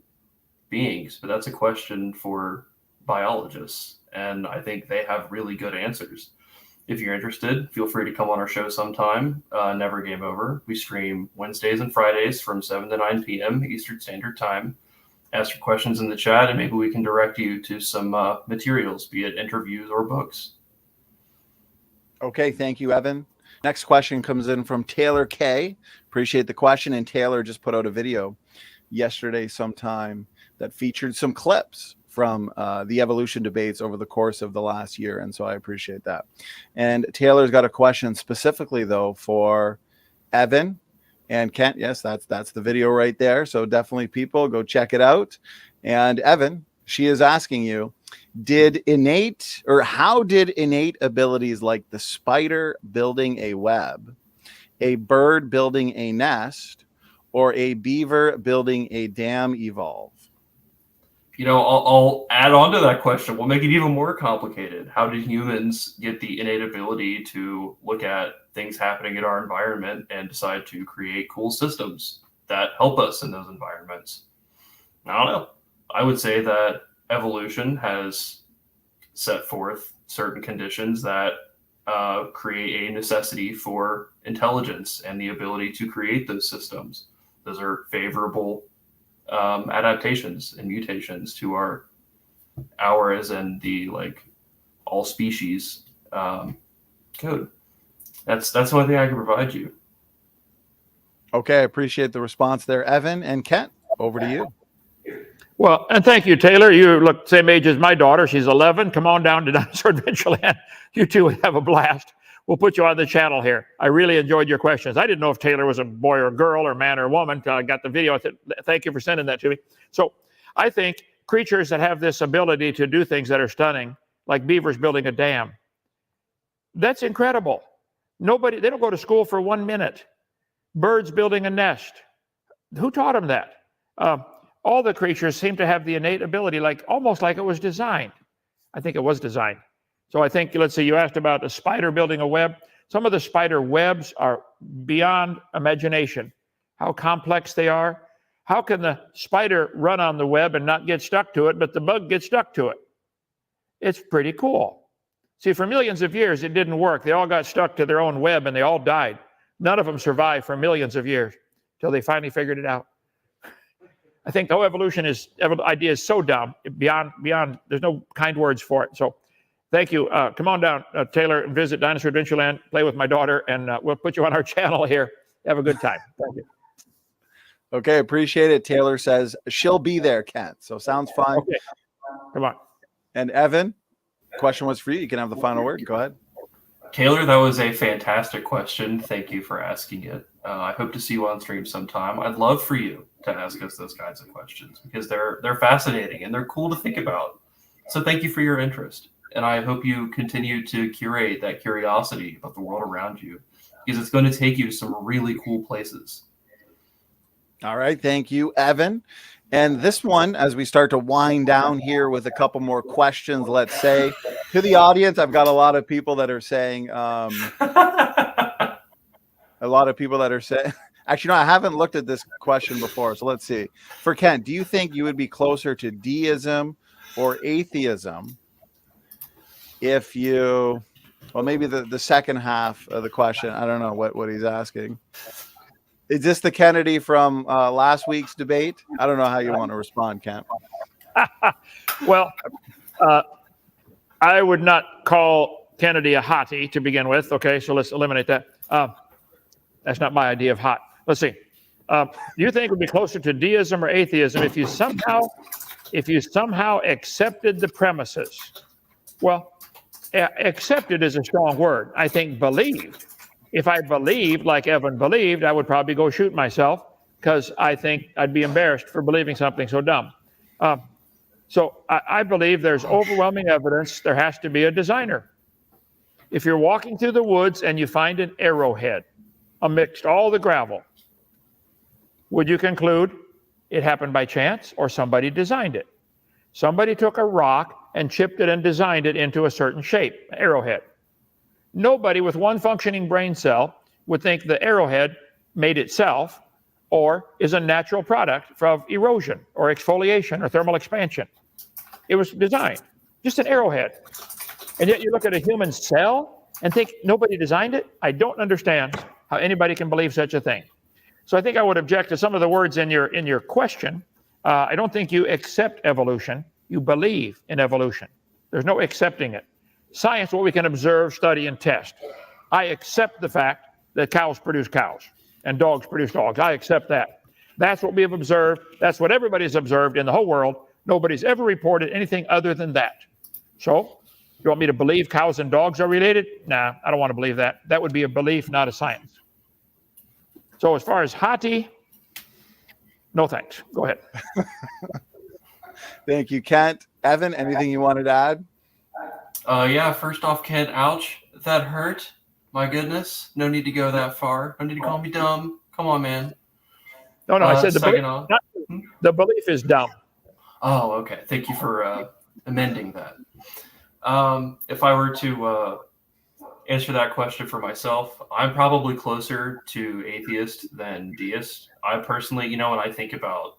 beings. But that's a question for biologists, and I think they have really good answers. If you're interested, feel free to come on our show sometime. Never Game Over. We stream Wednesdays and Fridays from 7 to 9 p.m. Eastern Standard Time. Ask your questions in the chat, and maybe we can direct you to some materials, be it interviews or books. Okay, thank you, Evan. Next question comes in from Taylor K. Appreciate the question. And Taylor just put out a video yesterday sometime that featured some clips from the evolution debates over the course of the last year. And so I appreciate that. And Taylor's got a question specifically, though, for Evan and Kent. Yes, that's the video right there. So definitely, people, go check it out. And Evan, She is asking you, how did innate abilities like the spider building a web, a bird building a nest, or a beaver building a dam evolve? I'll add on to that question. We'll make it even more complicated. How did humans get the innate ability to look at things happening in our environment and decide to create cool systems that help us in those environments? I don't know. I would say that evolution has set forth certain conditions that create a necessity for intelligence and the ability to create those systems. Those are favorable adaptations and mutations to our as in the all species code. That's the only thing I can provide you. Okay, I appreciate the response there, Evan. And Kent, over to you. Well, and thank you, Taylor. You look same age as my daughter. She's 11. Come on down to Dinosaur Adventureland. You two would have a blast. We'll put you on the channel here. I really enjoyed your questions. I didn't know if Taylor was a boy or girl or man or woman. I got the video. Thank you for sending that to me. So I think creatures that have this ability to do things that are stunning, like beavers building a dam, that's incredible. They don't go to school for 1 minute. Birds building a nest. Who taught them that? All the creatures seem to have the innate ability, almost like it was designed. I think it was designed. So I think, let's see, you asked about a spider building a web. Some of the spider webs are beyond imagination, how complex they are. How can the spider run on the web and not get stuck to it, but the bug gets stuck to it? It's pretty cool. See, for millions of years, it didn't work. They all got stuck to their own web and they all died. None of them survived for millions of years until they finally figured it out. I think the whole evolution idea is so dumb, beyond, there's no kind words for it. So thank you. Come on down, Taylor, and visit Dinosaur Adventureland, play with my daughter, and we'll put you on our channel here. Have a good time. Thank you. Okay, appreciate it. Taylor says she'll be there, Kent. So sounds fun. Okay. Come on. And Evan, question was for you. You can have the final word. Go ahead. Taylor, that was a fantastic question. Thank you for asking it. I hope to see you on stream sometime. I'd love for you to ask us those kinds of questions because they're fascinating and they're cool to think about. So thank you for your interest. And I hope you continue to curate that curiosity about the world around you because it's going to take you to some really cool places. All right. Thank you, Evan. And this one, as we start to wind down here with a couple more questions, let's say to the audience, I've got a lot of people that are saying, actually, no, I haven't looked at this question before. So let's see. For Kent, do you think you would be closer to deism or atheism if you, well, maybe the second half of the question, I don't know what he's asking. Is this the Kennedy from last week's debate? I don't know how you want to respond, Kent. Well, I would not call Kennedy a hottie to begin with. Okay, so let's eliminate that. That's not my idea of hot. Let's see. Do you think it would be closer to deism or atheism if you somehow accepted the premises? Well, accepted is a strong word. I think believed. If I believed like Evan believed, I would probably go shoot myself because I think I'd be embarrassed for believing something so dumb. So I believe there's overwhelming evidence there has to be a designer. If you're walking through the woods and you find an arrowhead amidst all the gravel, would you conclude it happened by chance or somebody designed it? Somebody took a rock and chipped it and designed it into a certain shape, an arrowhead. Nobody with one functioning brain cell would think the arrowhead made itself or is a natural product from erosion or exfoliation or thermal expansion. It was designed, just an arrowhead. And yet you look at a human cell and think nobody designed it? I don't understand how anybody can believe such a thing. So I think I would object to some of the words in your question. I don't think you accept evolution. You believe in evolution. There's no accepting it. Science, what we can observe, study, and test. I accept the fact that cows produce cows and dogs produce dogs. I accept that. That's what we have observed. That's what everybody's observed in the whole world. Nobody's ever reported anything other than that. So, you want me to believe cows and dogs are related? Nah, I don't want to believe that. That would be a belief, not a science. So as far as hottie, no thanks. Go ahead. Thank you, Kent. Evan, anything you wanted to add? Yeah, first off, Kent, ouch, that hurt. My goodness, no need to go that far. No need to call me dumb. Come on, man. No, I said second off. the belief is dumb. Oh, okay. Thank you for amending that. If I were to answer that question for myself, I'm probably closer to atheist than deist. I personally, when I think about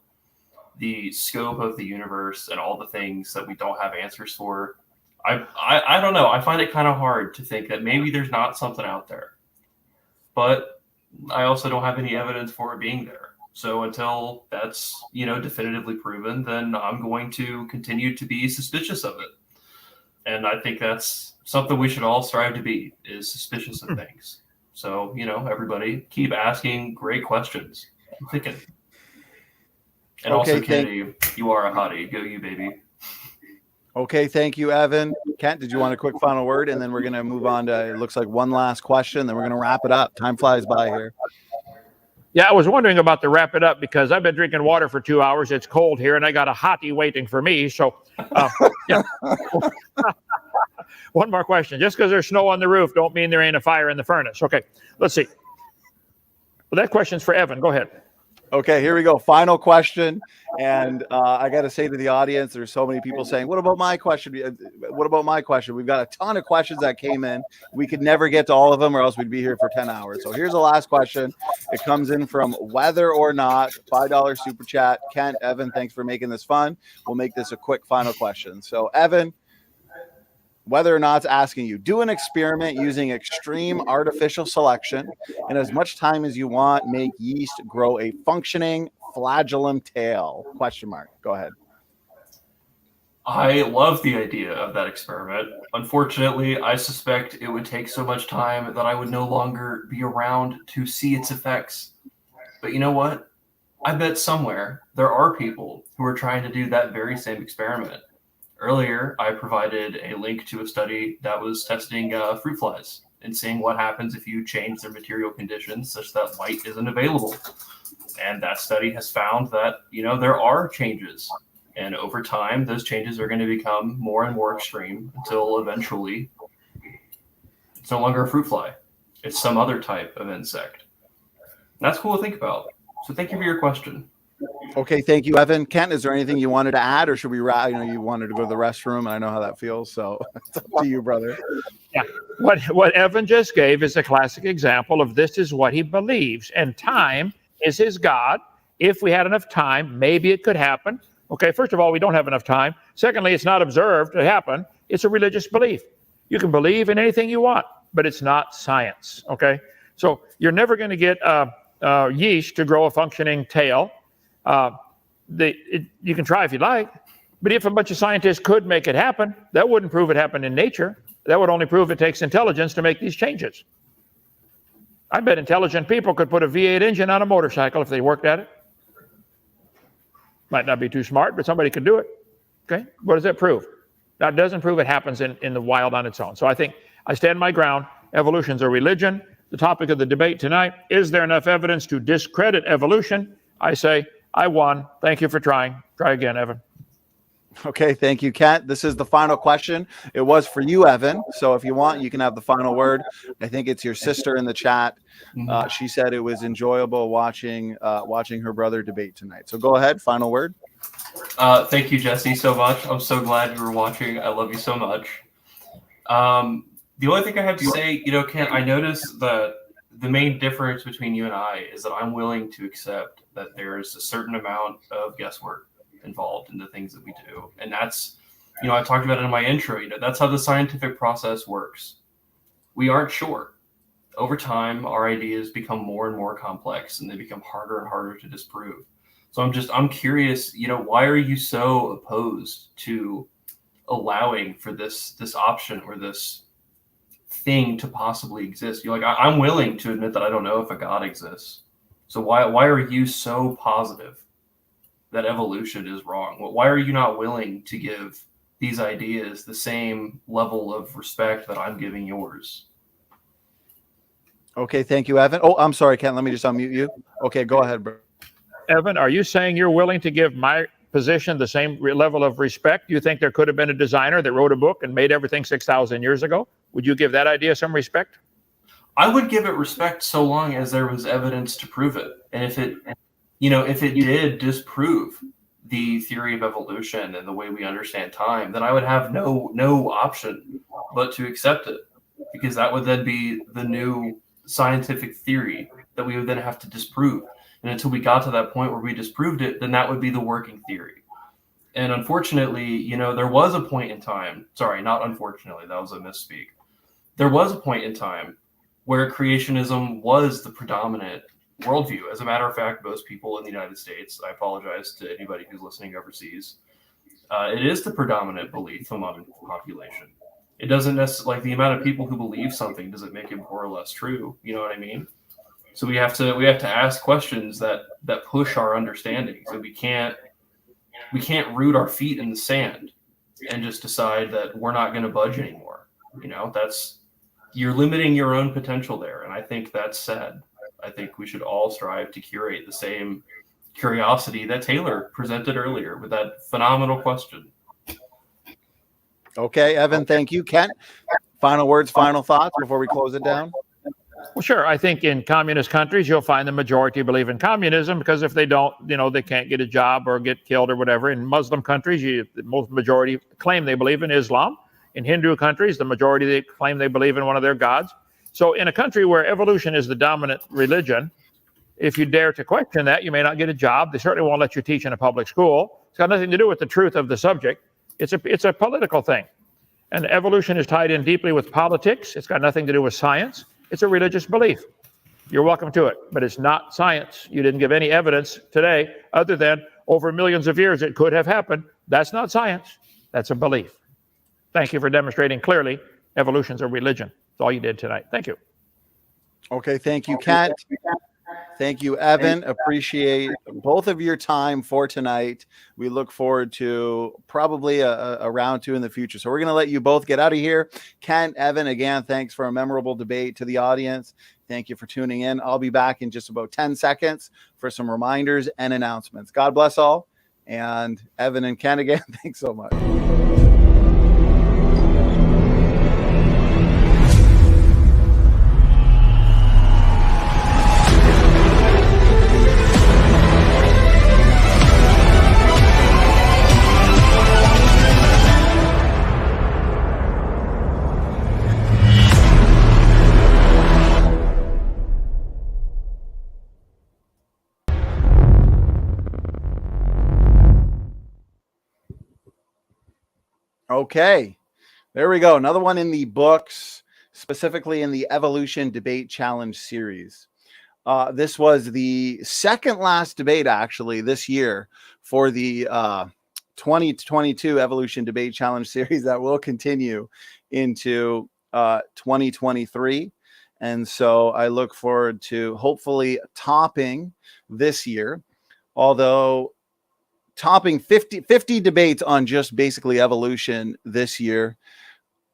the scope of the universe and all the things that we don't have answers for, I don't know. I find it kind of hard to think that maybe there's not something out there. But I also don't have any evidence for it being there. So until that's, definitively proven, then I'm going to continue to be suspicious of it. And I think that's something we should all strive to be, is suspicious of things. So, everybody keep asking great questions. Keep thinking. And also, Kennedy, you are a hottie. Go you, baby. Okay, thank you, Evan. Kent, did you want a quick final word? And then we're going to move on to, it looks like one last question. Then we're going to wrap it up. Time flies by here. Yeah, I was wondering about the wrap it up because I've been drinking water for 2 hours. It's cold here, and I got a hottie waiting for me. So, yeah. One more question. Just because there's snow on the roof don't mean there ain't a fire in the furnace. Okay, let's see. Well, that question's for Evan. Go ahead. Okay, here we go. Final question. And I got to say to the audience, there's so many people saying, what about my question? What about my question? We've got a ton of questions that came in. We could never get to all of them or else we'd be here for 10 hours. So here's the last question. It comes in from Whether or Not, $5 super chat. Kent, Evan, thanks for making this fun. We'll make this a quick final question. So Evan, Whether or Not's asking you, do an experiment using extreme artificial selection. In as much time as you want, make yeast grow a functioning flagellum tail? Question mark. Go ahead. I love the idea of that experiment. Unfortunately, I suspect it would take so much time that I would no longer be around to see its effects. But you know what? I bet somewhere there are people who are trying to do that very same experiment. Earlier, I provided a link to a study that was testing fruit flies and seeing what happens if you change their material conditions such that light isn't available. And that study has found that, there are changes. And over time, those changes are going to become more and more extreme until eventually it's no longer a fruit fly. It's some other type of insect. That's cool to think about. So thank you for your question. Okay, thank you, Evan. Kent, is there anything you wanted to add, or should we wrap? You wanted to go to the restroom, and I know how that feels, so it's up to you, brother. Yeah, what Evan just gave is a classic example of this is what he believes, and time is his God. If we had enough time, maybe it could happen. Okay, first of all, we don't have enough time. Secondly, it's not observed to happen. It's a religious belief. You can believe in anything you want, but it's not science. Okay, so you're never going to get yeast to grow a functioning tail. You can try if you like, but if a bunch of scientists could make it happen, that wouldn't prove it happened in nature. That would only prove it takes intelligence to make these changes. I bet intelligent people could put a V8 engine on a motorcycle if they worked at it. Might not be too smart, but somebody could do it. Okay, what does that prove? That doesn't prove it happens in the wild on its own. So I think I stand my ground. Evolution's a religion. The topic of the debate tonight, is there enough evidence to discredit evolution? I say, I won. Thank you for trying. Try again, Evan. Okay, thank you, Kent. This is the final question. It was for you, Evan. So if you want, you can have the final word. I think it's your sister in the chat. She said it was enjoyable watching her brother debate tonight. So go ahead, final word. Thank you, Jesse, so much. I'm so glad you were watching. I love you so much. The only thing I have to say, Kent, I noticed that the main difference between you and I is that I'm willing to accept that there's a certain amount of guesswork involved in the things that we do. And that's, I talked about it in my intro, that's how the scientific process works. We aren't sure. Over time, our ideas become more and more complex and they become harder and harder to disprove. So I'm curious, why are you so opposed to allowing for this option or this thing to possibly exist? I'm willing to admit that I don't know if a God exists. So why are you so positive that evolution is wrong? Why are you not willing to give these ideas the same level of respect that I'm giving yours? Okay, thank you, Evan. Oh, I'm sorry, Kent. Let me just unmute you. Okay, go ahead, bro. Evan, are you saying you're willing to give my position, the same level of respect? Do you think there could have been a designer that wrote a book and made everything 6,000 years ago? Would you give that idea some respect? I would give it respect so long as there was evidence to prove it. And if it did disprove the theory of evolution and the way we understand time, then I would have no option but to accept it, because that would then be the new scientific theory that we would then have to disprove. And until we got to that point where we disproved it, then that would be the working theory. And unfortunately, there was a point in time, sorry, not unfortunately, that was a misspeak. There was a point in time where creationism was the predominant worldview. As a matter of fact, most people in the United States, I apologize to anybody who's listening overseas, it is the predominant belief among the population. It doesn't necessarily, like, the amount of people who believe something doesn't make it more or less true. You know what I mean? So we have to ask questions that push our understanding. So we can't root our feet in the sand and just decide that we're not going to budge anymore. You're limiting your own potential there, and I think that's sad. I think we should all strive to curate the same curiosity that Taylor presented earlier with that phenomenal question. Okay, Evan, thank you. Kent, final words, final thoughts before we close it down? Well, sure. I think in communist countries, you'll find the majority believe in communism, because if they don't, they can't get a job or get killed or whatever. In Muslim countries, the most majority claim they believe in Islam. In Hindu countries, the majority they claim they believe in one of their gods. So in a country where evolution is the dominant religion, if you dare to question that, you may not get a job. They certainly won't let you teach in a public school. It's got nothing to do with the truth of the subject. It's a political thing. And evolution is tied in deeply with politics. It's got nothing to do with science. It's a religious belief. You're welcome to it, but it's not science. You didn't give any evidence today other than over millions of years it could have happened. That's not science. That's a belief. Thank you for demonstrating clearly evolution's a religion. That's all you did tonight. Thank you. Okay, thank you, Kent. Thank you, Evan. Appreciate both of your time for tonight. We look forward to probably a round two in the future. So we're going to let you both get out of here. Kent, Evan, again, thanks for a memorable debate. To the audience, thank you for tuning in. I'll be back in just about 10 seconds for some reminders and announcements. God bless all. And Evan and Kent, again, thanks so much. Okay, there we go. Another one in the books, specifically in the Evolution Debate Challenge series. This was the second last debate, actually, this year for the 2022 Evolution Debate Challenge series that will continue into 2023. And so I look forward to hopefully topping this year, although topping 50 debates on just basically evolution this year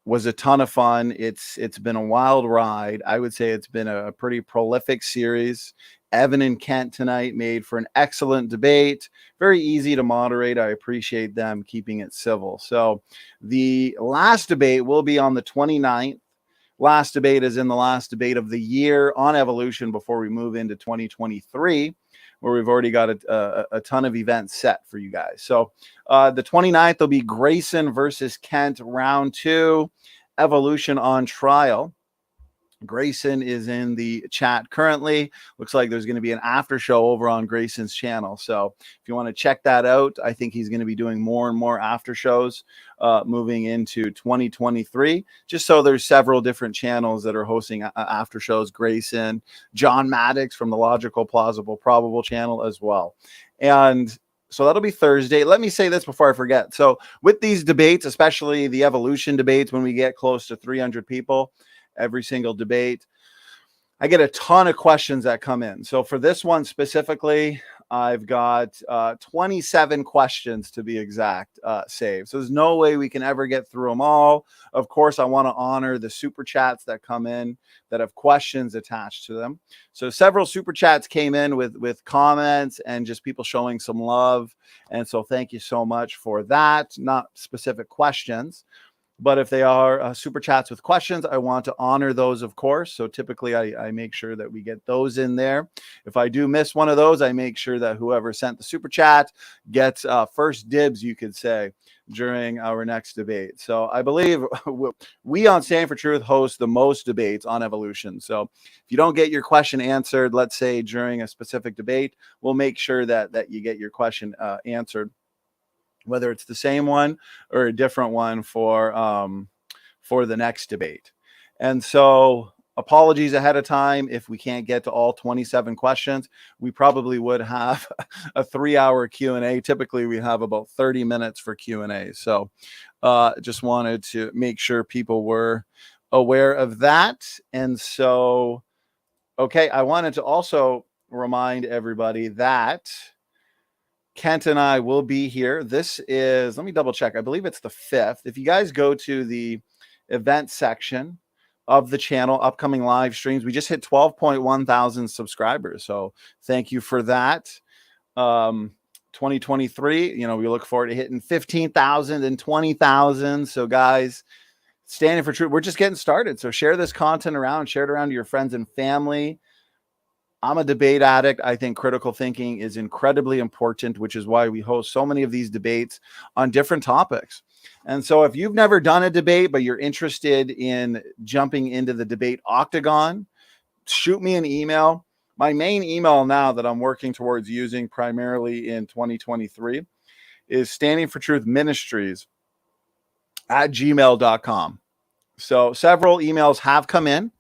was a ton of fun. It's been a wild ride. I would say it's been a pretty prolific series. Evan and Kent tonight made for an excellent debate. Very easy to moderate. I appreciate them keeping it civil. So the last debate will be on the 29th. Last debate is in the last debate of the year on evolution before we move into 2023. Where we've already got a ton of events set for you guys. So the 29th will be Grayson versus Kent, round 2, evolution on trial. Grayson is in the chat currently. Looks like there's going to be an after show over on Grayson's channel. So if you want to check that out, I think he's going to be doing more and more after shows moving into 2023. Just so there's several different channels that are hosting after shows. Grayson, John Maddox from the Logical, Plausible, Probable channel as well. And so that'll be Thursday. Let me say this before I forget. So with these debates, especially the evolution debates, when we get close to 300 people, every single debate, I get a ton of questions that come in. So for this one specifically, I've got 27 questions to be exact saved. So there's no way we can ever get through them all. Of course, I want to honor the super chats that come in that have questions attached to them. So several super chats came in with comments and just people showing some love. And so thank you so much for that. Not specific questions, but if they are super chats with questions, I want to honor those, of course. So typically I make sure that we get those in there. If I do miss one of those, I make sure that whoever sent the super chat gets first dibs, you could say, during our next debate. So I believe we on Standing For Truth host the most debates on evolution. So if you don't get your question answered, let's say during a specific debate, we'll make sure that you get your question answered, whether it's the same one or a different one for the next debate. And so apologies ahead of time if we can't get to all 27 questions. We probably would have a 3-hour Q&A. Typically, we have about 30 minutes for Q&A. So just wanted to make sure people were aware of that. And so, okay, I wanted to also remind everybody that Kent and I will be here. This is, let me double check. I believe it's the 5th. If you guys go to the event section of the channel, upcoming live streams, we just hit 12.1 thousand subscribers. So thank you for that. 2023, we look forward to hitting 15,000 and 20,000. So guys, Standing For Truth, we're just getting started. So share this content around, share it around to your friends and family. I'm a debate addict. I think critical thinking is incredibly important, which is why we host so many of these debates on different topics. And so if you've never done a debate, but you're interested in jumping into the debate octagon, shoot me an email. My main email now that I'm working towards using primarily in 2023 is Standing For Truth Ministries @gmail.com. So several emails have come in,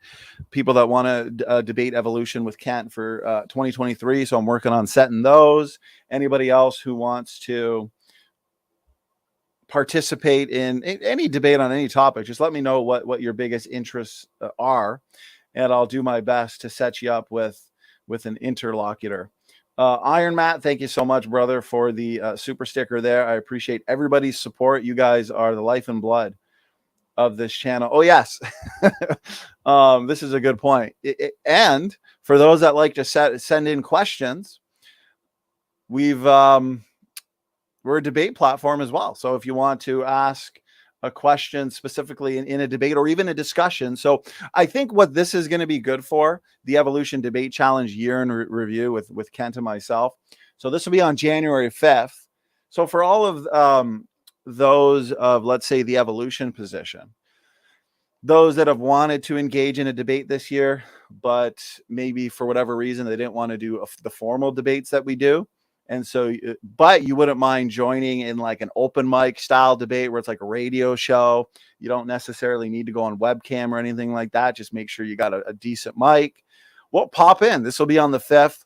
people that want to debate evolution with Kent for 2023. So I'm working on setting those. Anybody else who wants to participate in any debate on any topic, just let me know what your biggest interests are, and I'll do my best to set you up with an interlocutor. Iron Matt, thank you so much, brother, for the super sticker there. I appreciate everybody's support. You guys are the life and blood of this channel. Oh yes. This is a good point. And for those that like to send in questions, we're a debate platform as well. So if you want to ask a question specifically in a debate or even a discussion. So I think what this is going to be good for, the Evolution Debate Challenge year in review with Kent and myself. So this will be on January 5th. So for all of those of, let's say, the evolution position, those that have wanted to engage in a debate this year, but maybe for whatever reason they didn't want to do the formal debates that we do, and so but you wouldn't mind joining in like an open mic style debate where it's like a radio show. You don't necessarily need to go on webcam or anything like that. Just make sure you got a decent mic. Well, pop in. This will be on the 5th.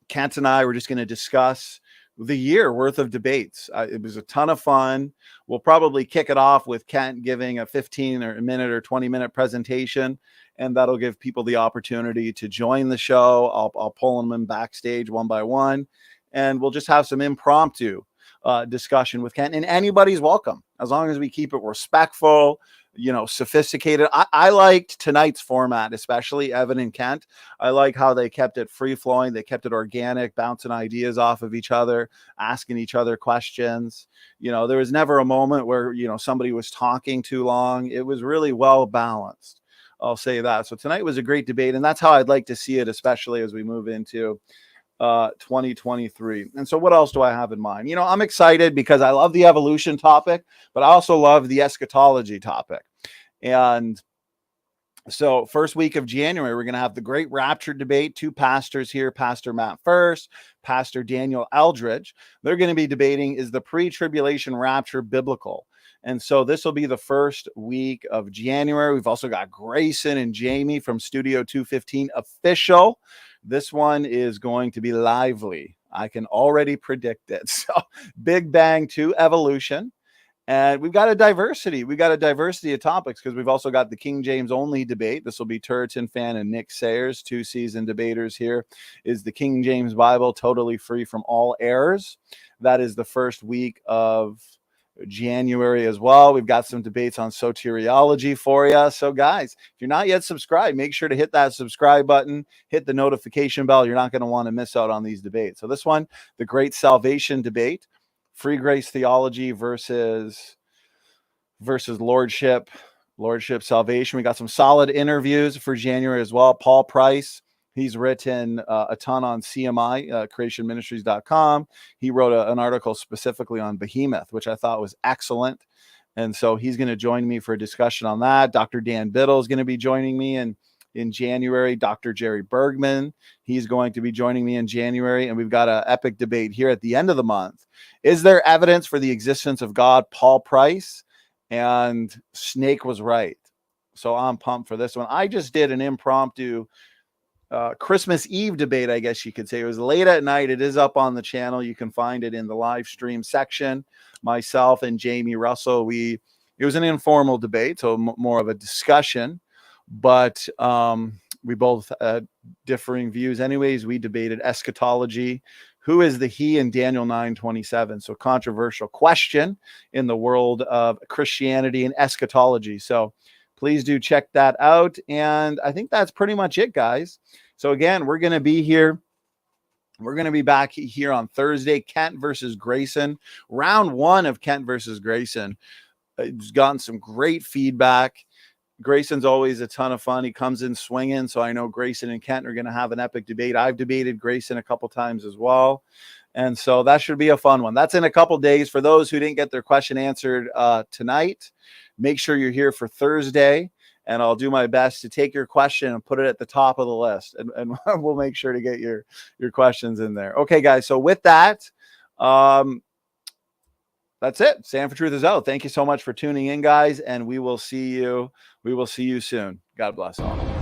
Kent and I were just going to discuss the year worth of debates. It was a ton of fun. We'll probably kick it off with Kent giving a 15 or a minute or 20-minute presentation, and that'll give people the opportunity to join the show. I'll pull them in backstage one by one, and we'll just have some impromptu discussion with Kent, and anybody's welcome as long as we keep it respectful, sophisticated. I liked tonight's format, especially Evan and Kent. I like how they kept it free flowing. They kept it organic, bouncing ideas off of each other, asking each other questions. There was never a moment where, somebody was talking too long. It was really well balanced. I'll say that. So tonight was a great debate, and that's how I'd like to see it, especially as we move into 2023. And so what else do I have in mind? I'm excited because I love the evolution topic, but I also love the eschatology topic. And so first week of January, we're going to have the great rapture debate. 2 pastors here, Pastor Matt First, Pastor Daniel Eldridge. They're going to be debating, is the pre-tribulation rapture biblical? And so this will be the first week of January. We've also got Grayson and Jamie from Studio 215 official. This one is going to be lively. I can already predict it. So Big Bang to evolution. And we've got a diversity. We've got a diversity of topics because we've also got the King James only debate. This will be Turretin Fan and Nick Sayers, 2 seasoned debaters here. Is the King James Bible totally free from all errors? That is the first week of January as well. We've got some debates on soteriology for you. So guys, if you're not yet subscribed, make sure to hit that subscribe button, hit the notification bell. You're not going to want to miss out on these debates. So this one, the Great Salvation Debate, free grace theology versus lordship salvation. We got some solid interviews for January as well. Paul Price, he's written a ton on CMI, creationministries.com. He wrote an article specifically on Behemoth, which I thought was excellent. And so he's going to join me for a discussion on that. Dr. Dan Biddle is going to be joining me in January. Dr. Jerry Bergman, he's going to be joining me in January. And we've got an epic debate here at the end of the month. Is there evidence for the existence of God? Paul Price and Snake was right. So I'm pumped for this one. I just did an impromptu Christmas Eve debate, I guess you could say. It was late at night. It is up on the channel. You can find it in the live stream section. Myself and Jamie Russell, it was an informal debate, so more of a discussion, but we both had differing views. Anyways, we debated eschatology. Who is the he in Daniel 9:27? So controversial question in the world of Christianity and eschatology. So please do check that out. And I think that's pretty much it, guys. So again, we're going to be here. We're going to be back here on Thursday, Kent versus Grayson. Round 1 of Kent versus Grayson. It's gotten some great feedback. Grayson's always a ton of fun. He comes in swinging. So I know Grayson and Kent are going to have an epic debate. I've debated Grayson a couple times as well. And so that should be a fun one. That's in a couple days. For those who didn't get their question answered tonight, make sure you're here for Thursday. And I'll do my best to take your question and put it at the top of the list. And we'll make sure to get your questions in there. Okay, guys. So with that, that's it. Stand for Truth is out. Thank you so much for tuning in, guys. And we will see you soon. God bless all.